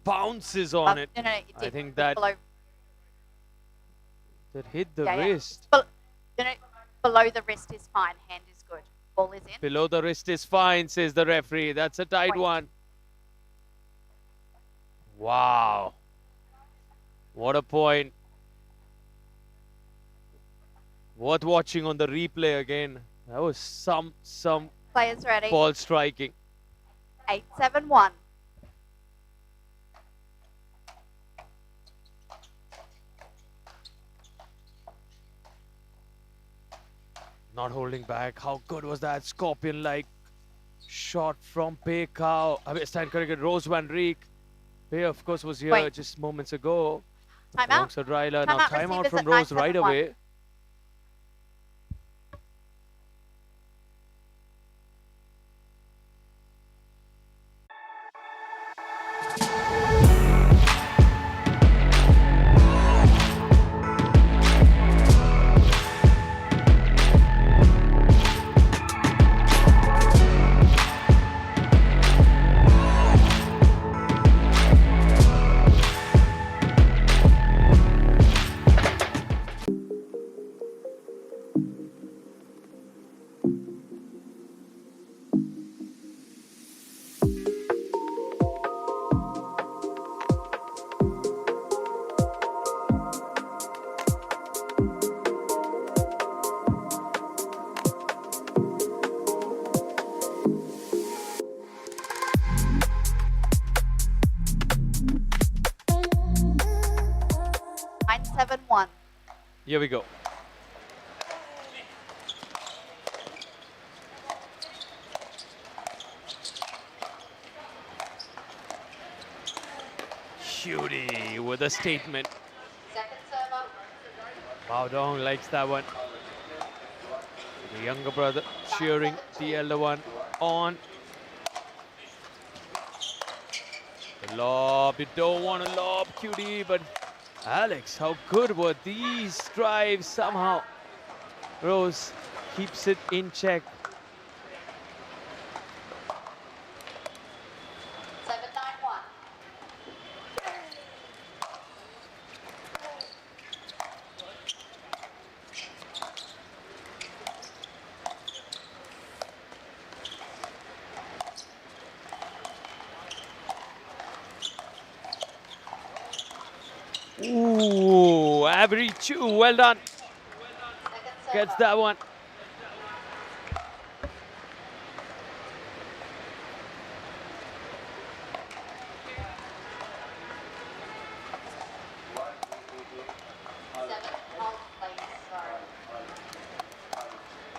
bounces on it. No, it I did. think that Below. that hit the Yeah. wrist. Below the wrist is fine. Hand is good. Ball is in. Below the wrist is fine, says the referee. That's a tight one. Wow. What a point. Worth watching on the replay again. That was some Players ready. ball striking. 8-7-1. Not holding back. How good was that scorpion-like shot from PICKLEBALL? I mean, stand corrected. Rose Van Reek. Pei, of course, was here just moments ago. Timeout. Alongside Ryla. Now timeout receivers from at Rose 9-7-1. right away. 1. Here we go. Cutie with a statement. Second server. Bao Dong likes that one. The younger brother cheering the elder one on. The lob, you don't want to lob, Cutie, but Alex, how good were these drives somehow? Rose keeps it in check. 7-9-1. Ooh, Avery Chu, well done. Gets that one.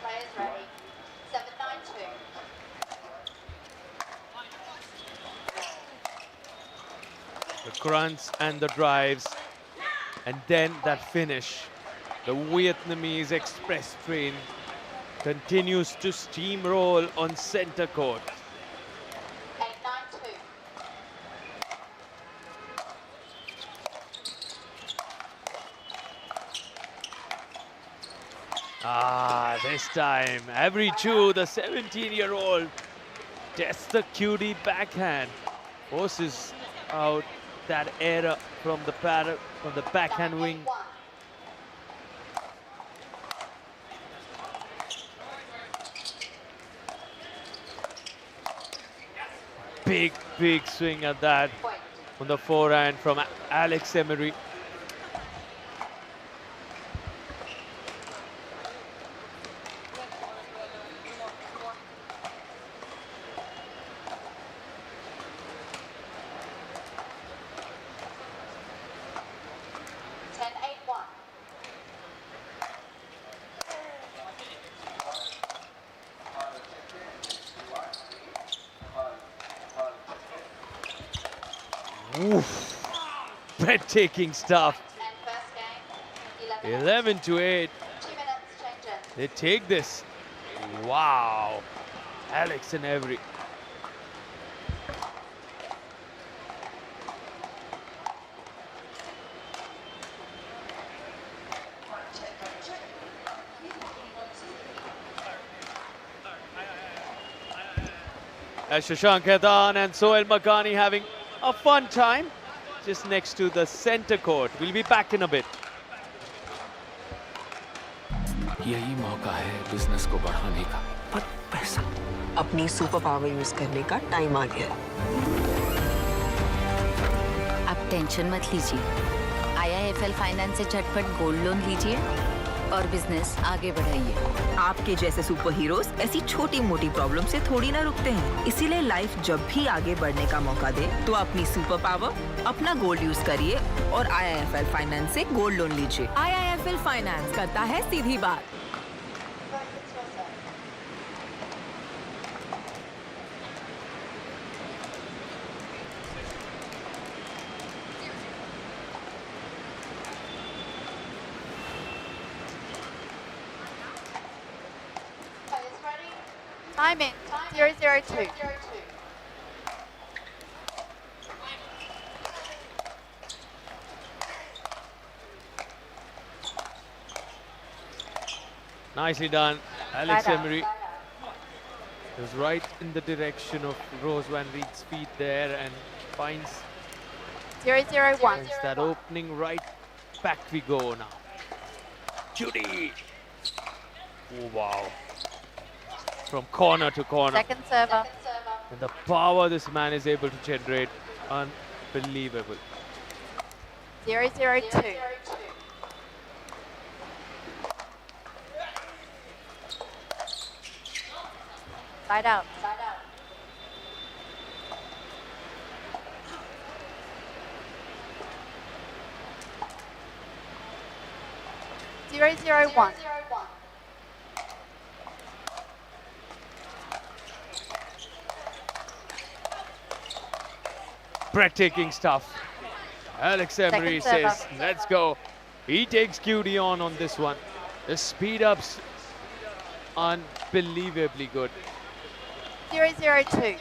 Players ready. 7-9-2. The grunts and the drives. And then that finish. The Vietnamese express train continues to steamroll on center court. 8-9-2. This time, Avery Chu, the 17-year-old, tests the Cutie backhand, forces out that error from the backhand wing. Big swing at that on the forehand from Alex Emery. Oof. Breathtaking stuff. 11-8. They take this. Wow. Alex and Avery. As Shashank Khaitan and Sohail Makani having a fun time just next to the center court. We'll be back in a bit. यही मौका है business को बढ़ाने का, पर पैसा अपनी super power use करने का टाइम आ गया। अब टेंशन मत लीजिए, IIFL फाइनेंस से झटपट गोल्ड लोन लीजिए और बिजनेस आगे बढ़ाइए। आपके जैसे सुपर हीरोज ऐसी छोटी मोटी प्रॉब्लम से थोड़ी ना रुकते हैं, इसीलिए लाइफ जब भी आगे बढ़ने का मौका दे तो अपनी सुपर पावर, अपना गोल्ड यूज करिए और IIFL फाइनेंस से गोल्ड लोन लीजिए। IIFL फाइनेंस करता है सीधी बात। Time in. 0-0-2. Nicely done, Alex Emery. It was right in the direction of Rose Van Riet's feet there and finds 0-0-1. that opening right. Back we go now. Judy. Oh, wow. From corner to corner. Second server. And the power this man is able to generate, unbelievable. 0-0-2. Side out. 0-0-1. Breathtaking stuff. Alex Emery Second server. says, let's go. He takes QD on this one. The speed ups, unbelievably good. 0-0-2.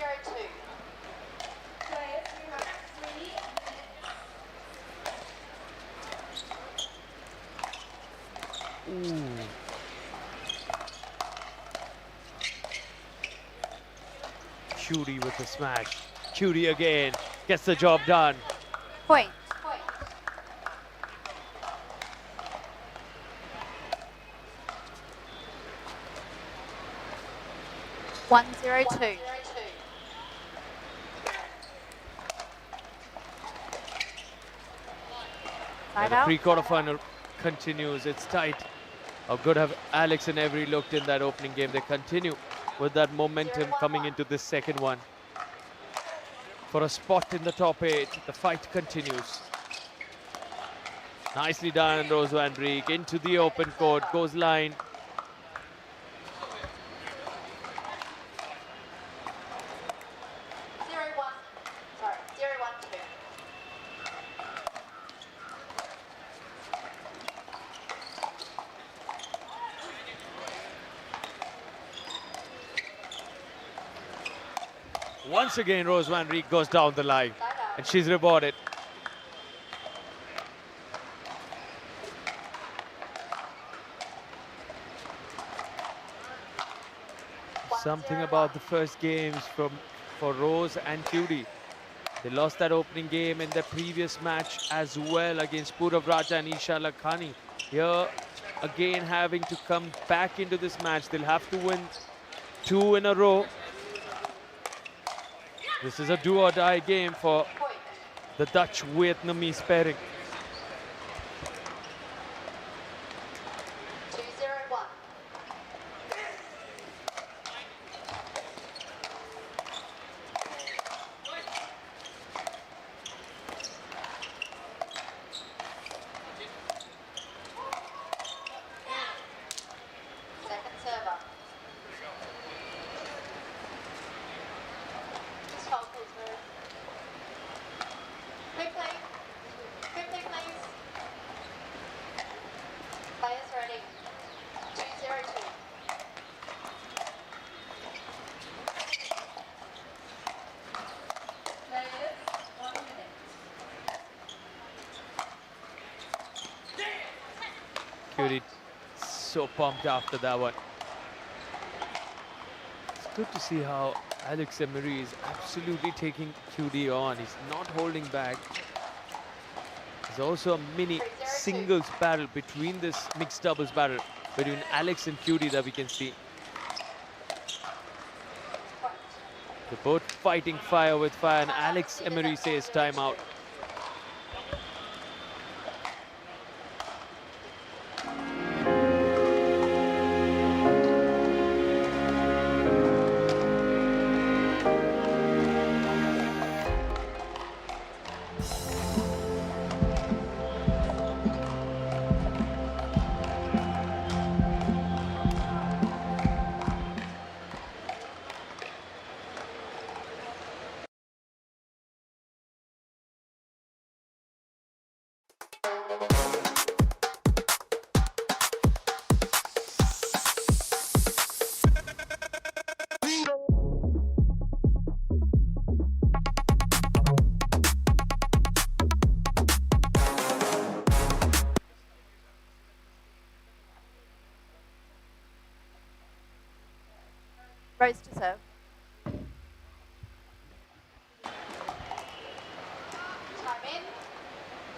Ooh. QD with the smash. QD again, gets the job done. Point. 1-0-2. And the pre-quarterfinal continues. It's tight. How good have Alex and Avery looked in that opening game? They continue with that momentum coming into this second one. For a spot in the top 8, the fight continues. Nicely done, Rose Van Beek into the open court, goes line. Once again, Rose Van Beek goes down the line, and she's rewarded. Something about the first games for Rose and QD. They lost that opening game in the previous match as well against Purav Raja and Isha Lakhani. Here, again, having to come back into this match. They'll have to win 2 in a row. This is a do-or-die game for the Dutch-Vietnamese pairing. 2-0-1. Second server. Just hold please, Ruth. Quickly. Quickly, please. Players ready. 2-0-2. Players, 1 minute. QD so pumped after that one. It's good to see how Alex Emery is absolutely taking QD on. He's not holding back. There's also a mini singles battle between this mixed doubles battle between Alex and QD that we can see. They're both fighting fire with fire, and Alex Emery says timeout. Rose to serve. Time in.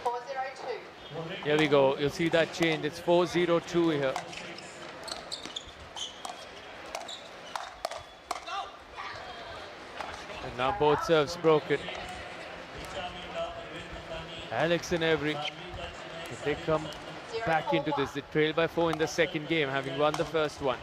4-0-2. Here we go. You'll see that change. It's 4-0-2 here. And now both serves broken. Alex and Avery, if they come back into this, they trail by 4 in the second game, having won the first one.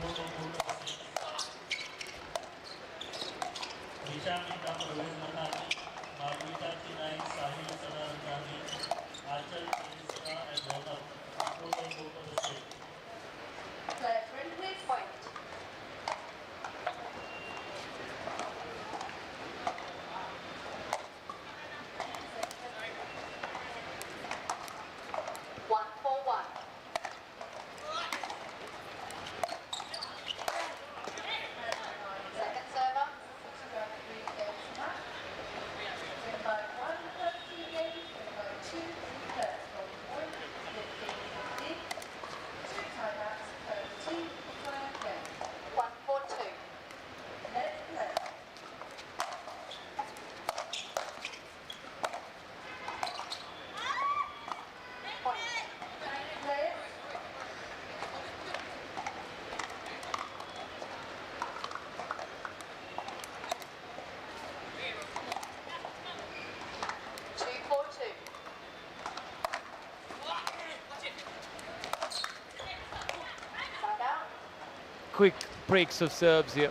quick breaks of serves here.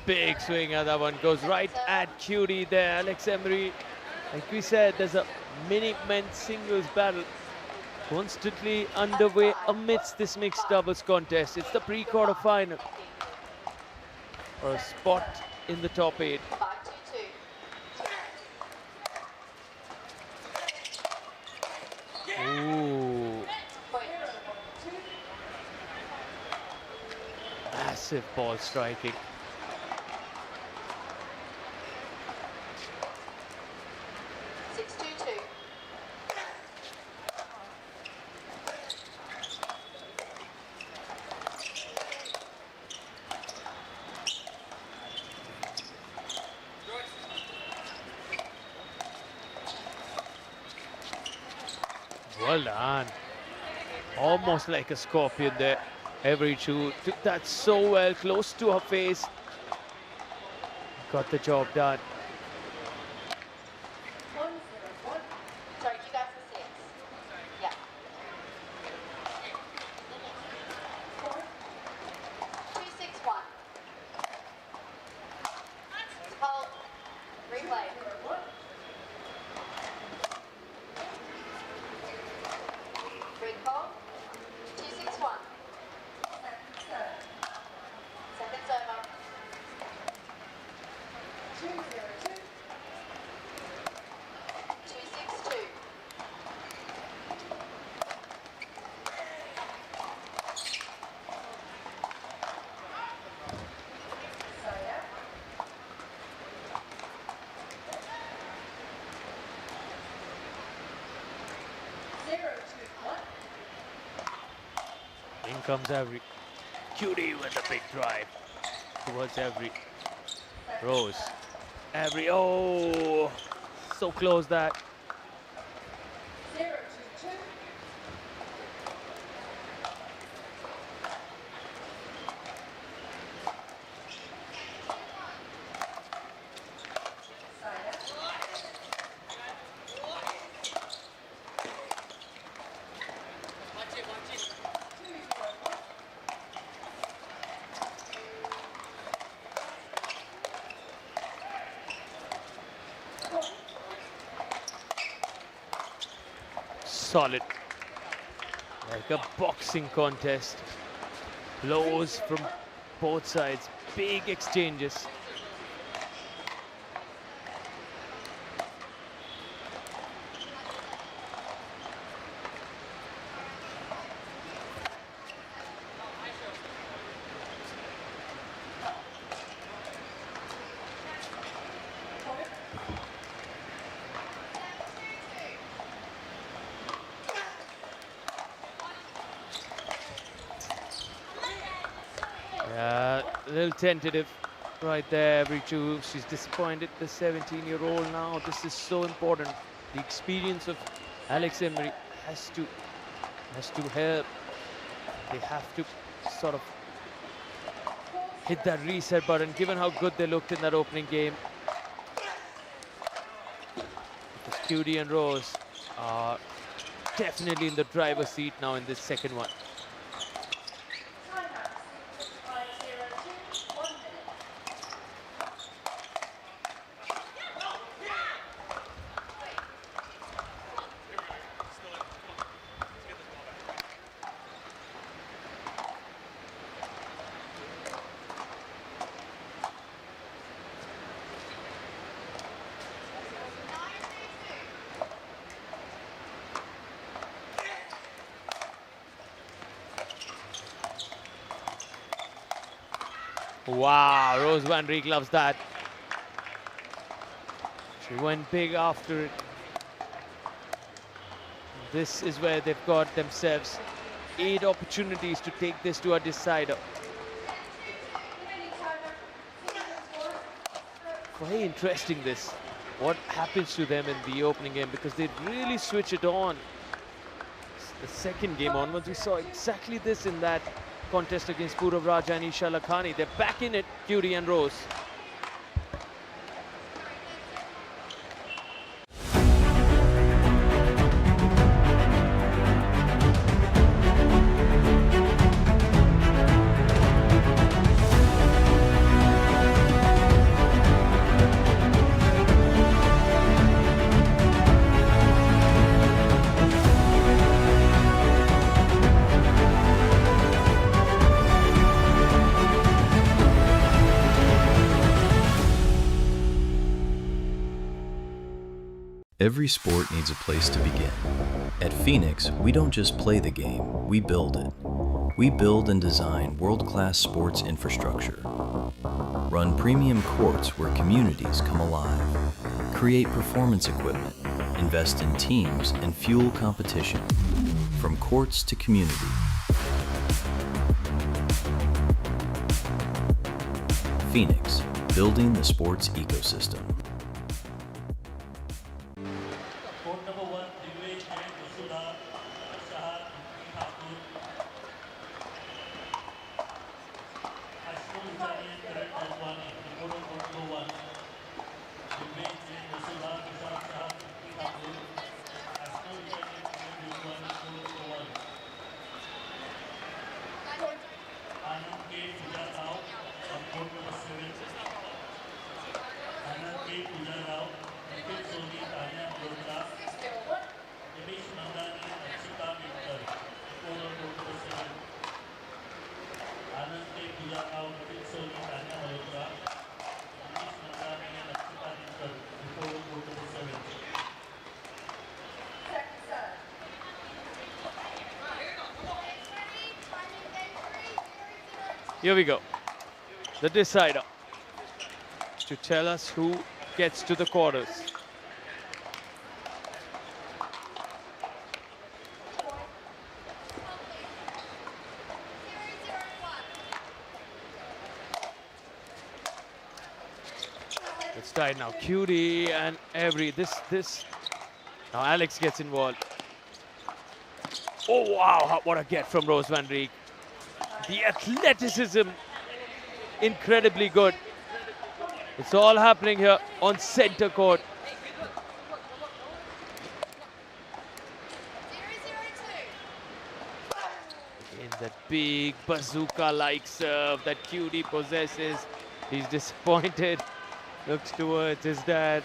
Big swing, and that one goes right at Cutie there. Alex Emery, like we said, there's a mini men's singles battle constantly underway amidst this mixed doubles contest. It's the pre-quarter final for a spot in the top 8. Ooh. Massive ball striking. Well done. Almost like a scorpion there. Every two took that so well, close to her face. Got the job done. Sorry, you guys are 6. Yeah. 2-6-1. Hold. Replay. Recall. 2-6-1. Second server. 2-0-2. 2-6-2. In comes Avery. Cutie with a big drive towards Avery. Rose. Avery, oh, so close that. 0-2-2. Solid. Like a boxing contest. Blows from both sides. Big exchanges. Yeah, a little tentative right there, every two. She's disappointed the 17-year-old now. This is so important. The experience of Alex Emery has to help. They have to sort of hit that reset button, given how good they looked in that opening game. Because Cutie and Rose are definitely in the driver's seat now in this second one. Wow, Rose Van Rijk loves that. She went big after it. This is where they've got themselves 8 opportunities to take this to a decider. Very interesting this. What happens to them in the opening game, because they really switch it on. The second game onwards, we saw exactly this in that contest against Purav Raja and Isha Lakhani. They're back in it, Cutie and Rose. Every sport needs a place to begin. At Phoenix, we don't just play the game, we build it. We build and design world-class sports infrastructure. Run premium courts where communities come alive. Create performance equipment. Invest in teams and fuel competition. From courts to community. Phoenix, building the sports ecosystem. Here we go. The decider to tell us who gets to the quarters. It's tied now. Cutie and Avery. This. Now Alex gets involved. Oh wow! What a get from Rose Van Rijk. The athleticism, incredibly good. It's all happening here on center court. In that big bazooka-like serve that Cutie possesses. He's disappointed. Looks towards his dad.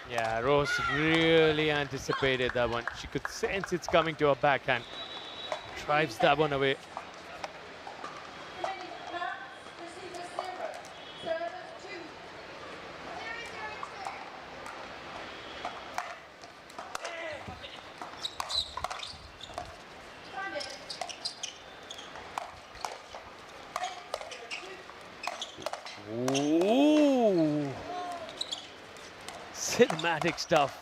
Yeah, Rose really anticipated that one. She could sense it's coming to her backhand. Drives that one away. Ooh. Cinematic stuff.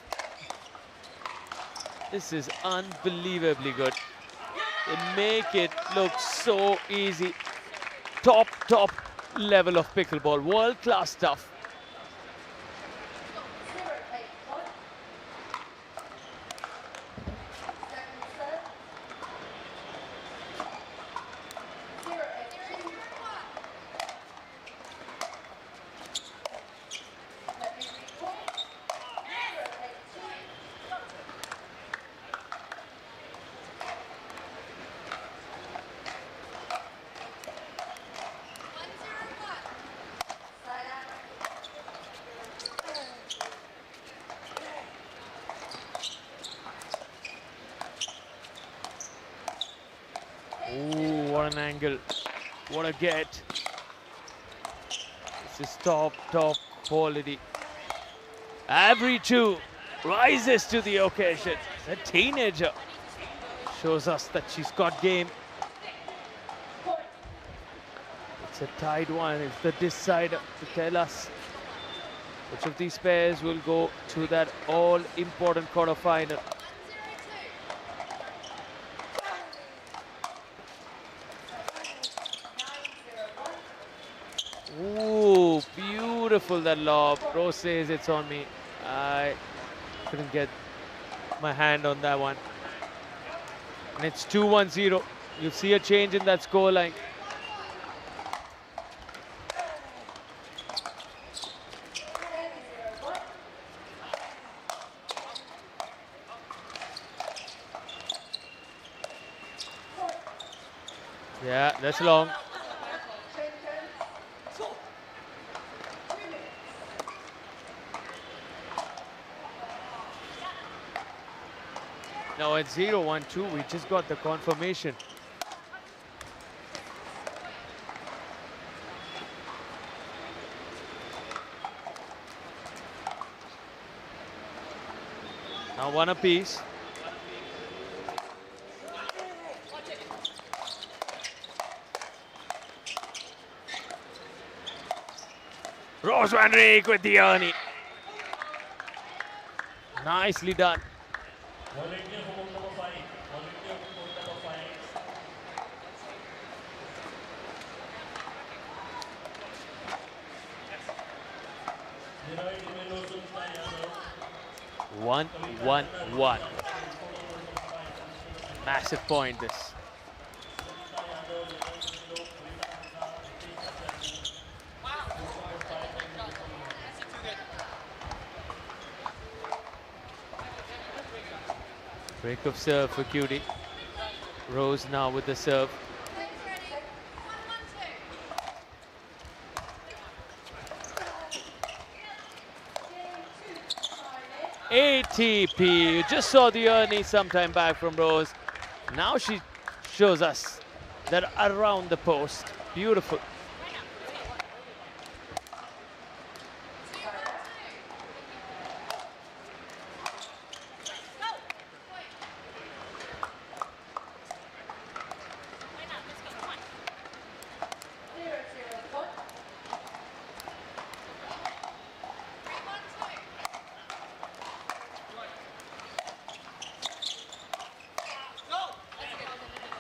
This is unbelievably good. They make it look so easy. Top level of pickleball. World-class stuff. what an angle. What a get. This is top quality. Every two rises to the occasion. A teenager shows us that she's got game. It's a tied one. It's the decider to tell us which of these pairs will go to that all-important quarterfinal. Ooh, beautiful that lob. Rose says it's on me. I couldn't get my hand on that one. And it's 2-1-0. You'll see a change in that scoreline. Yeah, that's long. No, it's 0-1-2. We just got the confirmation. Now one apiece. Rose Van Rijk with the Ernie. Nicely done. One. Massive point this. Break of serve for Cutie. Rose now with the serve. ATP. You just saw the Ernie sometime back from Rose. Now she shows us that around the post. Beautiful.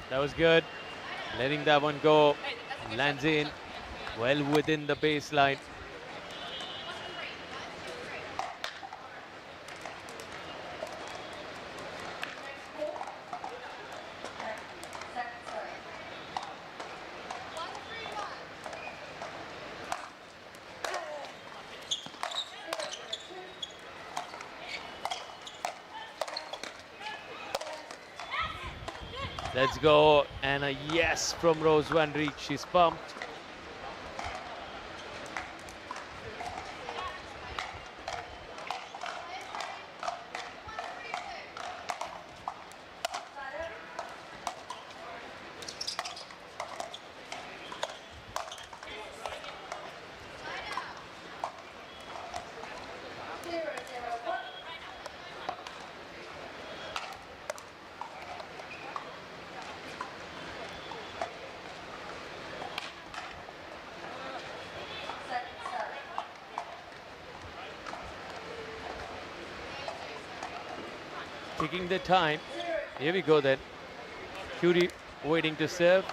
That was good. Letting that one go. Lands in. Well within the baseline. Let's go, and a yes from Rose Van Rijk. She's pumped. Taking the time. Here we go then. Cutie waiting to serve.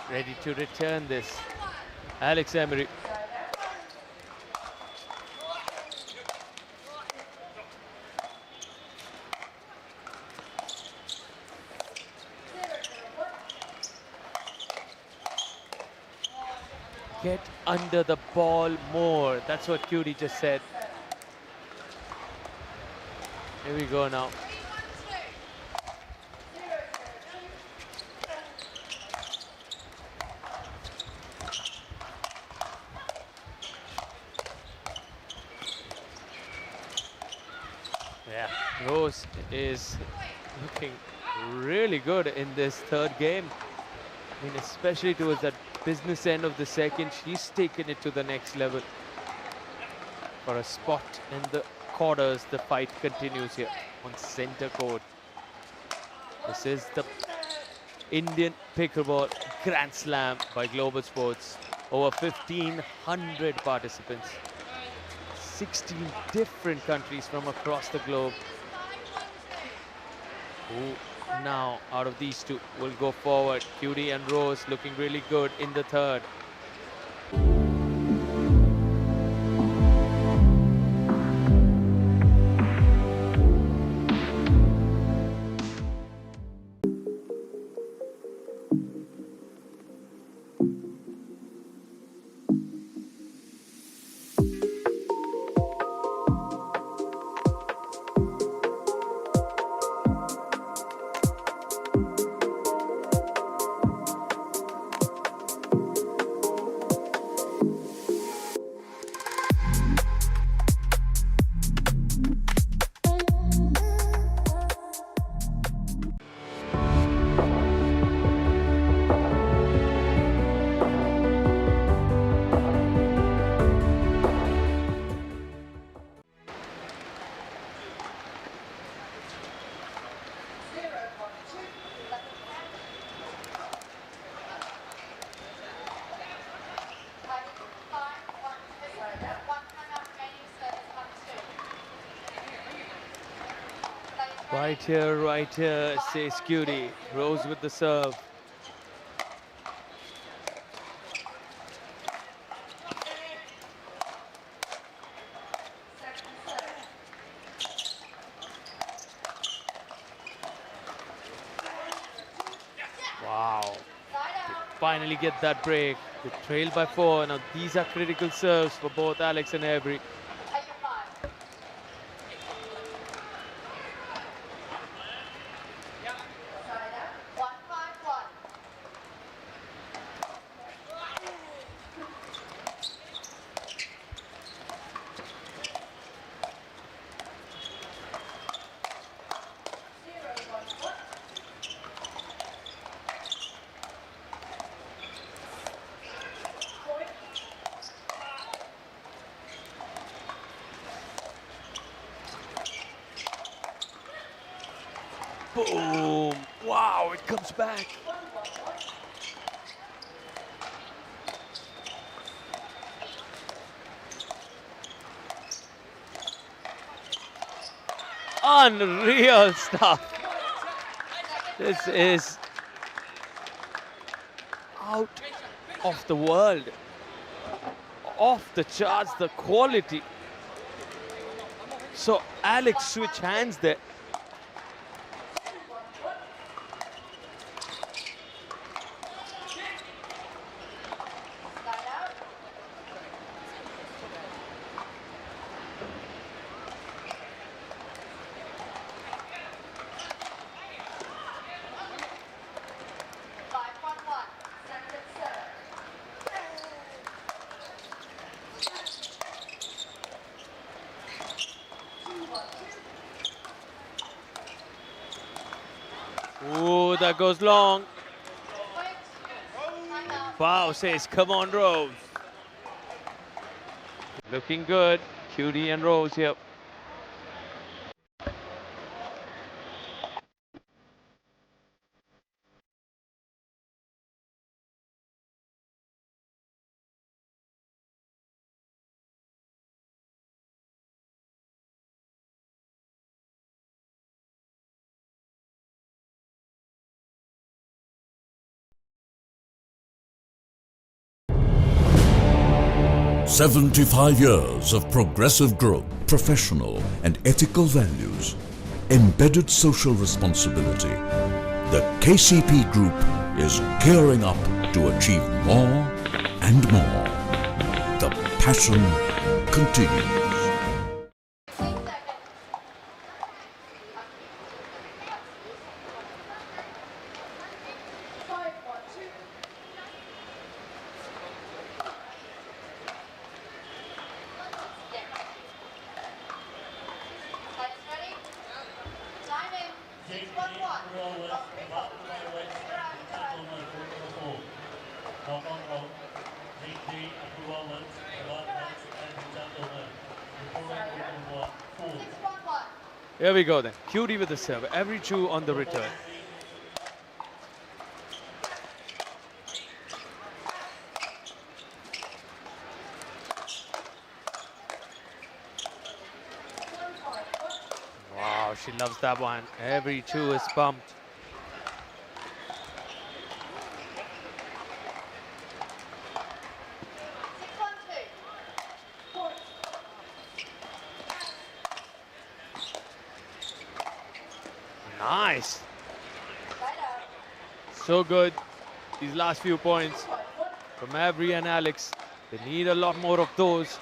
Ready to return this. Alex Emery. Get under the ball more. That's what Cutie just said. Here we go now. Yeah, Rose is looking really good in this third game. I mean, especially towards that business end of the second, she's taken it to the next level. For a spot in the quarters, the fight continues here on center court. This is the Indian Pickleball Grand Slam by Global Sports. Over 1,500 participants. 16 different countries from across the globe. Who now, out of these two, will go forward? Cutie and Rose looking really good in the third. Right here, says Cutie. Rose with the serve. Wow. They finally get that break. They trail by 4. Now these are critical serves for both Alex and Avery. Boom! Wow, it comes back. Unreal stuff. This is out of the world. Off the charts, the quality. So Alex switch hands there. Ooh, that goes long. Bao says, come on, Rose. Looking good. Cutie and Rose here. "75 years of progressive growth, professional and ethical values, embedded social responsibility. The KCP Group is gearing up to achieve more and more. The passion continues." Here we go then. Cutie with the serve. Every two on the return. Wow, she loves that one. Every two is pumped. Nice. So good. These last few points from Avery and Alex. They need a lot more of those.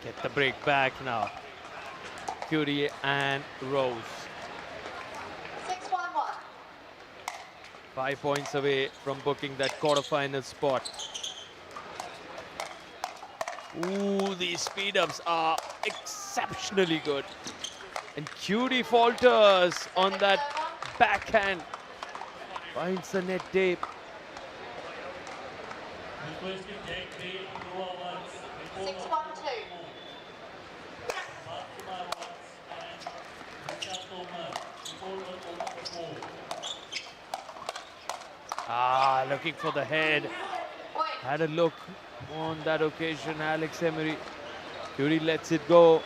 Get the break back now. Cutie and Rose. 6-1-1. 5 points away from booking that quarterfinal spot. Ooh, these speed-ups are exceptionally good. And Cutie falters on that backhand. Finds the net tape. Ah, looking for the head. Had a look on that occasion, Alex Emery. Cutie lets it go.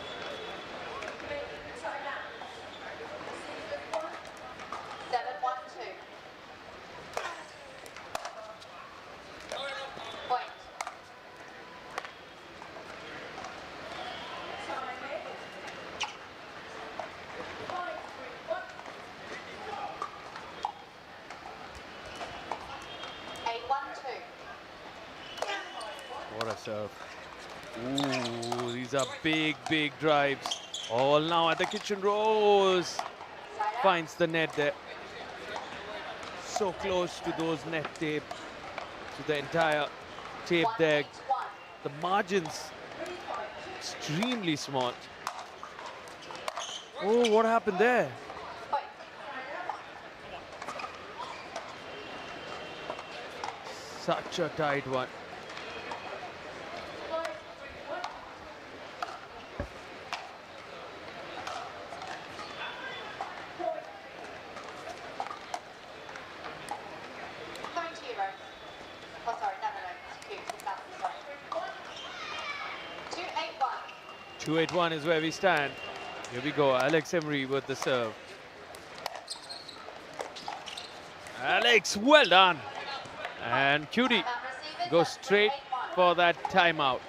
What a serve. Ooh, these are big, big drives. All now at the kitchen. Rose finds the net there. So close to those net tape, to the entire tape there. The margins extremely small. Oh, what happened there? Such a tight one. Oh, sorry, no, it's cute. It's not, sorry. 2-8-1. 2-8-1 is where we stand. Here we go, Alex Emery with the serve. Alex, well done. And Cutie goes straight for that timeout.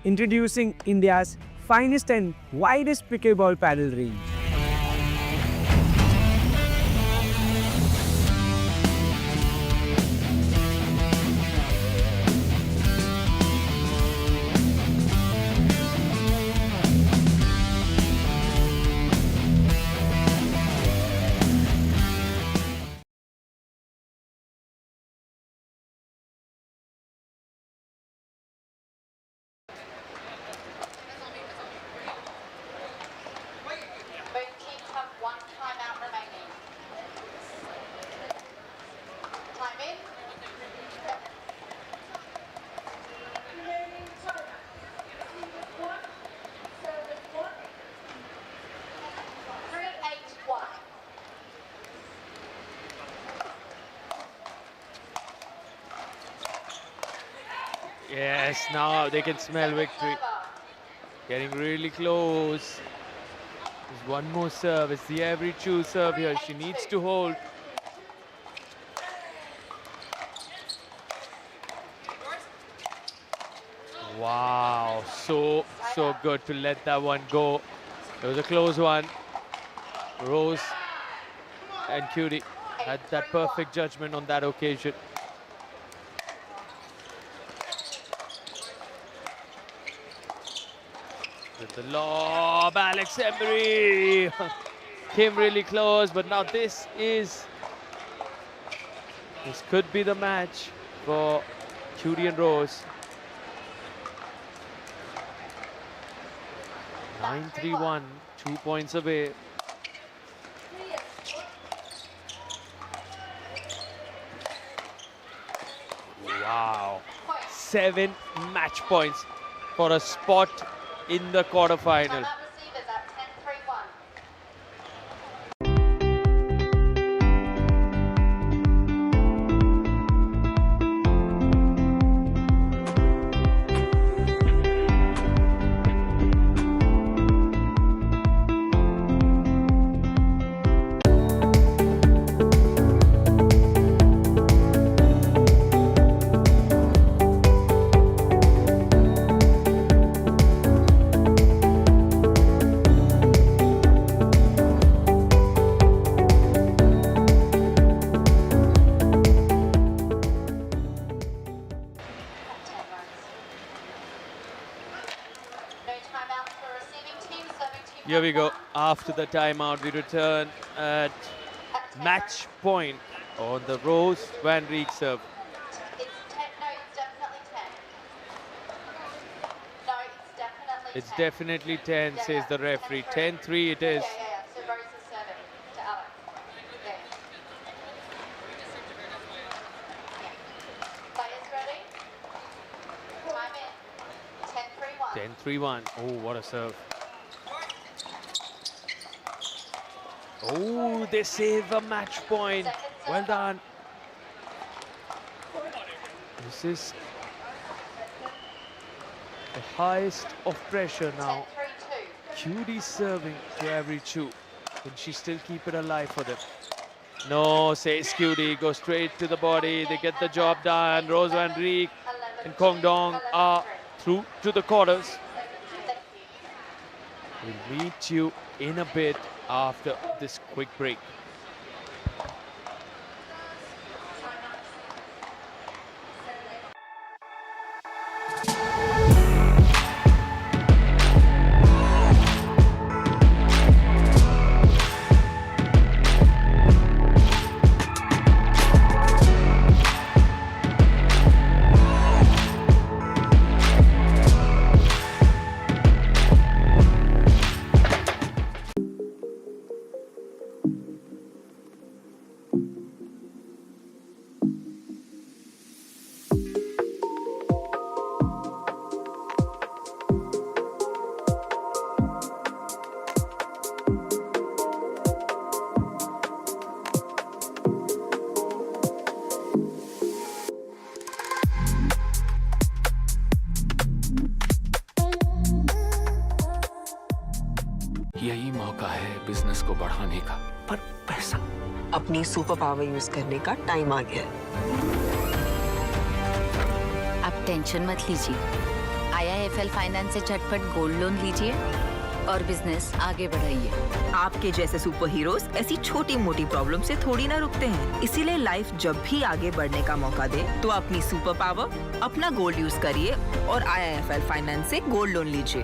Introducing India's finest and widest pickleball paddle range. Yes, now they can smell victory. Getting really close. One more serve. It's the every true serve here. She needs to hold. Wow, so good to let that one go. It was a close one. Rose and Cutie had that perfect judgment on that occasion. With the lob, Alex Emery came really close, but now this could be the match for Cutie and Rose. 9-3-1, 2 points away. Wow, 7 match points for a spot in the quarterfinal. Here we go. After the timeout, we return at match point on the Rose Van Riek serve. It's definitely 10, says the referee. 10-3 it is. to Alex. 10-3-1. Oh, what a serve. Oh, they save a match point. Well done. This is the highest of pressure now. Cutie serving to every two. Can she still keep it alive for them? No, says Cutie. Go straight to the body. They get the job done. Rose Van Riek and Kong Dong are through to the quarters. We'll meet you in a bit after this quick break. यही मौका है business को बढ़ाने का, पर पैसा। अपनी super power use करने का टाइम आ गया है। आप टेंशन मत लीजिए, IIFL फाइनेंस से झटपट गोल्ड लोन लीजिए और बिजनेस आगे बढ़ाइए। आपके जैसे सुपर हीरोज ऐसी छोटी मोटी प्रॉब्लम से थोड़ी ना रुकते हैं, इसीलिए लाइफ जब भी आगे बढ़ने का मौका दे तो अपनी सुपर पावर, अपना गोल्ड यूज करिए और IIFL फाइनेंस से गोल्ड लोन लीजिए।